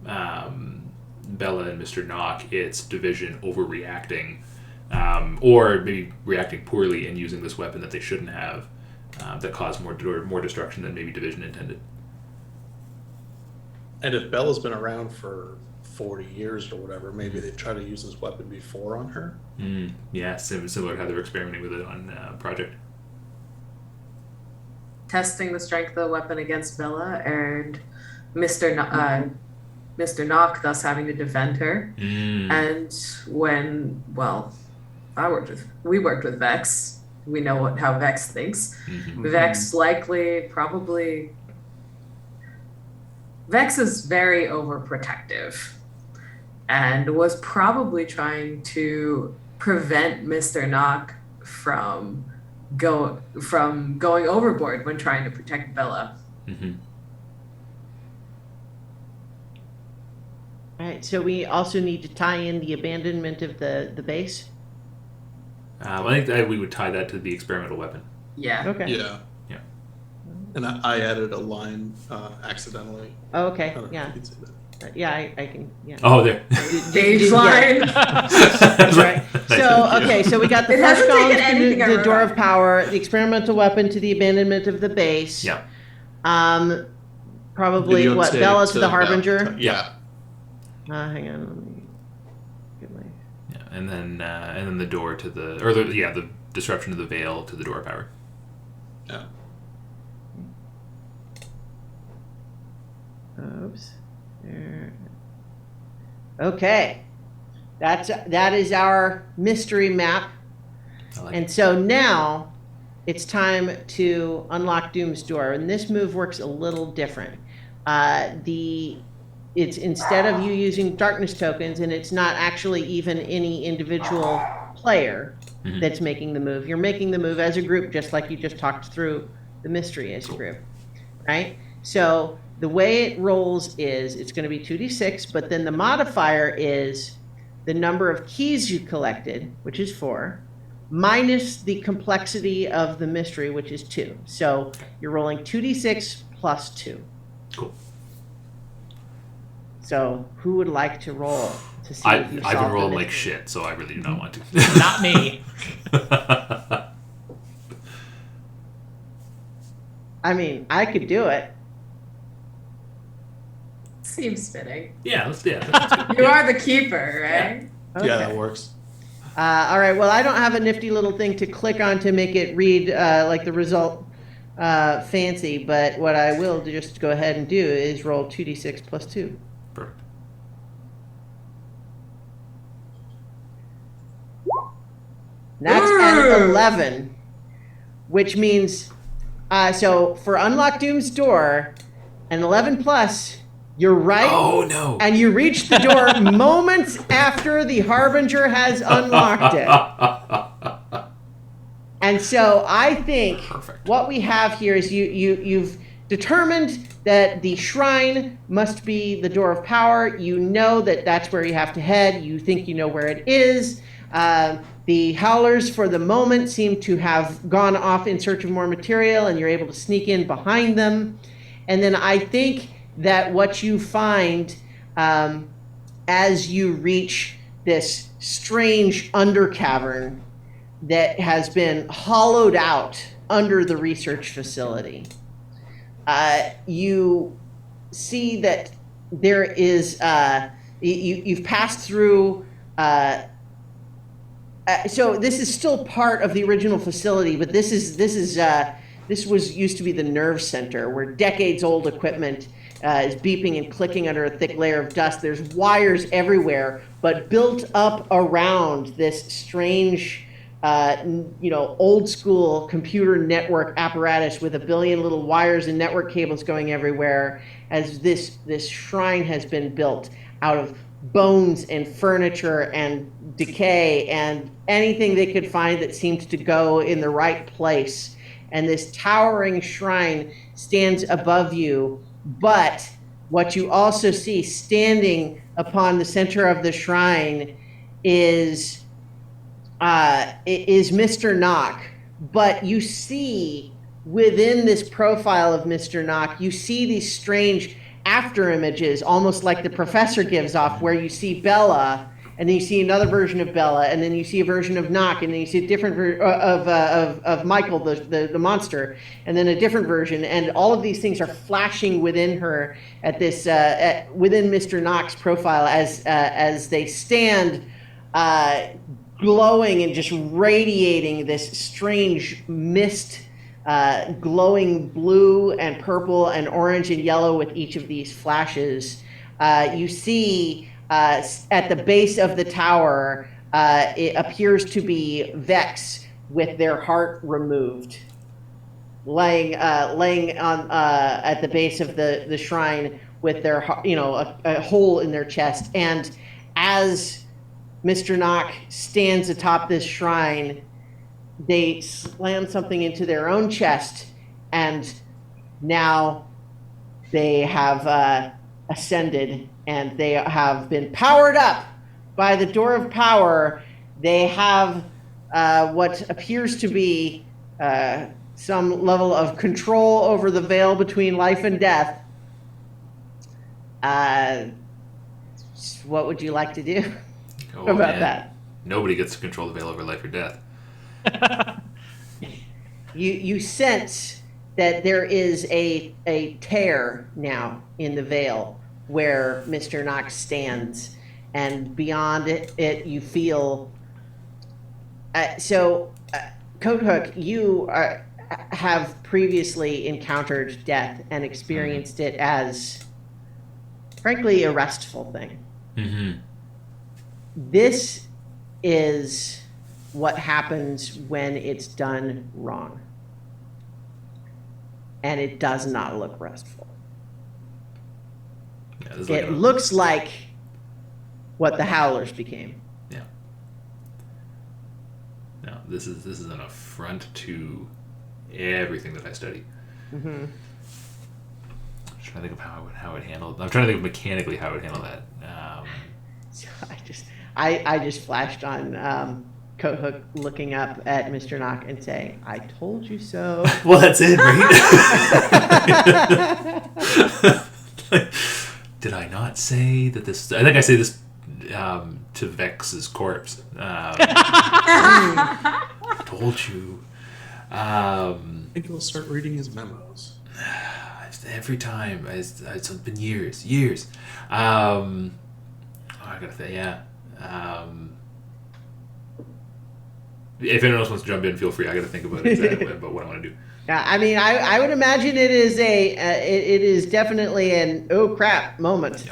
Bella and Mr. Knock, it's Division overreacting, or maybe reacting poorly and using this weapon that they shouldn't have, that caused more destruction than maybe Division intended. And if Bella's been around for 40 years or whatever, maybe they try to use this weapon before on her. Yeah, similar to how they're experimenting with it on Project. Testing the strength of the weapon against Bella, and Mr. Knock thus having to defend her. And when, we worked with Vex. We know how Vex thinks. Vex Vex is very overprotective and was probably trying to prevent Mr. Knock from going overboard when trying to protect Bella. All right, so we also need to tie in the abandonment of the base. I think we would tie that to the experimental weapon. Yeah. Okay. Yeah. And I added a line accidentally. Oh, okay. I don't know if Yeah. you can say that. Yeah, I can. Yeah. Oh, there. Stage line. That's right. So okay, so we got the It flesh hasn't taken bones to anything I the wrote door up. of power, the experimental weapon to the abandonment of the base. Yeah. Probably what Videotape Bella to the harbinger. Yeah. Hang on, let me get my. Yeah, and then the door to the disruption of the veil to the door of power. Yeah. Oops. There. Okay. That is our mystery map. I like And it. so now it's time to unlock Doom's door. And this move works a little different. It's instead of you using darkness tokens, and it's not actually even any individual player that's making the move. You're making the move as a group, just like you just talked through the mystery as a group, right? So the way it rolls is it's going to be 2d6, but then the modifier is the number of keys you collected, which is 4, minus the complexity of the mystery, which is 2. So you're rolling 2d6 plus 2. Cool. So who would like to roll to see I've if you been solve the rolling like mystery? shit, so I really do not want to. Not me. I mean, I could do it. Seems fitting. That's good. You are the keeper, right? Okay. Yeah, that works. All right. Well, I don't have a nifty little thing to click on to make it read like the result fancy, but what I will just go ahead and do is roll 2d6 plus 2. Perfect. That's an 11, which means, so for Unlock Doom's door, an 11 plus, you're right. Oh no! And you reach the door moments after the Harbinger has unlocked it. And so I think Perfect. what we have here is you've determined that the shrine must be the door of power. You know that that's where you have to head. You think you know where it is. The Howlers, for the moment, seem to have gone off in search of more material, and you're able to sneak in behind them. And then I think that what you find as you reach this strange undercavern that has been hollowed out under the research facility, you see that there is, you've passed through, so this is still part of the original facility, but this was used to be the nerve center where decades-old equipment is beeping and clicking under a thick layer of dust. There's wires everywhere, but built up around this strange old school computer network apparatus with a billion little wires and network cables going everywhere, as this shrine has been built out of bones and furniture and decay and anything they could find that seemed to go in the right place. And this towering shrine stands above you, but what you also see standing upon the center of the shrine is Mr. Knock. But you see within this profile of Mr. Knock, you see these strange after images, almost like the professor gives off, where you see Bella, and then you see another version of Bella, and then you see a version of Knock, and then you see a different version of Michael, the monster, and then a different version, and all of these things are flashing within her at this within Mr. Knock's profile as they stand glowing and just radiating this strange mist, glowing blue and purple and orange and yellow with each of these flashes. You see at the base of the tower, it appears to be Vex with their heart removed, laying on at the base of the shrine with their a hole in their chest. And as Mr. Knock stands atop this shrine, they slam something into their own chest, and now they have ascended, and they have been powered up by the door of power. They have what appears to be some level of control over the veil between life and death. What would you like to do about that? Nobody gets to control the veil over life or death. You sense that there is a tear now in the veil where Mr. Knox stands, and beyond it you feel. Coathook, you have previously encountered death and experienced it as, frankly, a restful thing. Mm-hmm. This is what happens when it's done wrong. And it does not look restful. Yeah, it looks like what the Howlers became. Yeah. No, this is an affront to everything that I study. Mm-hmm. I'm trying to think of how it handled. I'm trying to think of mechanically how it would handle that. So I just flashed on Coathook looking up at Mr. Knock and saying, "I told you so." Well, that's it, right? Did I not say that this? I think I say this to Vex's corpse. I told you. I think he'll start reading his memos. Every time. It's been years. I gotta say, yeah. If anyone else wants to jump in, feel free. I gotta think about exactly about what I want to do. Yeah, I mean, I would imagine it is it is definitely an oh crap moment.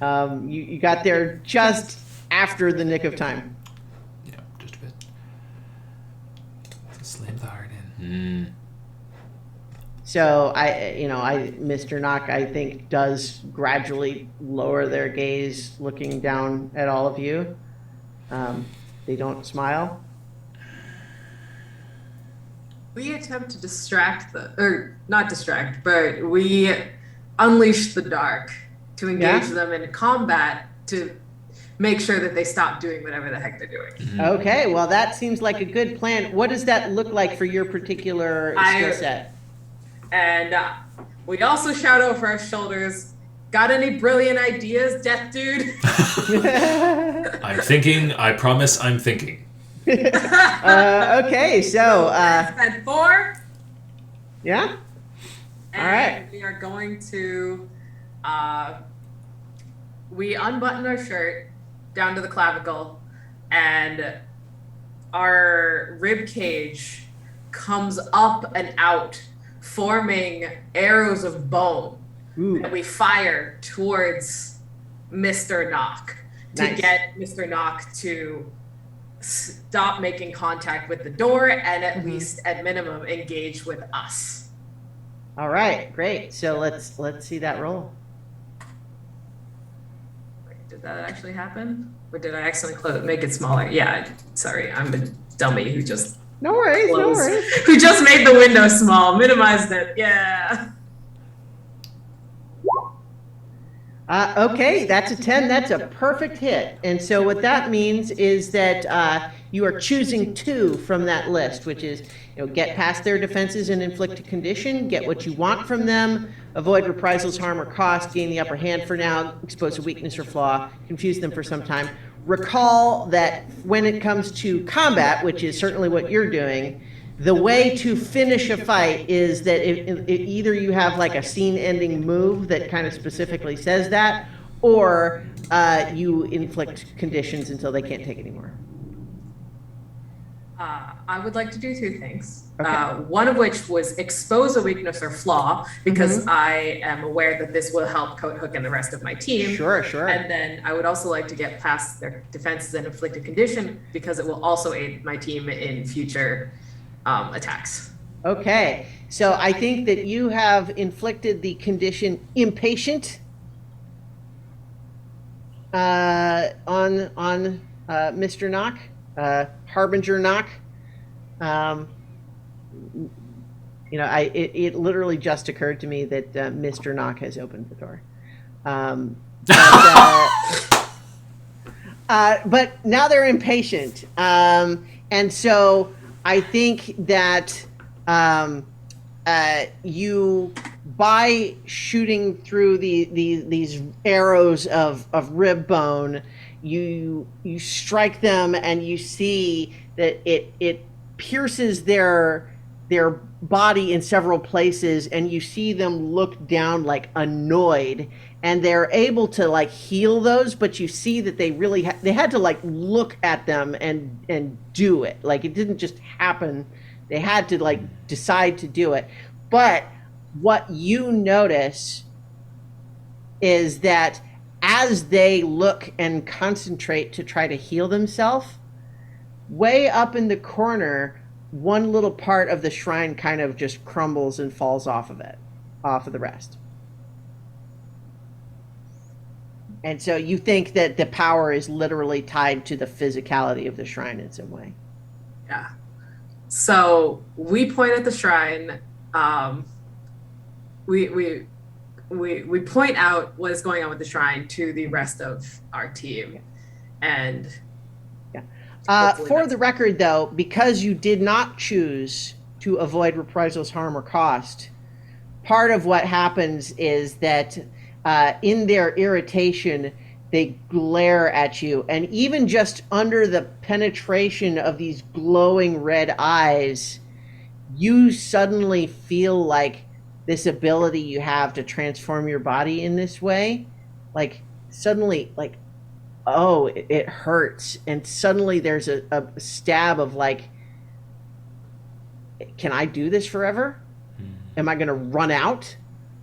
Yeah, you got there just after the nick of time. Yeah, just a bit. Slam the heart in. So Mr. Knock, I think, does gradually lower their gaze, looking down at all of you. They don't smile. We attempt to not distract, but we unleash the dark to engage them in combat to make sure that they stop doing whatever the heck they're doing. Mm-hmm. Okay, well, that seems like a good plan. What does that look like for your particular skill set? And we also shout over our shoulders, "Got any brilliant ideas, Death Dude?" I'm thinking. I promise I'm thinking. Okay, so Spend 4. Yeah. And all right. We are going to we unbutton our shirt down to the clavicle, and our rib cage comes up and out, forming arrows of bone. Ooh. And we fire towards Mr. Knock to Nice. get Mr. Knock to stop making contact with the door and at Mhm. least at minimum engage with us. All right, great. So let's see that roll. Wait, did that actually happen? Or did I accidentally make it smaller? Yeah, sorry, I'm a dummy who just No worries, no closed, worries. who just made the window small, minimized it. Yeah. Okay, that's a 10. That's a perfect hit. And so what that means is that you are choosing 2 from that list, which is, get past their defenses and inflict a condition, get what you want from them, avoid reprisals, harm, or cost, gain the upper hand for now, expose a weakness or flaw, confuse them for some time. Recall that when it comes to combat, which is certainly what you're doing, the way to finish a fight is that if either you have like a scene-ending move that kind of specifically says that, or you inflict conditions until they can't take anymore. I would like to do 2 things. Okay. One of which was expose a weakness or flaw, because I am aware that this will help Coat Hook and the rest of my team. Sure. And then I would also like to get past their defenses and inflict a condition, because it will also aid my team in future attacks. Okay, so I think that you have inflicted the condition impatient on Mr. Knock, Harbinger Knock. It literally just occurred to me that Mr. Knock has opened the door. But now they're impatient, and so I think that you, by shooting through these arrows of rib bone, you strike them, and you see that it pierces their body in several places, and you see them look down like annoyed, and they're able to like heal those, but you see that they really they had to like look at them and do it. Like, it didn't just happen. They had to like decide to do it. But what you notice is that as they look and concentrate to try to heal themselves, way up in the corner, one little part of the shrine kind of just crumbles and falls off of the rest. And so you think that the power is literally tied to the physicality of the shrine in some way. Yeah. So we point at the shrine. We point out what is going on with the shrine to the rest of our team, and for the record, though, because you did not choose to avoid reprisals, harm, or cost, part of what happens is that in their irritation, they glare at you, and even just under the penetration of these glowing red eyes, you suddenly feel like this ability you have to transform your body in this way, like suddenly, like, oh, it hurts, and suddenly there's a stab of like, can I do this forever? Am I going to run out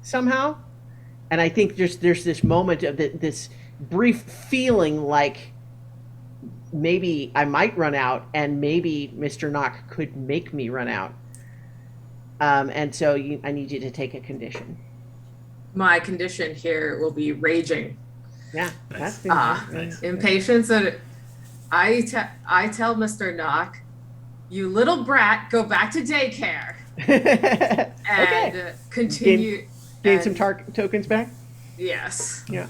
somehow? And I think there's this moment of this brief feeling like maybe I might run out, and maybe Mr. Knock could make me run out. And so I need you to take a condition. My condition here will be raging. Yeah, Nice. that's Nice. Impatience. And I tell Mr. Knock, you little brat, go back to daycare. And Okay. continue. Gain some tokens back? Yes. Yeah.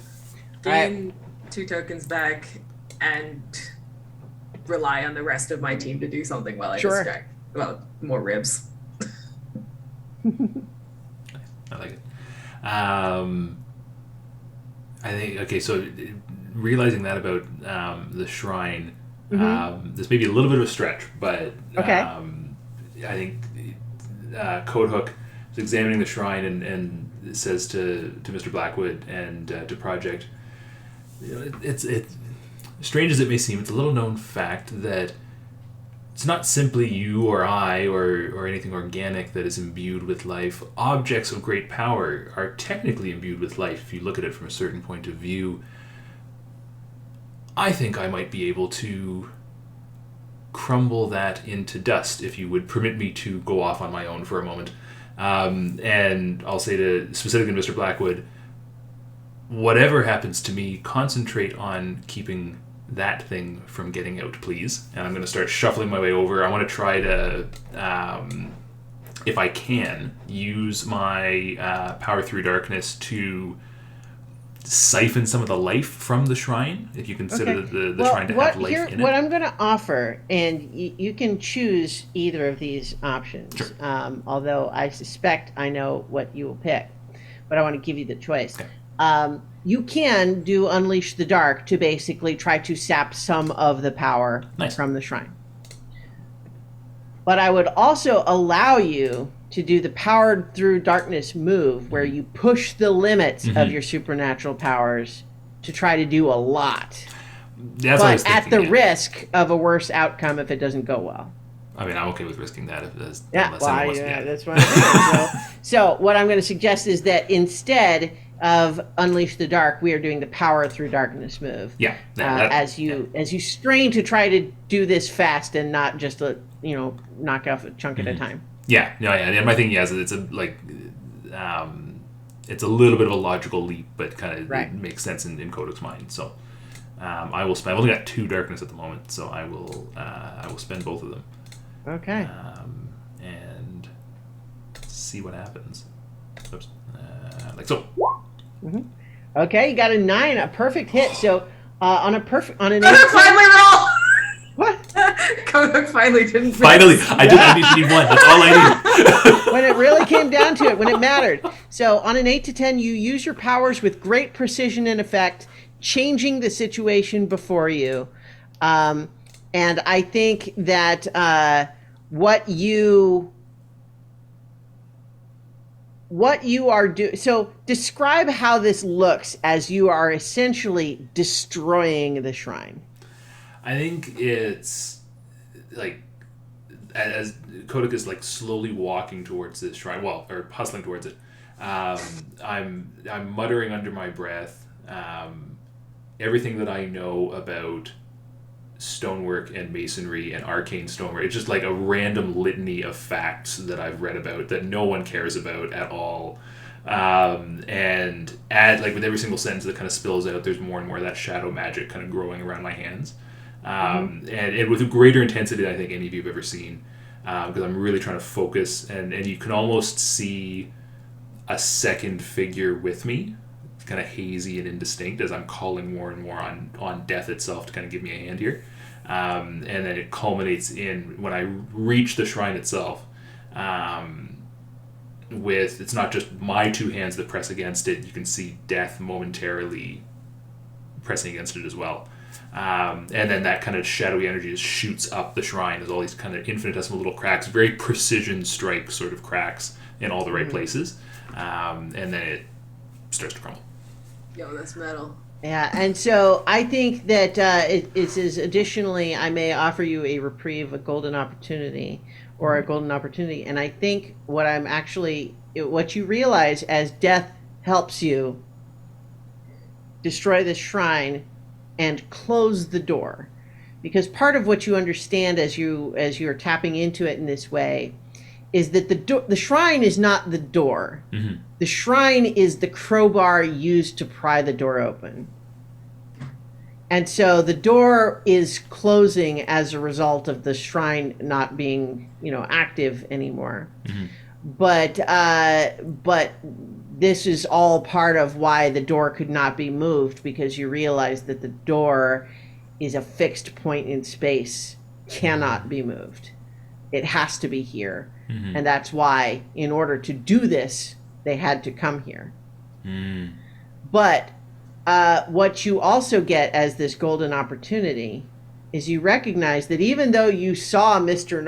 Gain 2 tokens back and rely on the rest of my team to do something while I Sure. distract. Well, more ribs. I like it. I think, okay, so realizing that about the shrine, this may be a little bit of a stretch, but Okay. I think Coat Hook is examining the shrine and says to Mr. Blackwood and to Project, it's strange as it may seem, it's a little known fact that it's not simply you or I or anything organic that is imbued with life. Objects of great power are technically imbued with life if you look at it from a certain point of view. I think I might be able to crumble that into dust, if you would permit me to go off on my own for a moment. And I'll say to specifically Mr. Blackwood, whatever happens to me, concentrate on keeping that thing from getting out, please. And I'm going to start shuffling my way over. I want to try to, if I can, use my power through darkness to siphon some of the life from the shrine, if you consider the shrine to have life in it. What I'm going to offer, and you can choose either of these options, Sure. Although I suspect I know what you will pick, but I want to give you the choice. Okay. You can do Unleash the Dark to basically try to sap some of the power from the shrine. But I would also allow you to do the Powered Through Darkness move, where you push the limits of your supernatural powers to try to do a lot. That's what I was thinking, at the risk of a worse outcome if it doesn't go well. I mean, I'm okay with risking that if it's that's what I'm saying. So what I'm going to suggest is that instead of Unleash the Dark, we are doing the Power Through Darkness move. Yeah. As you strain to try to do this fast and not just knock off a chunk at a time. Yeah. No. Yeah. And my thing is it's it's a little bit of a logical leap, but kind of it makes sense in Kodak's mind. So I will spend. I've only got 2 darkness at the moment, so I will spend both of them. Okay. And see what happens. Oops. Like so. Mm-hmm. Okay, you got a 9, a perfect hit. So on an 8. Finally roll. What? Kodak finally didn't. Miss. Finally, I didn't need 1. That's all I need. When it really came down to it, when it mattered. So on an 8 to 10, you use your powers with great precision and effect, changing the situation before you. And I think that what you are doing. So describe how this looks as you are essentially destroying the shrine. I think it's like as Kodak is like slowly walking towards this shrine, or hustling towards it. I'm muttering under my breath everything that I know about stonework and masonry and arcane stonework. It's just like a random litany of facts that I've read about that no one cares about at all. And with every single sentence that kind of spills out, there's more and more of that shadow magic kind of growing around my hands. And with a greater intensity than I think any of you have ever seen, because I'm really trying to focus, and you can almost see a second figure with me, kind of hazy and indistinct, as I'm calling more and more on death itself to kind of give me a hand here. And then it culminates in when I reach the shrine itself, with it's not just my 2 hands that press against it, you can see death momentarily pressing against it as well. And then that kind of shadowy energy just shoots up the shrine as all these kind of infinitesimal little cracks, very precision strike sort of cracks in all the right places. And then it starts to crumble. Yo, that's metal. Yeah, and so I think that it says, additionally, I may offer you a reprieve, a golden opportunity, and I think what you realize as death helps you destroy this shrine and close the door, because part of what you understand as you're tapping into it in this way is that the shrine is not the door. Mm-hmm. The shrine is the crowbar used to pry the door open. And so the door is closing as a result of the shrine not being, active anymore. Mm-hmm. But this is all part of why the door could not be moved, because you realize that the door is a fixed point in space, cannot be moved. It has to be here. Mm-hmm. And that's why, in order to do this, they had to come here. Mm. But what you also get as this golden opportunity is you recognize that even though you saw Mr.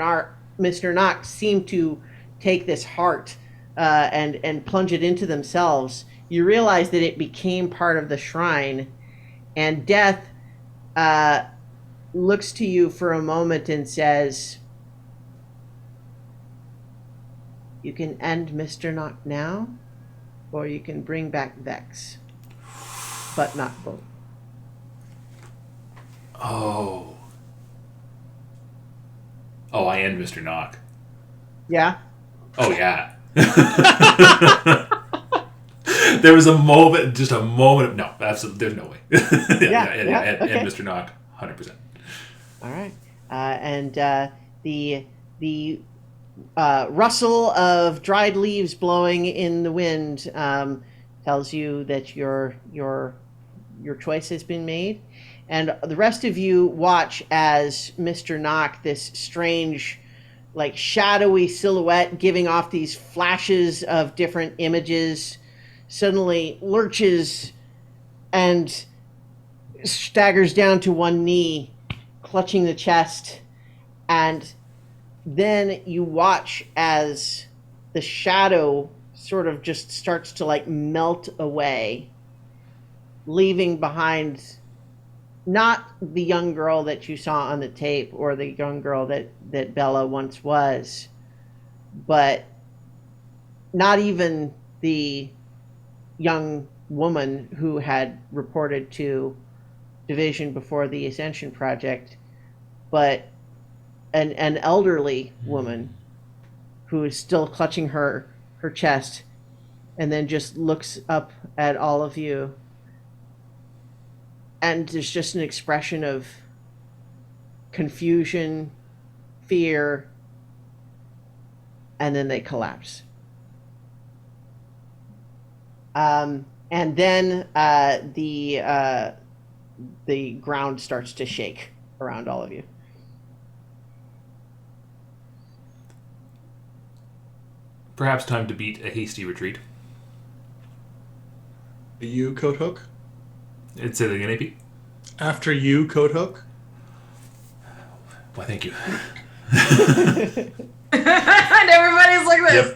Knox seem to take this heart and plunge it into themselves, you realize that it became part of the shrine, and death looks to you for a moment and says, you can end Mr. Knox now, or you can bring back Vex, but not both. Oh. Oh, I end Mr. Knock. Yeah. Oh, yeah. There was a moment, just a moment of, no, absolutely, there's no way. Okay. And Mr. Knock, 100%. All right. The rustle of dried leaves blowing in the wind tells you that your choice has been made, and the rest of you watch as Mr. Knock, this strange, like shadowy silhouette giving off these flashes of different images, suddenly lurches and staggers down to one knee, clutching the chest, and then you watch as the shadow sort of just starts to like melt away, leaving behind not the young girl that you saw on the tape or the young girl that Bella once was, but not even the young woman who had reported to Division before the Ascension Project, but an elderly woman who is still clutching her chest, and then just looks up at all of you, and there's just an expression of confusion, fear, and then they collapse. And then the ground starts to shake around all of you. Perhaps time to beat a hasty retreat. You, Coat Hook? And say that again, AP? After you, Coat Hook? Why, thank you. And everybody's like this.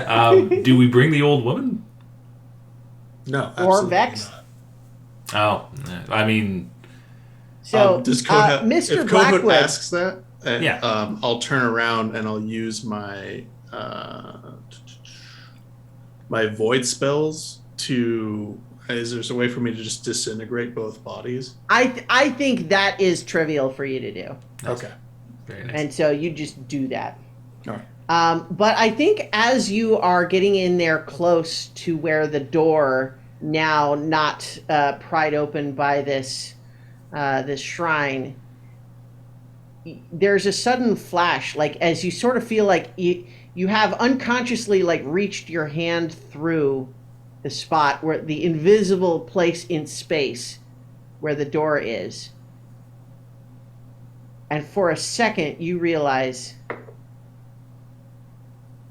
Yep. Do we bring the old woman? No, absolutely Or Vex? not. Oh, I mean, So, Does Coat Mr. if Coat Hook Blackwood, asks that, Yeah. I'll turn around and I'll use my my void spells to. Is there a way for me to just disintegrate both bodies? I think that is trivial for you to do, nice. Okay. Very nice. and so you just do that. All right. But I think as you are getting in there close to where the door, now not pried open by this shrine, there's a sudden flash, like as you sort of feel like you have unconsciously like reached your hand through the spot where the invisible place in space where the door is, and for a second you realize,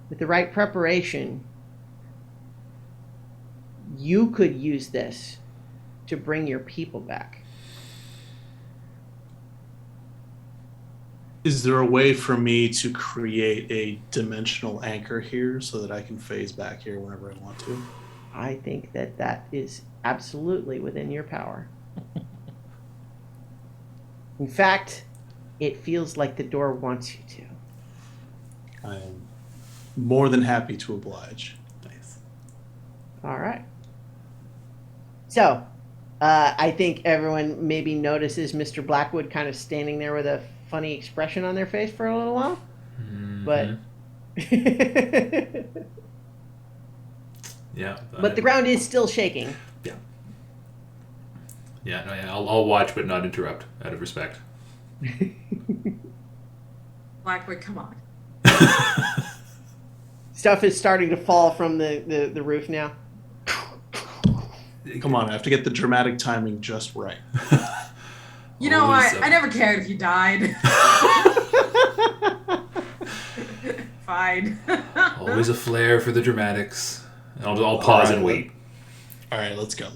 with the right preparation, you could use this to bring your people back. Is there a way for me to create a dimensional anchor here so that I can phase back here whenever I want to? I think that is absolutely within your power. In fact, it feels like the door wants you to. I am more than happy to oblige. Nice. All right. So, I think everyone maybe notices Mr. Blackwood kind of standing there with a funny expression on their face for a little while. Mm-hmm. But yeah. but the ground is still shaking. Yeah. Yeah. No, yeah. I'll watch, but not interrupt, out of respect. Blackwood, come on. Stuff is starting to fall from the roof now. Come on, I have to get the dramatic timing just right. You know Always, what? I never cared if you died. Fine. Always a flair for the dramatics. I'll pause and wait. All right, let's go.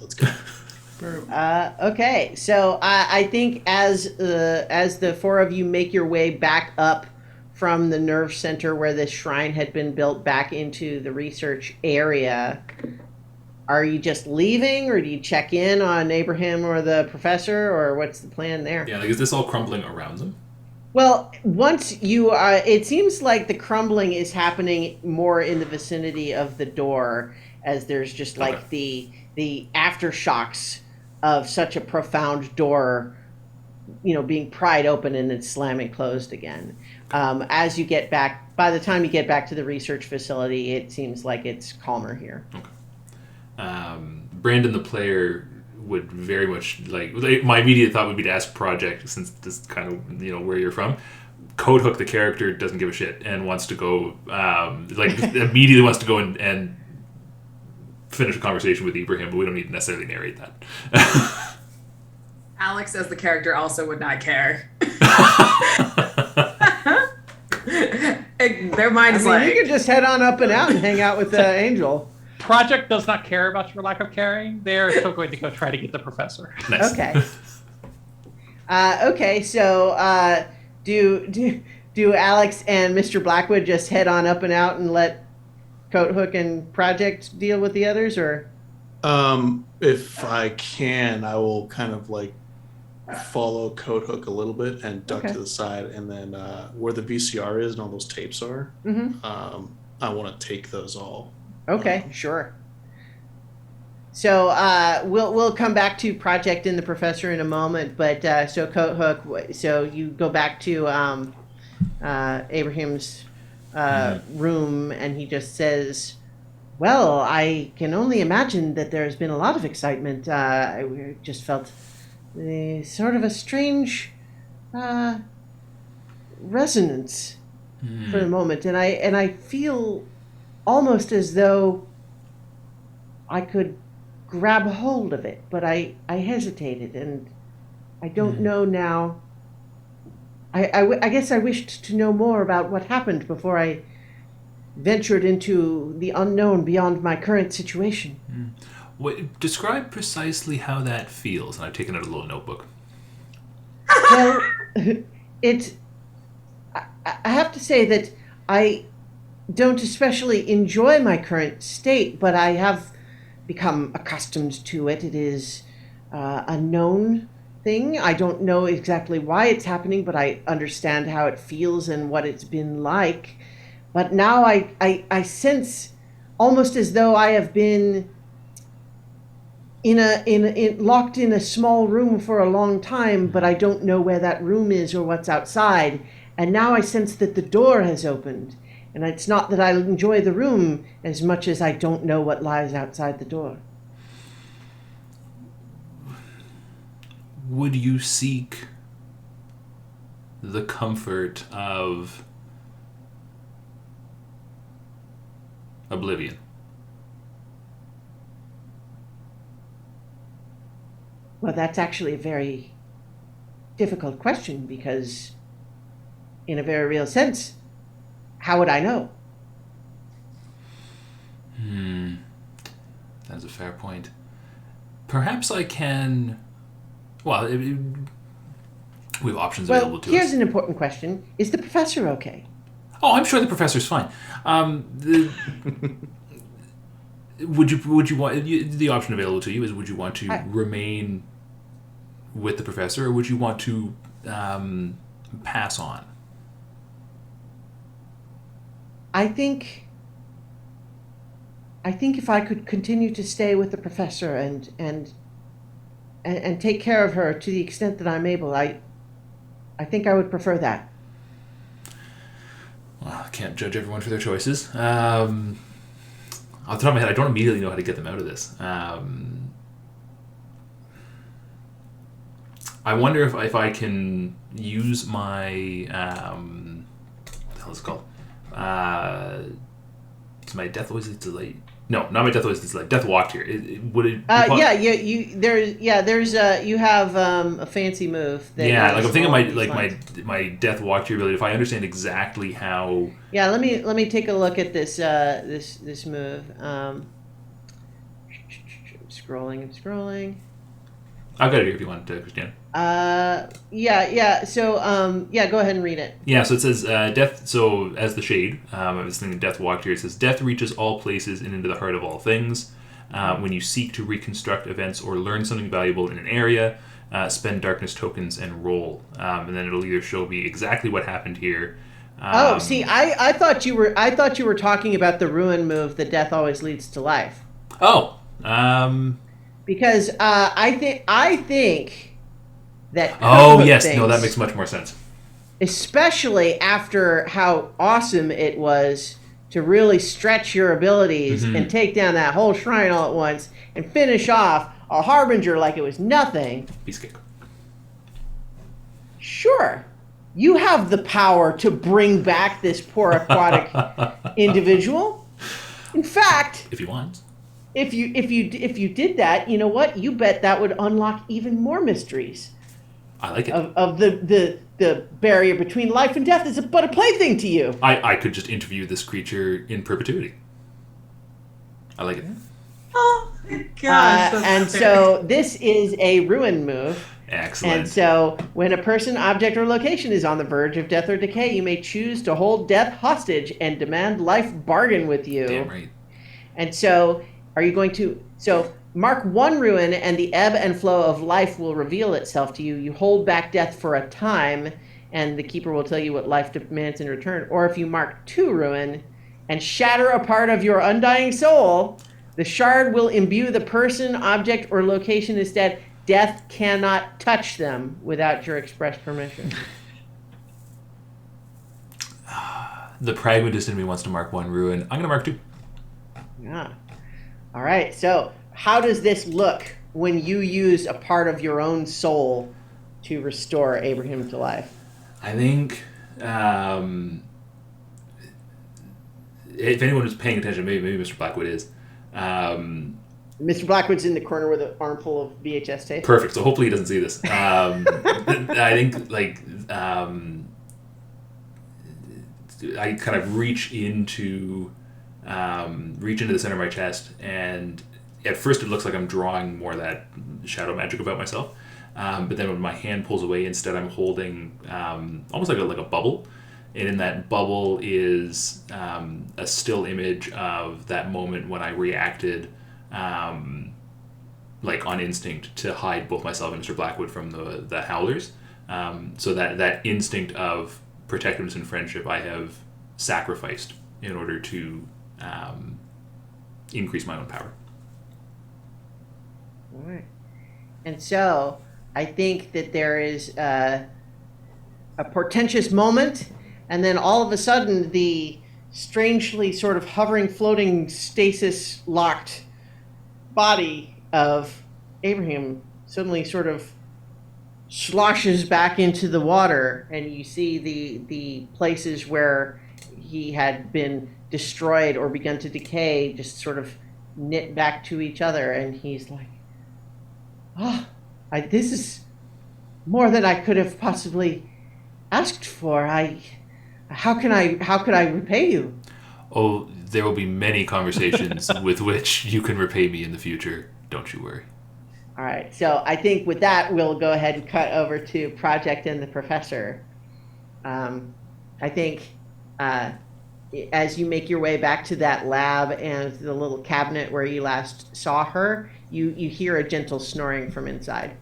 Okay, so I think as the four of you make your way back up from the nerve center where this shrine had been built back into the research area, are you just leaving, or do you check in on Abraham or the professor, or what's the plan there? Yeah, like, is this all crumbling around them? Well, once you it seems like the crumbling is happening more in the vicinity of the door, as there's just like the aftershocks of such a profound door being pried open and then slamming closed again. As you get back, by the time you get back to the research facility, it seems like it's calmer here. Okay. Brandon, the player, would very much like my immediate thought would be to ask Project, since this is kind of where you're from. Code Hook, the character, doesn't give a shit and wants to go immediately wants to go and finish a conversation with Ibrahim, but we don't need to necessarily narrate that. Alex, as the character, also would not care. Their mind is you could just head on up and out and hang out with Angel. Project does not care about your lack of caring. They're still going to go try to get the professor. Nice. Okay. Okay. So, do Alex and Mr. Blackwood just head on up and out and let Coat Hook and Project deal with the others, or? If I can, I will kind of like follow Coat Hook a little bit and duck to the side, and then where the VCR is and all those tapes are, I want to take those all. Okay, sure. So we'll come back to Project and the Professor in a moment, but so Coat Hook, so you go back to Abraham's room, and he just says, "Well, I can only imagine that there's been a lot of excitement. I just felt sort of a strange resonance for the moment, and I feel almost as though I could grab hold of it, but I hesitated, and I don't know now. I guess I wished to know more about what happened before I ventured into the unknown beyond my current situation." Describe precisely how that feels. And I've taken out a little notebook. Well, I have to say that I don't especially enjoy my current state, but I have become accustomed to it. It is a known thing. I don't know exactly why it's happening, but I understand how it feels and what it's been like. But now I sense almost as though I have been locked in a small room for a long time, but I don't know where that room is or what's outside. And now I sense that the door has opened. And it's not that I enjoy the room as much as I don't know what lies outside the door. Would you seek the comfort of oblivion? Well, that's actually a very difficult question, because in a very real sense, how would I know? That's a fair point. Perhaps I can... Well, we have options available to us. Well, here's an important question. Is the professor okay? Oh, I'm sure the professor's fine. Would you want... The option available to you is, would you want to remain with the professor, or would you want to pass on? I think if I could continue to stay with the professor and take care of her to the extent that I'm able, I think I would prefer that. Well, I can't judge everyone for their choices. Off the top of my head, I don't immediately know how to get them out of this. I wonder if I can use my... what the hell is it called? It's my Death Always Leads to Light. No, not my Death Always Leads to Light. Death Walked Here. Would it? You have a fancy move. I'm thinking my Death Walked Here ability. If I understand exactly how. Yeah, let me take a look at this this move. I'm scrolling. I've got it here if you want to, Christiana. Yeah. So, go ahead and read it. Yeah, so it says, death, so as the shade, I was thinking Death Walked Here, it says, death reaches all places and into the heart of all things. When you seek to reconstruct events or learn something valuable in an area, spend darkness tokens and roll. And then it'll either show me exactly what happened here. I thought you were talking about the ruin move that Death Always Leads to Life. Oh, Because I think that Oh, could yes. things, No, that makes much more sense. especially after how awesome it was to really stretch your abilities and take down that whole shrine all at once and finish off a harbinger like it was nothing. Piece of cake. Sure, you have the power to bring back this poor aquatic individual. In fact, If you want. if you did that, you know what? You bet that would unlock even more mysteries I like it. of the barrier between life and death is but a plaything to you. I could just interview this creature in perpetuity. I like it. Oh my gosh. that's And fair. so this is a ruin move. Excellent. And so when a person, object, or location is on the verge of death or decay, you may choose to hold death hostage and demand life bargain with you. Damn right. And so are you going to... So mark one ruin and the ebb and flow of life will reveal itself to you. You hold back death for a time and the keeper will tell you what life demands in return. Or if you mark two ruin and shatter a part of your undying soul, the shard will imbue the person, object, or location is dead. Death cannot touch them without your express permission. The pragmatist in me wants to mark one ruin. I'm going to mark two. Yeah. All right. So how does this look when you use a part of your own soul to restore Abraham to life? I think if anyone was paying attention, maybe Mr. Blackwood is. Mr. Blackwood's in the corner with an armful of VHS tape. Perfect. So hopefully he doesn't see this. I think I kind of reach into the center of my chest, and at first it looks like I'm drawing more of that shadow magic about myself. But then when my hand pulls away, instead I'm holding almost like a bubble. And in that bubble is a still image of that moment when I reacted like on instinct to hide both myself and Mr. Blackwood from the howlers. So that instinct of protectiveness and friendship I have sacrificed in order to increase my own power. All right. And so I think that there is a portentous moment, and then all of a sudden the strangely sort of hovering, floating, stasis-locked body of Abraham suddenly sort of sloshes back into the water, and you see the places where he had been destroyed or begun to decay just sort of knit back to each other, and he's like, oh, this is more than I could have possibly asked for. How could I repay you? Oh, there will be many conversations with which you can repay me in the future. Don't you worry. All right, so I think with that, we'll go ahead and cut over to Project and the Professor. I think as you make your way back to that lab and the little cabinet where you last saw her, you hear a gentle snoring from inside.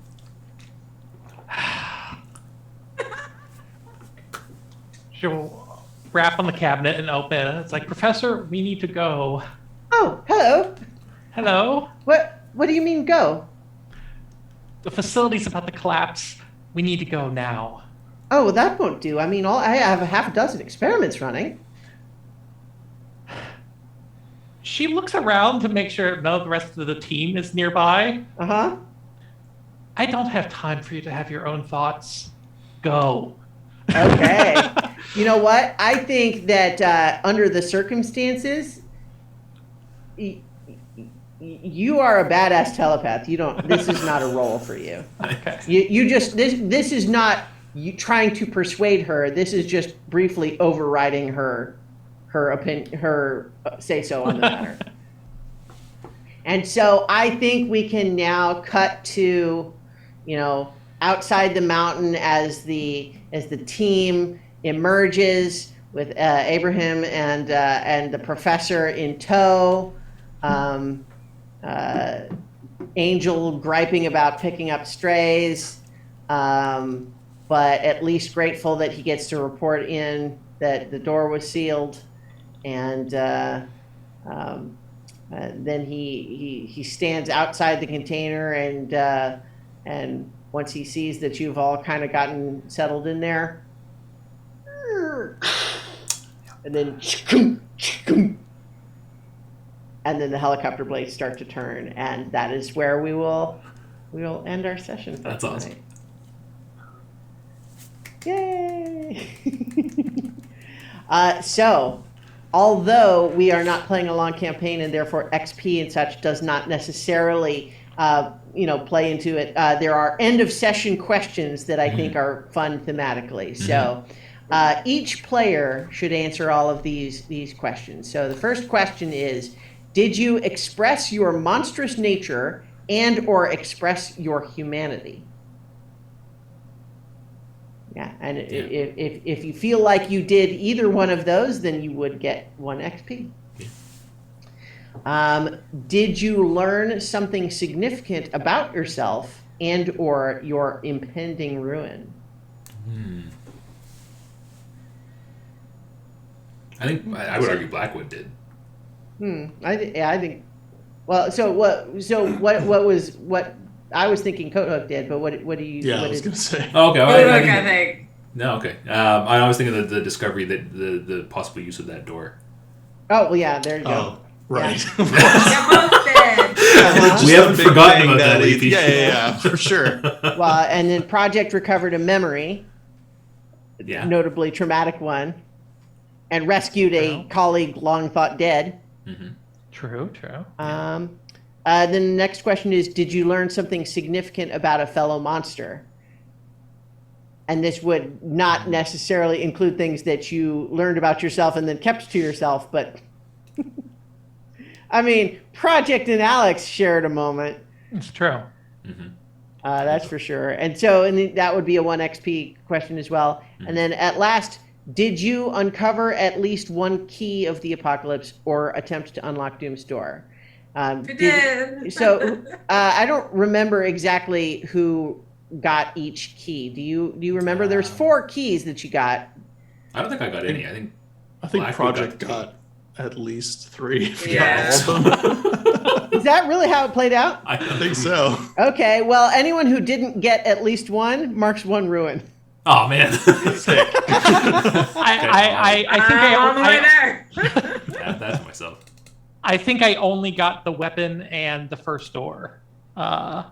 She'll rap on the cabinet and open it. It's like, Professor, we need to go. Oh, hello. Hello? What do you mean go? The facility's about to collapse. We need to go now. Oh, well, that won't do. I mean, I have a half a dozen experiments running. She looks around to make sure none of the rest of the team is nearby. Uh-huh. I don't have time for you to have your own thoughts. Go. Okay. You know what? I think that under the circumstances, you are a badass telepath. This is not a role for you. Okay. You just, this is not you trying to persuade her. This is just briefly overriding her opinion, her say-so on the matter. And so I think we can now cut to, outside the mountain as the team emerges with Abraham and the professor in tow. Angel griping about picking up strays, but at least grateful that he gets to report in that the door was sealed, and then he stands outside the container and once he sees that you've all kind of gotten settled in there. And then the helicopter blades start to turn, and that is where we will end our session for That's tonight. Yay! So, although we are not playing a long campaign and therefore XP and such does not necessarily play into it, there are end of session questions that I think are fun thematically. So each player should answer all of these questions. So the first question is, did you express your monstrous nature and or express your humanity? Yeah, and if you feel like you did either one of those, then you would get 1 XP. Did you learn something significant about yourself and or your impending ruin? I think I would argue Blackwood did. I think. Well, so what I was thinking Coathook did, but what do you? Yeah, what I was going to say. Oh, okay. I think. No, okay. I was thinking of the discovery that the possible use of that door. Oh, well, yeah, there you go. Oh, right. You both did. We haven't forgotten about that, AP. Yeah, for sure. Well, and then Project recovered a memory, Yeah. notably traumatic one, and rescued a colleague long thought dead. Mm-hmm. True. Then the next question is, did you learn something significant about a fellow monster? And this would not necessarily include things that you learned about yourself and then kept to yourself, but I mean, Project and Alex shared a moment. It's true. Mm-hmm. That's for sure. And so that would be a 1 XP question as well. Mm-hmm. And then at last, did you uncover at least one key of the apocalypse or attempt to unlock Doom's door? We did. So I don't remember exactly who got each key. Do you remember? There's 4 keys that you got. I don't think I got any. I think Project got at least 3. Yeah. Is that really how it played out? I think so. Okay. Well, anyone who didn't get at least 1 marks 1 ruin. Oh man. I think Add that to myself. I think I only got the weapon and the first door. Yeah.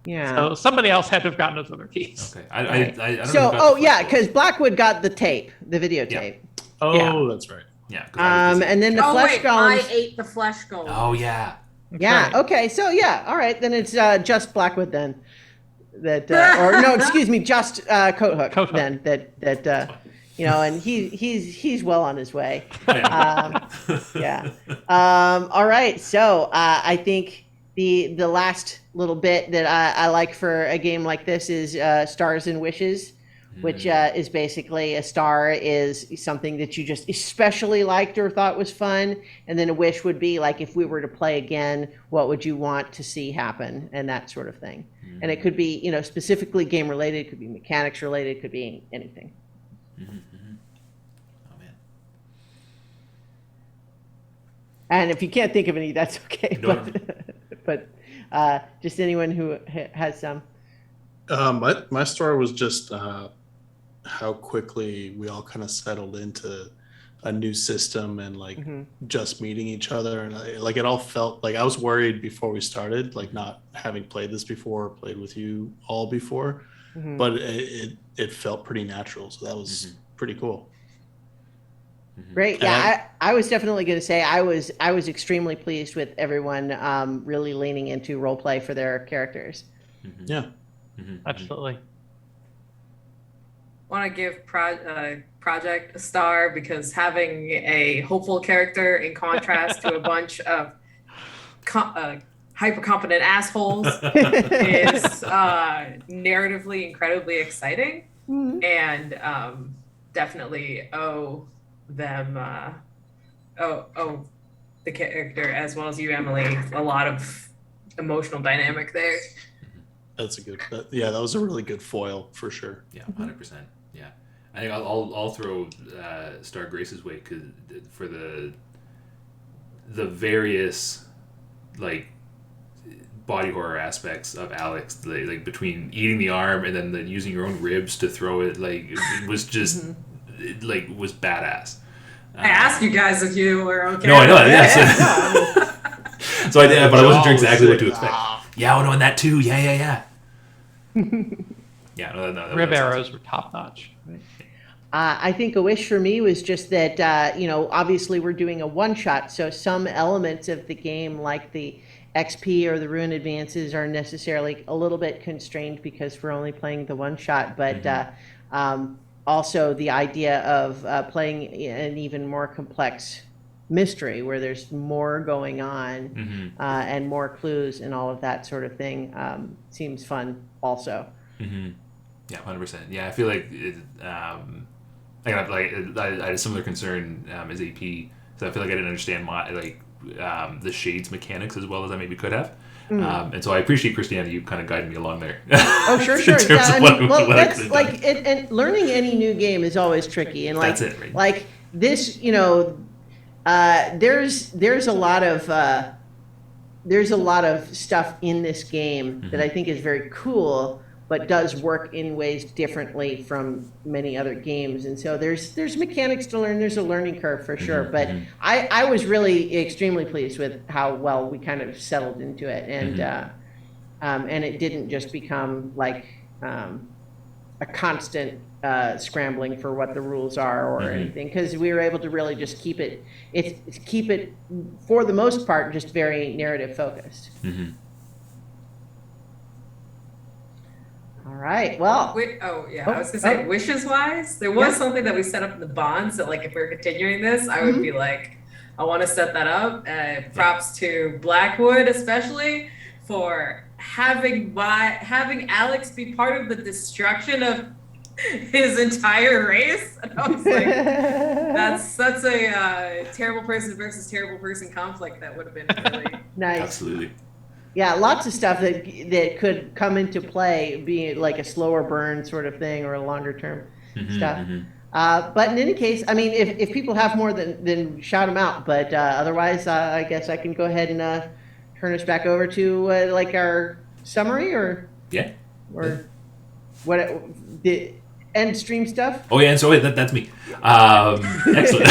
So somebody else had to have gotten those other keys. Okay. I don't So, know because Blackwood got the tape, the videotape. Oh, Yeah. that's right. Yeah. And then the flesh golems. I ate the flesh golem. Oh yeah. Yeah. Right. Okay. So yeah. All right. Then it's just Blackwood then. That or no, excuse me, just Coathook then. That and he's well on his way. Yeah. All right. So I think the last little bit that I like for a game like this is Stars and Wishes, which is basically a star is something that you just especially liked or thought was fun, and then a wish would be like, if we were to play again, what would you want to see happen, and that sort of thing. And it could be specifically game related, it could be mechanics related, it could be anything. Oh man. And if you can't think of any, that's okay. No. But just anyone who has some. My story was just how quickly we all kind of settled into a new system and just meeting each other, and it all felt like I was worried before we started, like not having played this before, played with you all before, but it felt pretty natural, so that was pretty cool. Great. Yeah, I was definitely going to say I was extremely pleased with everyone really leaning into role play for their characters. Yeah. Absolutely. Want to give Project a star because having a hopeful character in contrast to a bunch of hyper competent assholes is narratively incredibly exciting, and definitely owe them the character as well as you, Emily, a lot of emotional dynamic there. That's that was a really good foil for sure. Yeah, 100%. Yeah, I think I'll throw Star Grace's way for the various body horror aspects of Alex, like between eating the arm and then using your own ribs to throw it, like it was just it, like was badass. I asked you guys if you were okay. No, I know. Yes. Yeah. So I did, but I wasn't sure exactly what to Like, expect. Yeah, oh no, and that too. Yeah. Yeah, no, Rib that's arrows awesome. were top notch. I think a wish for me was just that, obviously we're doing a one-shot, so some elements of the game, like the XP or the rune advances, are necessarily a little bit constrained because we're only playing the one-shot, but also the idea of playing an even more complex mystery where there's more going on and more clues and all of that sort of thing seems fun also. Yeah, 100%. Yeah, I feel like I had a similar concern as AP, so I feel like I didn't understand the shades mechanics as well as I maybe could have. And so I appreciate Christiana, you kind of guided me along there. Oh, sure. In terms Yeah, of what I could have done. and learning any new game is always tricky. And That's it, right? Like this, there's a lot of stuff in this game that I think is very cool, but does work in ways differently from many other games. And so there's mechanics to learn. There's a learning curve for sure. But I was really extremely pleased with how well we kind of settled into it, and it didn't just become like a constant scrambling for what the rules are or anything, because we were able to really just keep it for the most part just very narrative focused. All right. Well. I was gonna say, wishes wise, there was something that we set up in the bonds that, like, if we were continuing this, I would be like, I want to set that up. Props to Blackwood, especially for having Alex be part of the destruction of his entire race. And I was like, that's a terrible person versus terrible person conflict that would have been really Nice. Absolutely. Yeah, lots of stuff that could come into play, being like a slower burn sort of thing or a longer term stuff. But in any case, I mean, if people have more, then shout them out. But otherwise, I guess I can go ahead and turn us back over to like our summary or what the end stream stuff. Oh yeah, and so wait, that's me. Excellent.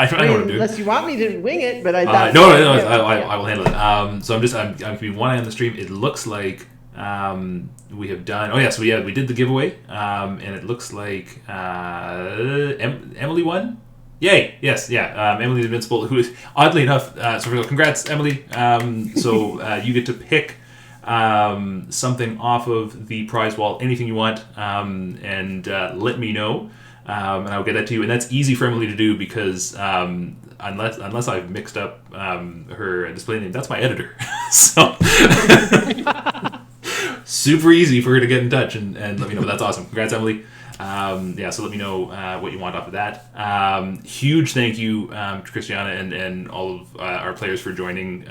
I know what to do. Unless you want me to wing it, but I thought no, I will handle it. So I'm keeping one eye on the stream. It looks like we have done. Oh yeah, so we did the giveaway, and it looks like Emily won. Yay! Yes, yeah. Emily's invincible. Who is oddly enough. So congrats, Emily. So you get to pick something off of the prize wall, anything you want, and let me know. And I'll get that to you. And that's easy for Emily to do because unless I've mixed up her display name, that's my editor. So super easy for her to get in touch and let me know. But that's awesome. Congrats, Emily. So let me know what you want off of that. Huge thank you to Christiana and all of our players for joining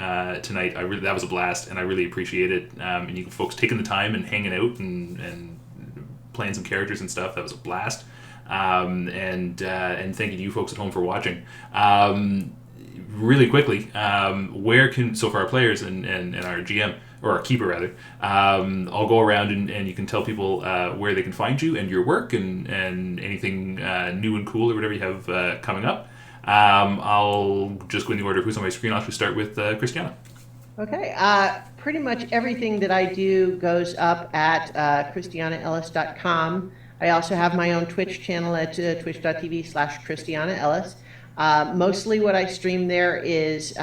tonight. That was a blast, and I really appreciate it. And you folks taking the time and hanging out and playing some characters and stuff. That was a blast. And thank you to you folks at home for watching. Really quickly, where can, so for our players and our GM, or our keeper rather, I'll go around and you can tell people where they can find you and your work and anything new and cool or whatever you have coming up. I'll just go in the order of who's on my screen. I'll actually start with Christiana. Okay. Pretty much everything that I do goes up at ChristianaEllis.com. I also have my own Twitch channel at twitch.tv/ChristianaEllis. Mostly what I stream there is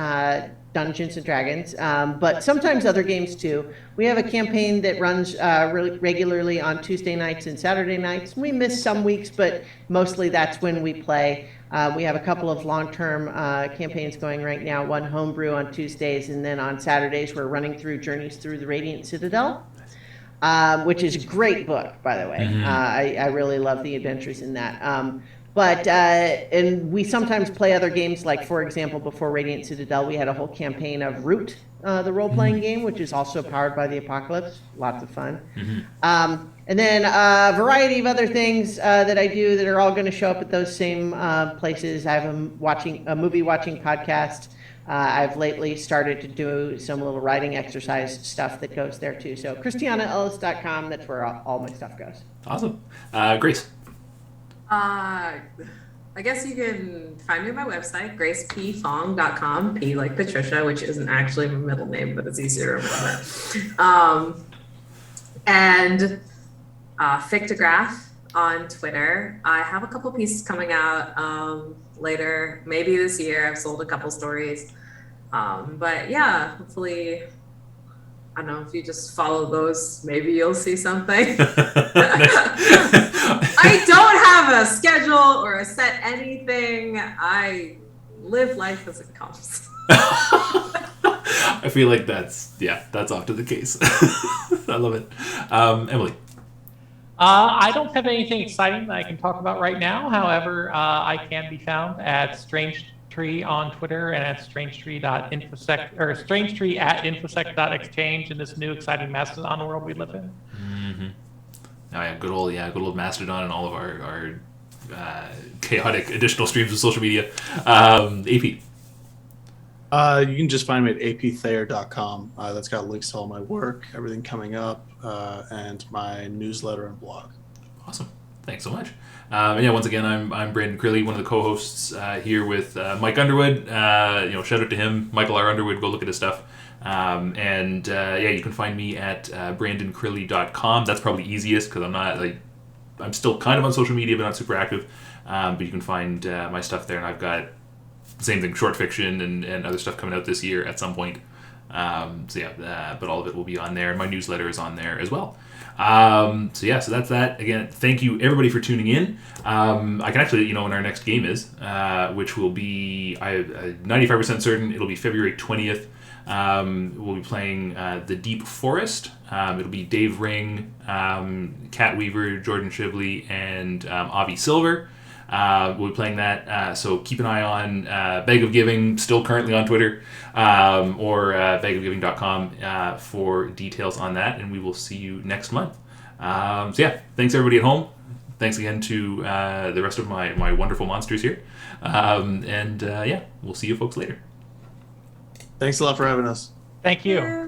Dungeons and Dragons, but sometimes other games too. We have a campaign that runs really regularly on Tuesday nights and Saturday nights. We miss some weeks, but mostly that's when we play. We have a couple of long-term campaigns going right now, one homebrew on Tuesdays, and then on Saturdays we're running through Journeys Through the Radiant Citadel, which is a great book, by the way. I really love the adventures in that. And we sometimes play other games, like, for example, before Radiant Citadel, we had a whole campaign of Root, the role-playing game, which is also powered by the Apocalypse. Lots of fun. And then a variety of other things that I do that are all going to show up at those same places. I have a movie watching podcast I've lately started to do some little writing exercise stuff that goes there too. So ChristianaEllis.com, that's where all my stuff goes. Awesome. Grace. I guess you can find me on my website, gracepfong.com, P like Patricia, which isn't actually my middle name, but it's easier to remember. And Fictograph on Twitter. I have a couple pieces coming out later, maybe this year. I've sold a couple stories. But yeah, hopefully, I don't know, if you just follow those, maybe you'll see something. I don't have a schedule or a set anything. I live life as it comes. I feel like that's often the case. I love it. Emily. I don't have anything exciting that I can talk about right now. However, I can be found at Strangetree on Twitter and at strangetree.infosec or strangetree@infosec.exchange in this new exciting Mastodon world we live in. Mm-hmm. Oh yeah, good old Mastodon and all of our chaotic additional streams of social media. AP. You can just find me at apthayer.com. That's got links to all my work, everything coming up, and my newsletter and blog. Awesome. Thanks so much. And yeah, once again, I'm Brandon Crilly, one of the co-hosts here with Mike Underwood. Shout out to him, Michael R. Underwood. Go look at his stuff. You can find me at brandoncrilly.com. That's probably easiest because I'm still kind of on social media, but not super active. But you can find my stuff there, and I've got same thing, short fiction and other stuff coming out this year at some point. But all of it will be on there, and my newsletter is on there as well. So that's that. Again, thank you everybody for tuning in. I can actually, when our next game is, which will be, I'm 95% certain it'll be February 20th. We'll be playing The Deep Forest. It'll be Dave Ring, Kat Weaver, Jordan Shibley, and Avi Silver. We'll be playing that, so keep an eye on Bag of Giving, still currently on Twitter, or bagofgiving.com for details on that, and we will see you next month. Thanks everybody at home. Thanks again to the rest of my wonderful monsters here. We'll see you folks later. Thanks a lot for having us. Thank you.